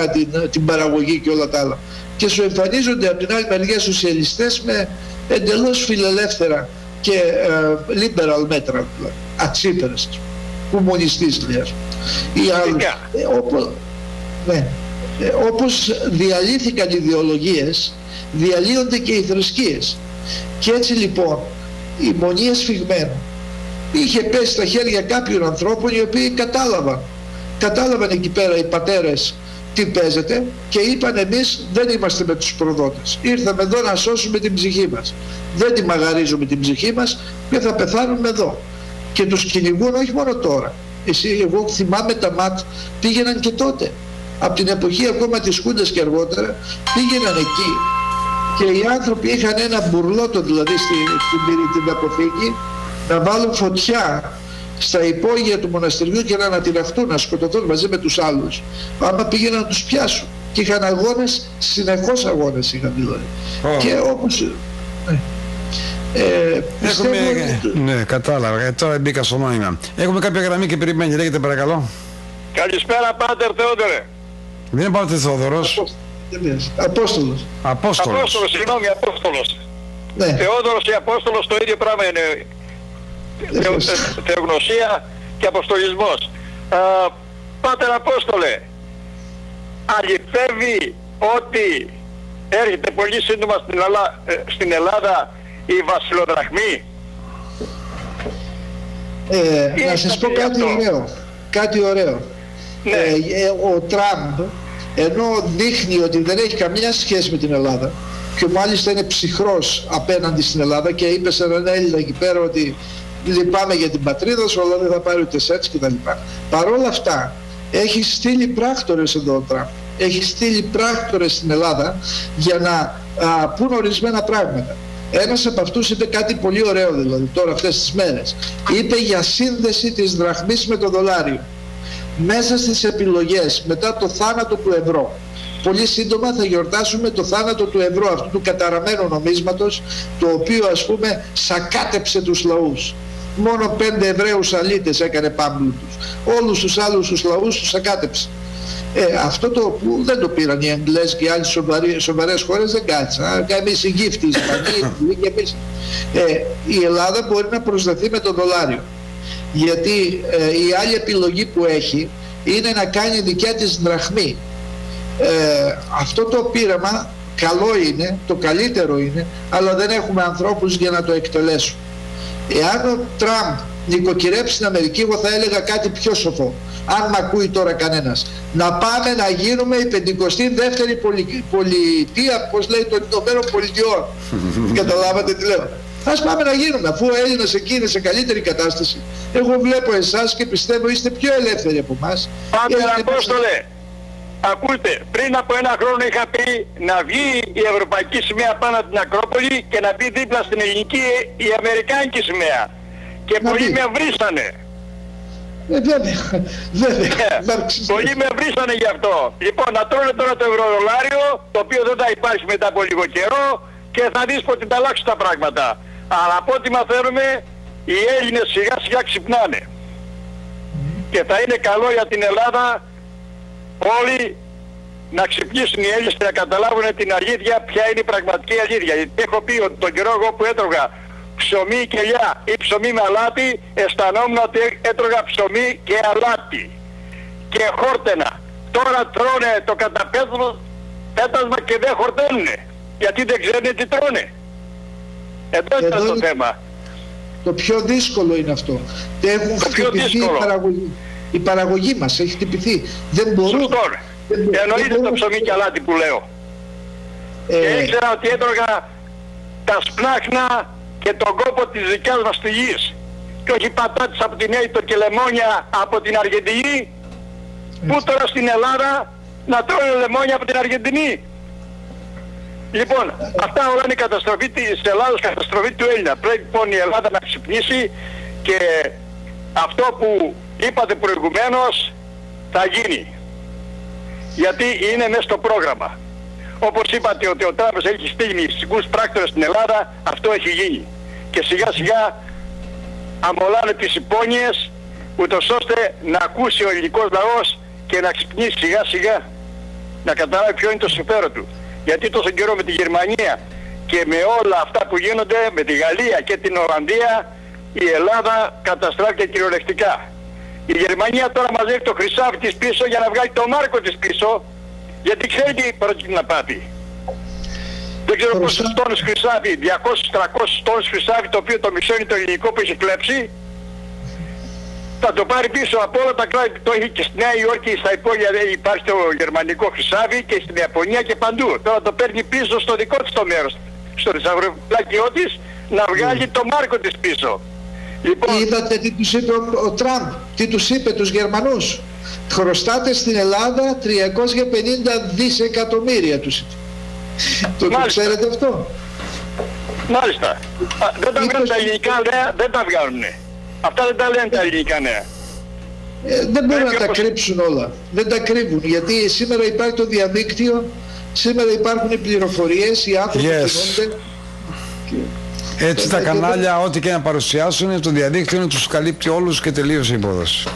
Speaker 2: την παραγωγή και όλα τα άλλα, και σου εμφανίζονται από την άλλη μεριά σοσιαλιστές με εντελώς φιλελεύθερα και liberal μέτρα, ατσίπερες. κομμουνιστής λες. Όπως διαλύθηκαν οι ιδεολογίες, διαλύονται και οι θρησκείες. Και έτσι λοιπόν η Μονή Εσφυγμένου είχε πέσει στα χέρια κάποιων ανθρώπων οι οποίοι κατάλαβαν εκεί πέρα οι πατέρες τι παίζεται και είπαν εμείς δεν είμαστε με τους προδότες, ήρθαμε εδώ να σώσουμε την ψυχή μας, δεν τη μαγαρίζουμε την ψυχή μας και θα πεθάνουμε εδώ. Και τους κυνηγούν όχι μόνο τώρα. Εγώ θυμάμαι τα ΜΑΤ πήγαιναν και τότε, από την εποχή ακόμα της Χούντας και αργότερα πήγαιναν εκεί και οι άνθρωποι είχαν ένα μπουρλότο, δηλαδή στην αποθήκη, να βάλουν φωτιά στα υπόγεια του μοναστηριού και να ανατιναχτούν, να σκοτωθούν μαζί με τους άλλους άμα πήγαιναν να τους πιάσουν. Και είχαν αγώνες, συνεχώς αγώνες είχαν δηλαδή. Και όπως
Speaker 1: ναι, κατάλαβα. Τώρα μπήκα στο νόημα. Έχουμε κάποια γραμμή και περιμένει. Λέγεται παρακαλώ.
Speaker 4: Καλησπέρα Πάτερ Θεόδωρε.
Speaker 1: Δεν είναι Πάτερ Θεόδωρος.
Speaker 2: Απόστολος.
Speaker 4: Απόστολος, συγγνώμη, Απόστολος.
Speaker 2: Ναι.
Speaker 4: Θεόδωρος και Απόστολος το ίδιο πράγμα είναι. Θεογνωσία και αποστολισμός. Πάτερ Απόστολε, αληθεύει ότι έρχεται πολύ σύντομα στην Ελλάδα η βασιλοδραχμή?
Speaker 2: Να σας πω κάτι ωραίο. Ναι. Ο Τραμπ, ενώ δείχνει ότι δεν έχει καμία σχέση με την Ελλάδα και μάλιστα είναι ψυχρός απέναντι στην Ελλάδα και είπε σε έναν Έλληνα εκεί πέρα ότι λυπάμαι για την πατρίδα σου, αλλά δεν θα πάρει ούτε σέτς κτλ. Παρ' όλα αυτά έχει στείλει πράκτορες εδώ ο Τραμπ. Έχει στείλει πράκτορες στην Ελλάδα για να πούν ορισμένα πράγματα. Ένας από αυτούς είπε κάτι πολύ ωραίο δηλαδή τώρα αυτές τις μέρες. Είπε για σύνδεση της δραχμής με το δολάριο. Μέσα στις επιλογές μετά το θάνατο του ευρώ. Πολύ σύντομα θα γιορτάσουμε το θάνατο του ευρώ, αυτού του καταραμένου νομίσματος, το οποίο ας πούμε σακάτεψε τους λαούς. Μόνο 5 Εβραίους αλήτες έκανε πάμπλουτους. Όλους τους άλλους τους λαούς τους σακάτεψε. Αυτό το που δεν το πήραν οι Αγγλές και οι άλλες σοβαρές χώρες δεν κάτσαν. Εμείς οι γύφτοι, οι Ισπανοί και εμείς. Η Ελλάδα μπορεί να προσδεθεί με το δολάριο. Γιατί η άλλη επιλογή που έχει είναι να κάνει δικιά της δραχμή. Αυτό το πείραμα καλό είναι, το καλύτερο είναι, αλλά δεν έχουμε ανθρώπους για να το εκτελέσουν. Εάν ο Τραμπ νοικοκυρέψει την Αμερική, εγώ θα έλεγα κάτι πιο σοφό, αν μ' ακούει τώρα κανένας, να πάμε να γίνουμε η 52η πολιτεία, πώς λέει, των Ηνωμένων Πολιτειών. Καταλάβατε τι λέω? Ας πάμε να γίνουμε, αφού ο Έλληνας εκεί είναι σε καλύτερη κατάσταση. Εγώ βλέπω εσάς και πιστεύω είστε πιο ελεύθεροι από εμάς.
Speaker 4: Πάτερ Απόστολε, ακούστε, πριν από 1 χρόνο είχα πει να βγει η ευρωπαϊκή σημαία πάνω από την Ακρόπολη και να μπει δίπλα στην ελληνική η αμερικάνικη σημαία. Και πολλοί με βρίσανε. Πολλοί με βρίσανε γι' αυτό. Λοιπόν, να τρώνε τώρα το ευρωδολάριο, το οποίο δεν θα υπάρχει μετά από λίγο καιρό και θα δεις πότε θα αλλάξουν τα πράγματα. Αλλά από ό,τι μαθαίνουμε, οι Έλληνες σιγά σιγά ξυπνάνε. Και θα είναι καλό για την Ελλάδα όλοι να ξυπνήσουν οι Έλληνες και να καταλάβουν την αλήθεια, ποια είναι η πραγματική αλήθεια. Γιατί έχω πει ότι τον καιρό εγώ που έτρωγα ψωμί και ελιά ή ψωμί με αλάτι, αισθανόμουν ότι έτρωγα ψωμί και αλάτι και χόρτενα. Τώρα τρώνε το καταπέτασμα και δεν χορταίνουνε, γιατί δεν ξέρουν τι τρώνε. Εδώ ήταν το θέμα.
Speaker 2: Το πιο δύσκολο είναι αυτό. Έχουν χτυπηθεί η παραγωγή μας, έχει χτυπηθεί. Δεν μπορούν.
Speaker 4: Εννοείται το ψωμί και αλάτι που λέω. Και ήξερα ότι έτρωγα τα σπλάχνα και τον κόπο της δικιάς μας της γης. Και όχι πατάτες από την Αίγυπτο και λεμόνια από την Αργεντινή. Πού τώρα στην Ελλάδα να τρώνε λεμόνια από την Αργεντινή? Λοιπόν, αυτά όλα είναι η καταστροφή της Ελλάδας, καταστροφή του Έλληνα. Πρέπει λοιπόν η Ελλάδα να ξυπνήσει και αυτό που είπατε προηγουμένως θα γίνει. Γιατί είναι μέσα στο πρόγραμμα. Όπως είπατε ότι ο Τραμπ έχει στείλει μυστικούς πράκτορες στην Ελλάδα, αυτό έχει γίνει. Και σιγά σιγά αμολάνε τις υπόνοιες, ούτως ώστε να ακούσει ο ελληνικός λαός και να ξυπνήσει σιγά σιγά, να καταλάβει ποιο είναι το συμφέρον του. Γιατί τόσο καιρό με τη Γερμανία και με όλα αυτά που γίνονται, με τη Γαλλία και την Ολλανδία, η Ελλάδα καταστράφηκε κυριολεκτικά. Η Γερμανία τώρα μαζεύει το χρυσάφι της πίσω για να βγάλει το μάρκο της πίσω, γιατί ξέρει τι πρόκειται να πάθει. Δεν ξέρω πόσους τόνους χρυσάφι, 200-300 τόνους χρυσάφι, το οποίο το μισό είναι το ελληνικό που έχει κλέψει. Θα το πάρει πίσω από όλα τα κράτη, το έχει και στη Νέα Υόρκη, στα υπόγεια υπάρχει το γερμανικό χρυσάφι και στην Ιαπωνία και παντού. Τώρα το παίρνει πίσω στο δικό της το μέρος, στο θησαυροφυλάκιό της, να βγάλει το μάρκο της πίσω. Λοιπόν,
Speaker 2: είδατε τι τους είπε ο Τραμπ, τι τους είπε τους Γερμανούς? Χρωστάτε στην Ελλάδα 350 δισεκατομμύρια τους είπε. Το ξέρετε αυτό?
Speaker 4: Μάλιστα. Δεν τα βγάλουν τα ελληνικά νέα, δεν τα βγάλουνε. Αυτά δεν τα λένε τα ελληνικά νέα.
Speaker 2: Δεν μπορούν να τα κρύψουν όλα. Δεν τα κρύβουν, γιατί σήμερα υπάρχει το διαδίκτυο, σήμερα υπάρχουν οι πληροφορίες, οι άνθρωποι κινούνται.
Speaker 1: Έτσι τα κανάλια, ό,τι και να παρουσιάσουν, το διαδίκτυο τους καλύπτει όλους και τελείωσε η υπόθεση.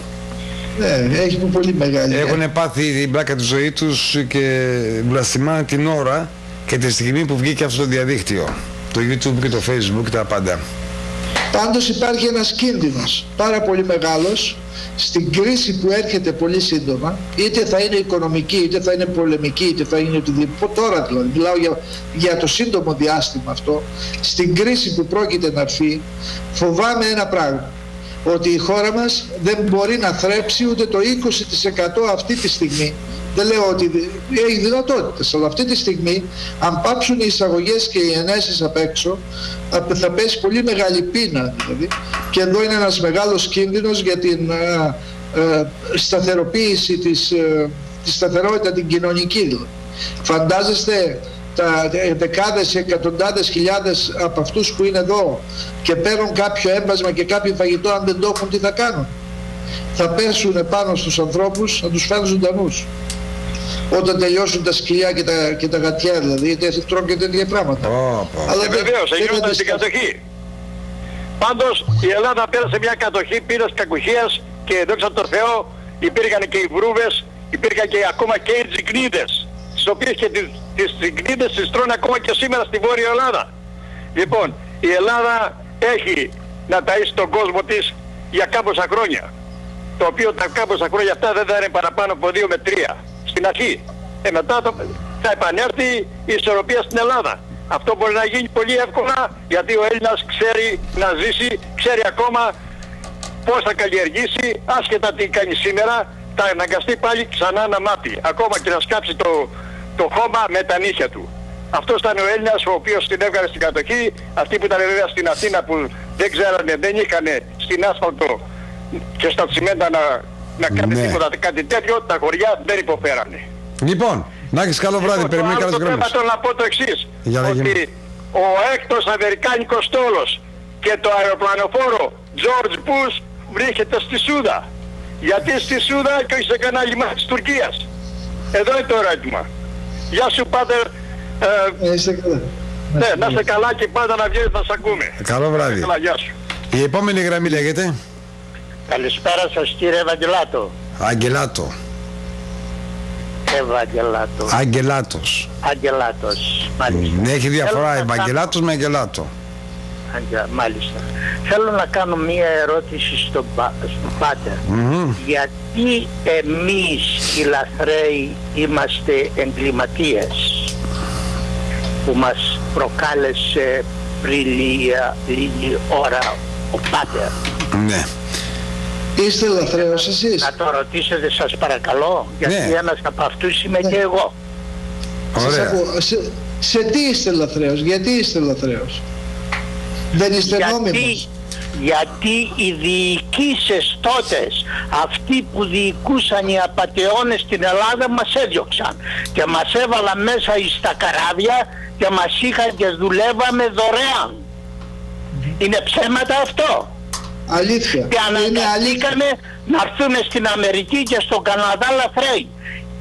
Speaker 2: Ναι, έχει πολύ μεγάλη.
Speaker 1: Έχουν πάθει την πλάκα τη ζωή τους και βλαστημάνε την ώρα και τη στιγμή που βγήκε αυτό το διαδίκτυο. Το YouTube και το Facebook και τα πάντα.
Speaker 2: Πάντως υπάρχει ένας κίνδυνος πάρα πολύ μεγάλος στην κρίση που έρχεται πολύ σύντομα, είτε θα είναι οικονομική, είτε θα είναι πολεμική, είτε θα είναι οτιδήποτε. Τώρα δηλαδή, μιλάω για το σύντομο διάστημα αυτό. Στην κρίση που πρόκειται να έρθει, φοβάμαι ένα πράγμα. Ότι η χώρα μας δεν μπορεί να θρέψει ούτε το 20% αυτή τη στιγμή. Δεν λέω ότι έχει δυνατότητες, αλλά αυτή τη στιγμή, αν πάψουν οι εισαγωγές και οι ενέσεις απ' έξω, θα πέσει πολύ μεγάλη πείνα δηλαδή. Και εδώ είναι ένας μεγάλος κίνδυνος για την σταθεροποίηση τη σταθερότητα την κοινωνική δηλαδή. Φαντάζεστε τα δεκάδες, εκατοντάδες χιλιάδες από αυτούς που είναι εδώ και παίρνουν κάποιο έμπασμα και κάποιο φαγητό, αν δεν το έχουν, τι θα κάνουν? Θα πέσουν πάνω στους ανθρώπους, να τους φέρουν ζωντανούς. Όταν τελειώσουν τα σκυλιά και τα γατιά δηλαδή, τρώνε και τέτοια πράγματα.
Speaker 4: Αλλά βεβαίως, έγιναν στην κατοχή. Πάντως η Ελλάδα πέρασε μια κατοχή πείνας κακουχίας και δόξα τω Θεώ υπήρχαν και οι βρούβες, υπήρχαν και ακόμα και οι τζικνίδες, τις οποίες και τις τζικνίδες τις τρώνε ακόμα και σήμερα στη Βόρεια Ελλάδα. Λοιπόν, η Ελλάδα έχει να ταΐσει τον κόσμο της για κάμποσα χρόνια, το οποίο τα κάμποσα χρόνια αυτά δεν θα είναι παραπάνω από 2 με 3 στην αρχή. Μετά θα επανέλθει η ισορροπία στην Ελλάδα. Αυτό μπορεί να γίνει πολύ εύκολα, γιατί ο Έλληνας ξέρει να ζήσει, ξέρει ακόμα πώς θα καλλιεργήσει, άσχετα τι κάνει σήμερα, θα αναγκαστεί πάλι ξανά να μάθει, ακόμα και να σκάψει το χώμα με τα νύχια του. Αυτός ήταν ο Έλληνας ο οποίος την έβγαλε στην κατοχή. Αυτοί που ήταν βέβαια στην Αθήνα που δεν ξέρανε, δεν είχαν στην άσφαλτο και στα τσιμέντα να κάνει τίποτα κάτι τέτοιο, τα χωριά δεν υποφέρανε.
Speaker 1: Λοιπόν, να έχεις καλό βράδυ, περιμένει καλές γραμμές.
Speaker 4: Το θέμα να πω το εξής, ότι ο έκτος αμερικάνικος στόλος και το αεροπλανοφόρο George Bush βρίσκεται στη Σούδα. Γιατί στη Σούδα και όχι σε κανένα λιμάνι της Τουρκίας? Εδώ είναι το ερώτημα. Γεια σου Πάτερ.
Speaker 2: Είστε καλά.
Speaker 4: Ναι, να είστε καλά και πάντα να βγαίνετε να σας ακούμε.
Speaker 1: Καλό βράδυ.
Speaker 4: Καλά, γεια σου.
Speaker 1: Η επόμενη γραμμή λέγεται?
Speaker 5: Καλησπέρα σας κύριε Ευαγγελάτο.
Speaker 1: Αγγελάτο.
Speaker 5: Ευαγγελάτο.
Speaker 1: Αγγελάτος.
Speaker 5: Αγγελάτος, μάλιστα.
Speaker 1: Ναι, έχει διαφορά Ευαγγελάτος με Αγγελάτο.
Speaker 5: Μάλιστα. Θέλω να κάνω μία ερώτηση στον Πάτερ. Γιατί εμείς οι λαθρέοι είμαστε εγκληματίες, που μας προκάλεσε πριν λίγη ώρα ο Πάτερ?
Speaker 1: Ναι.
Speaker 2: Είστε λαθρέος εσείς?
Speaker 5: Να το ρωτήσετε σας παρακαλώ, γιατί ένας από αυτούς είμαι και εγώ.
Speaker 1: Ωραία.
Speaker 2: Σε τι είστε λαθρέος, γιατί είστε λαθρέος? Δεν είστε νόμιμος?
Speaker 5: Γιατί οι διοικήσεις τότες, αυτοί που διοικούσαν οι απατεώνες στην Ελλάδα, μας έδιωξαν και μας έβαλαν μέσα στα καράβια και μας είχαν και δουλεύαμε δωρεάν. Είναι ψέματα αυτό?
Speaker 2: Αλήθεια.
Speaker 5: Και αναγκαστήκανε να έρθουν στην Αμερική και στον Καναδά λαθρέοι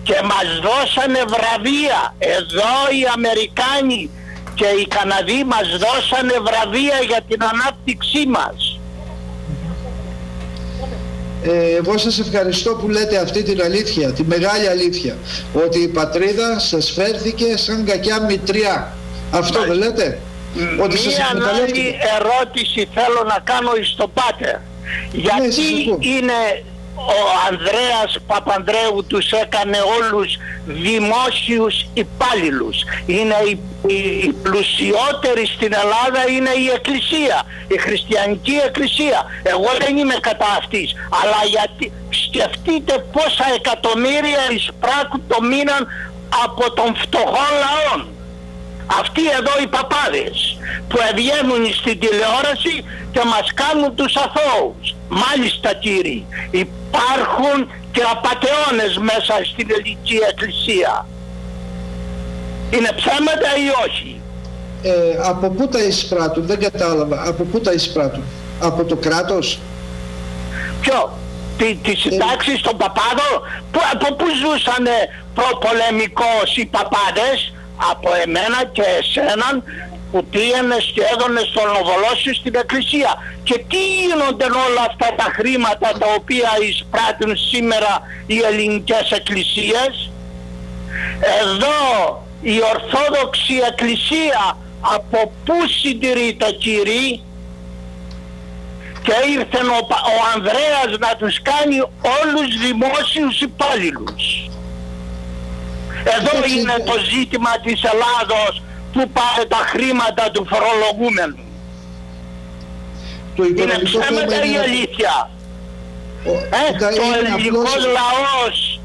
Speaker 5: και μας δώσανε βραβεία. Εδώ οι Αμερικάνοι και οι Καναδοί μας δώσανε βραβεία για την ανάπτυξή μας.
Speaker 2: Εγώ σας ευχαριστώ που λέτε αυτή την αλήθεια, τη μεγάλη αλήθεια, ότι η πατρίδα σας φέρθηκε σαν κακιά μητριά. Αυτό δεν λέτε? Ότι
Speaker 5: μία άλλη ερώτηση θέλω να κάνω στο Πάτερ. Γιατί είναι ο Ανδρέας Παπανδρέου τους έκανε όλους δημόσιους υπάλληλους. Είναι η πλουσιότερη στην Ελλάδα είναι η Εκκλησία, η χριστιανική Εκκλησία. Εγώ δεν είμαι κατά αυτής, αλλά γιατί σκεφτείτε πόσα εκατομμύρια εισπράττουν το μήναν από των φτωχών λαών. Αυτοί εδώ οι παπάδες που βγαίνουν στην τηλεόραση και μας κάνουν τους αθώους. Μάλιστα κύριοι, υπάρχουν και απατεώνες μέσα στην ελληνική εκκλησία. Είναι ψέματα ή όχι?
Speaker 2: Από πού τα εισπράττουν? Δεν κατάλαβα. Από πού τα εισπράττουν? Από το κράτος?
Speaker 5: Ποιο? Τις συντάξεις των παπάδων? Από πού ζούσανε προπολεμικώς οι παπάδες? Από εμένα και εσέναν που πήγαινες και έδωνες τον οβολόσιο στην εκκλησία. Και τι γίνονται όλα αυτά τα χρήματα τα οποία εισπράττουν σήμερα οι ελληνικές εκκλησίες? Εδώ η Ορθόδοξη Εκκλησία από πού συντηρείται, κύριοι? Και ήρθε ο Ανδρέας να τους κάνει όλους δημόσιους υπάλληλους. Εδώ είναι το ζήτημα της Ελλάδος, που πάρε τα χρήματα του φορολογούμενου. Είναι ψέματα ή αλήθεια? Το ελληνικός λαός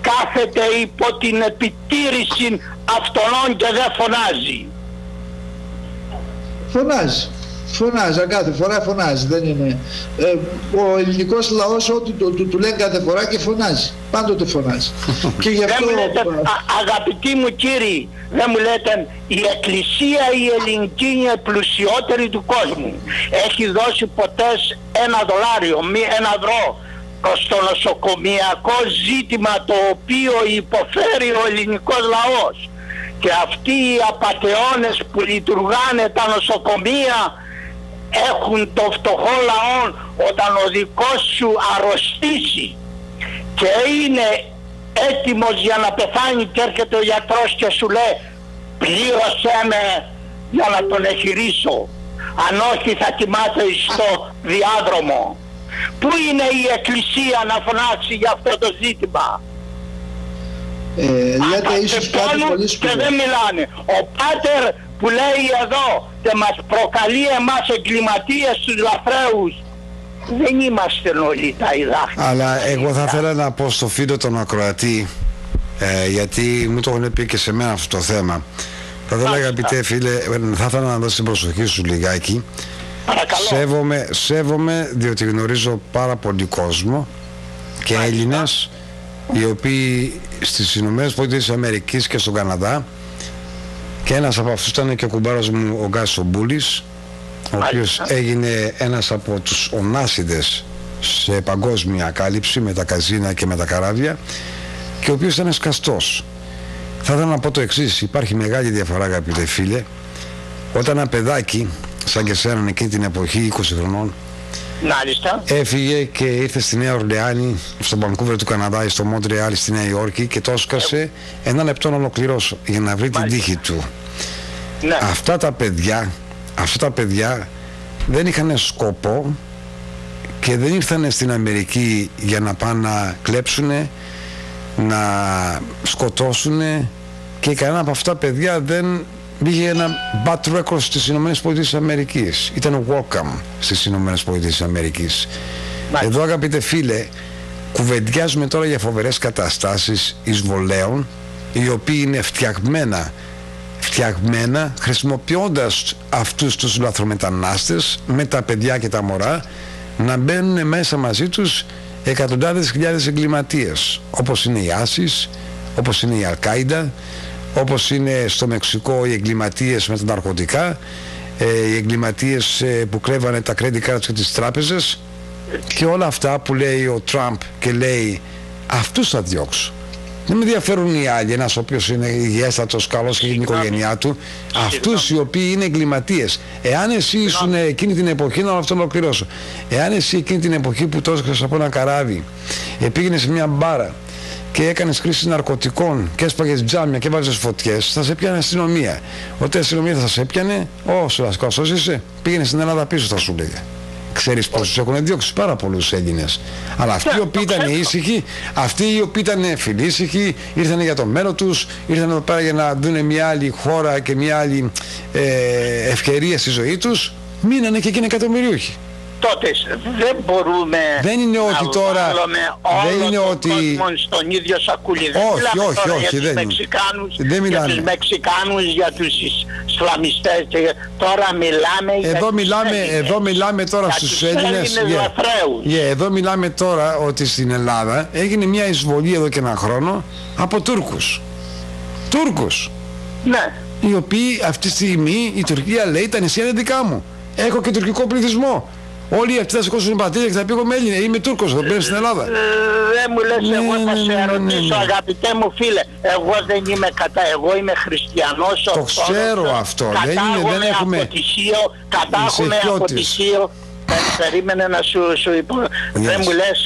Speaker 5: κάθεται υπό την επιτήρηση αυτών και δεν φωνάζει.
Speaker 2: Φωνάζει, κάθε φορά φωνάζει, δεν είναι. Ο ελληνικός λαός ό,τι του λένε κάθε φορά και φωνάζει, πάντοτε φωνάζει. Και γι' αυτό...
Speaker 5: Αγαπητοί μου κύριοι, δεν μου λέτε η εκκλησία η ελληνική είναι πλουσιότερη του κόσμου. Έχει δώσει ποτέ $1, $1 στο νοσοκομιακό ζήτημα το οποίο υποφέρει ο ελληνικός λαός. Και αυτοί οι απατεώνες που λειτουργάνε τα νοσοκομεία έχουν το φτωχό λαό όταν ο δικός σου αρρωστήσει και είναι έτοιμος για να πεθάνει και έρχεται ο γιατρός και σου λέει πλήρωσέ με για να τον εχειρίσω, αν όχι θα κοιμάται στο διάδρομο. Πού είναι η εκκλησία να φωνάξει για αυτό το ζήτημα?
Speaker 2: Λέτε ίσως κάτι πολύ σπουδαίο.
Speaker 5: Και δεν μιλάνε. Ο πάτερ που λέει εδώ και μας προκαλεί εμάς εγκληματίες τους λαθρέους, δεν είμαστε όλοι τα ιδάχτητα.
Speaker 1: Αλλά εγώ θα ήθελα να πω στο φίλο τον ακροατή, γιατί μου το έχουν πει και σε μένα αυτό το θέμα. Θα ήθελα, αγαπητέ φίλε, θα ήθελα να δώσει την προσοχή σου λιγάκι. Σέβομαι διότι γνωρίζω πάρα πολύ κόσμο και Έλληνες οι οποίοι στις Ηνωμένες Πολιτείες Αμερικής και στον Καναδά, και ένας από αυτούς ήταν και ο κουμπάρος μου ο Γκάς ο Μπούλης, ο οποίος έγινε ένας από τους ονάσιδες σε παγκόσμια κάλυψη με τα καζίνα και με τα καράβια και ο οποίος ήταν σκαστός. Θα ήθελα να πω το εξής: υπάρχει μεγάλη διαφορά, αγαπητέ φίλε, όταν ένα παιδάκι σαν και σένα εκείνη την εποχή 20 χρονών έφυγε και ήρθε στη Νέα Ορλεάνη, στο Βανκούβερ του Καναδά ή στο Μόντρεάλ στη Νέα Υόρκη και το έσκασε ένα λεπτό να ολοκληρώσω για να βρει την τύχη του. Αυτά τα παιδιά δεν είχαν σκοπό και δεν ήρθαν στην Αμερική για να πάνε να κλέψουνε, να σκοτώσουνε, και κανένα από αυτά παιδιά δεν πήγε ένα bad record στις Ηνωμένες Πολιτείες Αμερικής. Ήταν welcome στις Ηνωμένες Πολιτείες Αμερικής. Εδώ, αγαπητέ φίλε, κουβεντιάζουμε τώρα για φοβερές καταστάσεις εισβολέων, οι οποίοι είναι φτιαγμένα χρησιμοποιώντας αυτούς τους λαθρομετανάστες με τα παιδιά και τα μωρά να μπαίνουν μέσα μαζί τους εκατοντάδες χιλιάδες εγκληματίες, όπως είναι οι Άσις, όπως είναι η Αλ-Κάιντα, όπως είναι στο Μεξικό οι εγκληματίες με τα ναρκωτικά, οι εγκληματίες που κρέβανε τα credit cards και τις τράπεζες και όλα αυτά που λέει ο Τραμπ και λέει αυτούς θα διώξω. Δεν με ενδιαφέρουν οι άλλοι, ένας ο οποίος είναι υγιέστατος, καλός και την οικογένειά του, αυτούς οι οποίοι είναι εγκληματίες. Εάν εσύ ήσουν εκείνη την εποχή, να αυτό ολοκληρώσω, εάν εσύ εκείνη την εποχή που το έσκασες από ένα καράβι, πήγαινες σε μια μπάρα και έκανες χρήση ναρκωτικών και έσπαγες τζάμια και βάζες φωτιές, θα σε πιάνε αστυνομία. Όταν η αστυνομία θα σε πιάνε, όσο λασκός είσαι, πήγαινε στην Ελλάδα πίσω, θα σου λέγε. Ξέρεις πόσους έχουν διώξει? Πάρα πολλούς Έλληνες. Αλλά αυτοί οι οποίοι ήταν ήσυχοι, αυτοί οι οποίοι ήταν φιλήσυχοι, ήρθαν για το μέλλον τους, ήρθαν εδώ πέρα για να δουν μια άλλη χώρα και μια άλλη ευκαιρία στη ζωή τους, μείνανε και εκείνοι εκατομμυριούχοι.
Speaker 5: Τότε δεν μπορούμε
Speaker 1: δεν είναι ότι
Speaker 5: να
Speaker 1: τώρα,
Speaker 5: βάλουμε όλο τον κόσμο στον ίδιο σακούλι.
Speaker 1: Όχι,
Speaker 5: για τους Μεξικάνους, για τους Μεξικάνους, για τους Ισλαμιστές. Τώρα
Speaker 1: εδώ μιλάμε τώρα στους Έλληνες. Εδώ μιλάμε τώρα ότι στην Ελλάδα έγινε μια εισβολή εδώ και ένα χρόνο από Τούρκους.
Speaker 5: Ναι.
Speaker 1: Οι οποίοι αυτή τη στιγμή η Τουρκία λέει τα νησιά είναι δικά μου. Έχω και τουρκικό πληθυσμό. Όλοι αυτοί θα σηκώσουν πατήρια και θα πει εγώ είμαι Τούρκος, θα μπαίνω στην Ελλάδα.
Speaker 5: Δεν μου λες, εγώ θα σε ρωτήσω, αγαπητέ μου φίλε, εγώ δεν είμαι κατά, εγώ είμαι χριστιανός.
Speaker 1: Το ξέρω αυτό, δεν έχουμε
Speaker 5: κατάγομαι από τη Σίο. Περίμενε να σου πω, δεν μου λες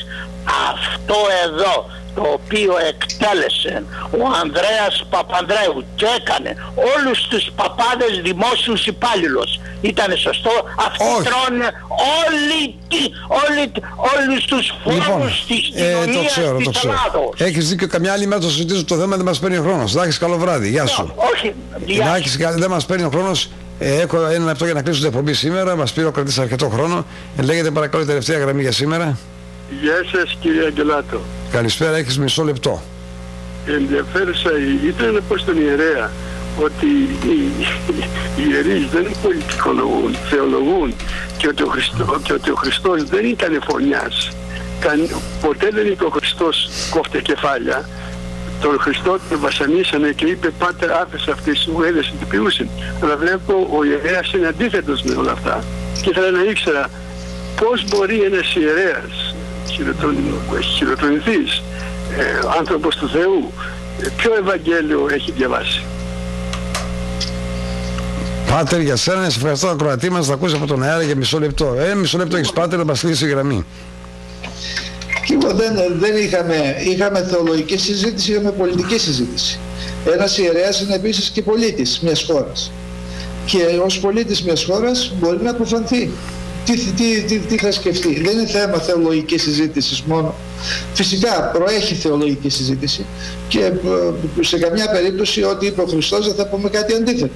Speaker 5: αυτό εδώ το οποίο εκτέλεσε ο Ανδρέας Παπανδρέου και έκανε όλους τους παπάδες δημόσιους υπάλληλους, ήτανε σωστό? Αυτοί τρώνε όλους τους φόρους της κοινωνίας της Ελλάδος.
Speaker 1: Έχεις δίκιο, καμιά άλλη μέρα το συζητήσω το θέμα, δεν μας παίρνει ο χρόνος. Νάκης, καλό βράδυ, γεια σου.
Speaker 5: Όχι,
Speaker 1: Νάκης, δεν μας παίρνει ο χρόνος. Έχω ένα λεπτό για να κλείσω την εκπομπή σήμερα, μας πήρε ο κρατής αρκετό χρόνο. Λέγεται παρακαλώ η τελευταία γραμμή για σήμερα.
Speaker 6: Γεια σας κύριε Αγγελάτο.
Speaker 1: Καλησπέρα, έχεις μισό λεπτό.
Speaker 6: Ενδιαφέρουσα ήταν να πω στον ιερέα ότι οι ιερείς δεν πολιτικολογούν, θεολογούν και ότι ο Χριστός δεν ήταν φωνιάς. Ποτέ δεν είπε ο Χριστός κόφτε κεφάλια. Τον Χριστό τον βασανίσανε και είπε πάτερ άφησε αυτές τις ουγέδες την ποιούσιν. Αλλά βλέπω ο ιερέας είναι αντίθετος με όλα αυτά. Και ήθελα να ήξερα πώς μπορεί ένας ιερέας χειροτονηθής, άνθρωπος του Θεού, ποιο Ευαγγέλιο έχει διαβάσει?
Speaker 1: Πάτερ, για σένα, σε ευχαριστώ ακροατή μας, θα ακούσει από τον αέρα για μισό λεπτό. Μισό λεπτό έχεις Πάτερ, να μας κλείσει η γραμμή.
Speaker 2: Δεν είχαμε θεολογική συζήτηση, είχαμε πολιτική συζήτηση. Ένας ιερέας είναι επίσης και πολίτης μιας χώρας. Και ως πολίτης μιας χώρας μπορεί να αποφανθεί. Τι θα σκεφτεί. Δεν είναι θέμα θεολογικής συζήτησης μόνο. Φυσικά προέχει θεολογική συζήτηση και σε καμιά περίπτωση ό,τι είπε ο Χριστός δεν θα πούμε κάτι αντίθετο.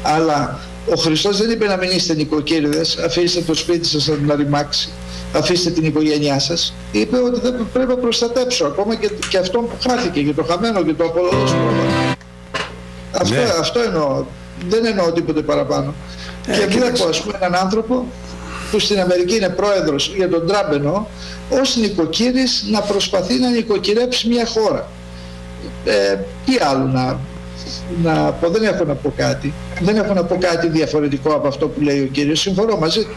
Speaker 2: Αλλά ο Χριστός δεν είπε να μην είστε νοικοκύριδες, αφήστε το σπίτι σας να ρημάξει, αφήστε την οικογένειά σας. Είπε ότι πρέπει να προστατέψω ακόμα και αυτόν που χάθηκε, και το χαμένο και το απολωτισμό. Αυτό εννοώ. Δεν εννοώ τίποτε παραπάνω. Και βλέπω ας πούμε έναν άνθρωπο που στην Αμερική είναι πρόεδρος, για τον Τραμπ εννοώ, ως νοικοκύρης να προσπαθεί να νοικοκυρέψει μια χώρα. Τι άλλο να πω, δεν έχω να πω κάτι. Δεν έχω να πω κάτι διαφορετικό από αυτό που λέει ο κύριος. Συμφωνώ μαζί του.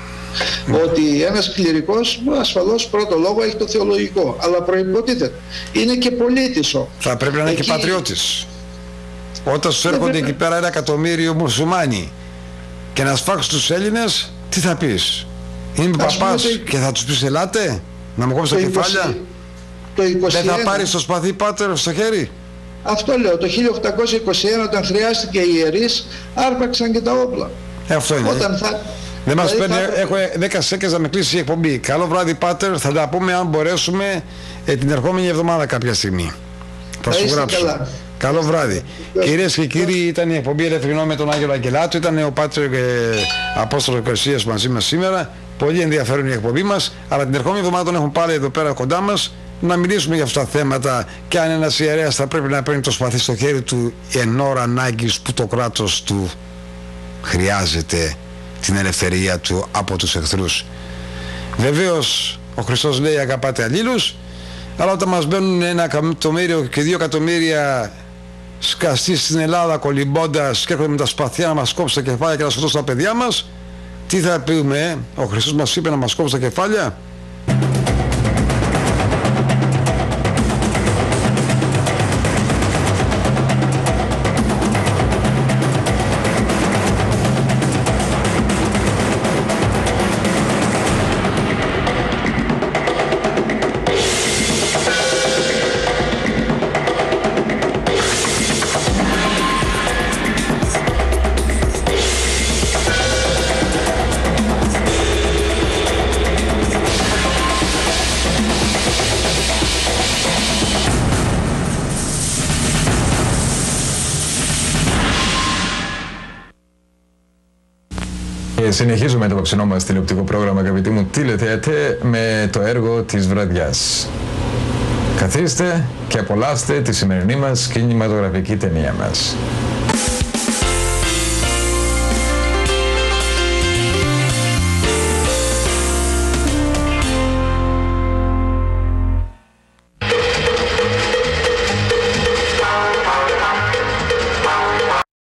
Speaker 2: Ότι ένας κληρικός ασφαλώς πρώτο λόγο έχει το θεολογικό, αλλά προϋποτίθεται είναι και πολίτης.
Speaker 1: Θα πρέπει να είναι και πατριώτης. Όταν σου έρχονται εκεί πέρα 1 εκατομμύριο μουσουλμάνοι και να σφάξουν τους Έλληνες, τι θα πεις? Είμαι παπάς και θα τους πεις ελάτε να μου κόψει τα κεφάλια? Δεν θα πάρεις το σπαθί Πάτερ στο χέρι?
Speaker 2: Αυτό λέω, το 1821 όταν χρειάστηκε οι ιερείς άρπαξαν και τα όπλα.
Speaker 1: Αυτό είναι. Δεν μας παίρνει, έχω 10 σέκες να με κλείσει η εκπομπή. Καλό βράδυ Πάτερ, θα τα πούμε αν μπορέσουμε την ερχόμενη εβδομάδα κάποια στιγμή. Θα σου γράψω. Καλά. Καλό βράδυ. Κυρίες και κύριοι, ήταν η εκπομπή Ελευθερινό με τον Άγγελο Αγγελάτο. Ήταν ο Πάτερ Απόστολος Εκκλησίας μαζί μας σήμερα. Πολύ ενδιαφέρον η εκπομπή μας. Αλλά την ερχόμενη εβδομάδα τον έχουν πάλι εδώ πέρα κοντά μας να μιλήσουμε για αυτά τα θέματα και αν ένας ιερέας θα πρέπει να παίρνει το σπαθί στο χέρι του εν ώρα ανάγκης που το κράτος του χρειάζεται την ελευθερία του από τους εχθρούς. Βεβαίως ο Χριστός λέει αγαπάτε αλλήλους, αλλά όταν μας μπαίνουν 1 εκατομμύριο και 2 εκατομμύρια σκαστοί στην Ελλάδα κολυμπώντας και έρχονται με τα σπαθιά να μας κόψουν τα κεφάλια και να σκοτώσουν τα παιδιά μας, τι θα πούμε? Ο Χριστός μας είπε να μας κόψουν τα κεφάλια?
Speaker 7: Και συνεχίζουμε το απόψινό μας τηλεοπτικό πρόγραμμα, αγαπητοί μου τηλεθεατέ, με το έργο της βραδιάς. Καθίστε και απολαύστε τη σημερινή μας κινηματογραφική ταινία μας.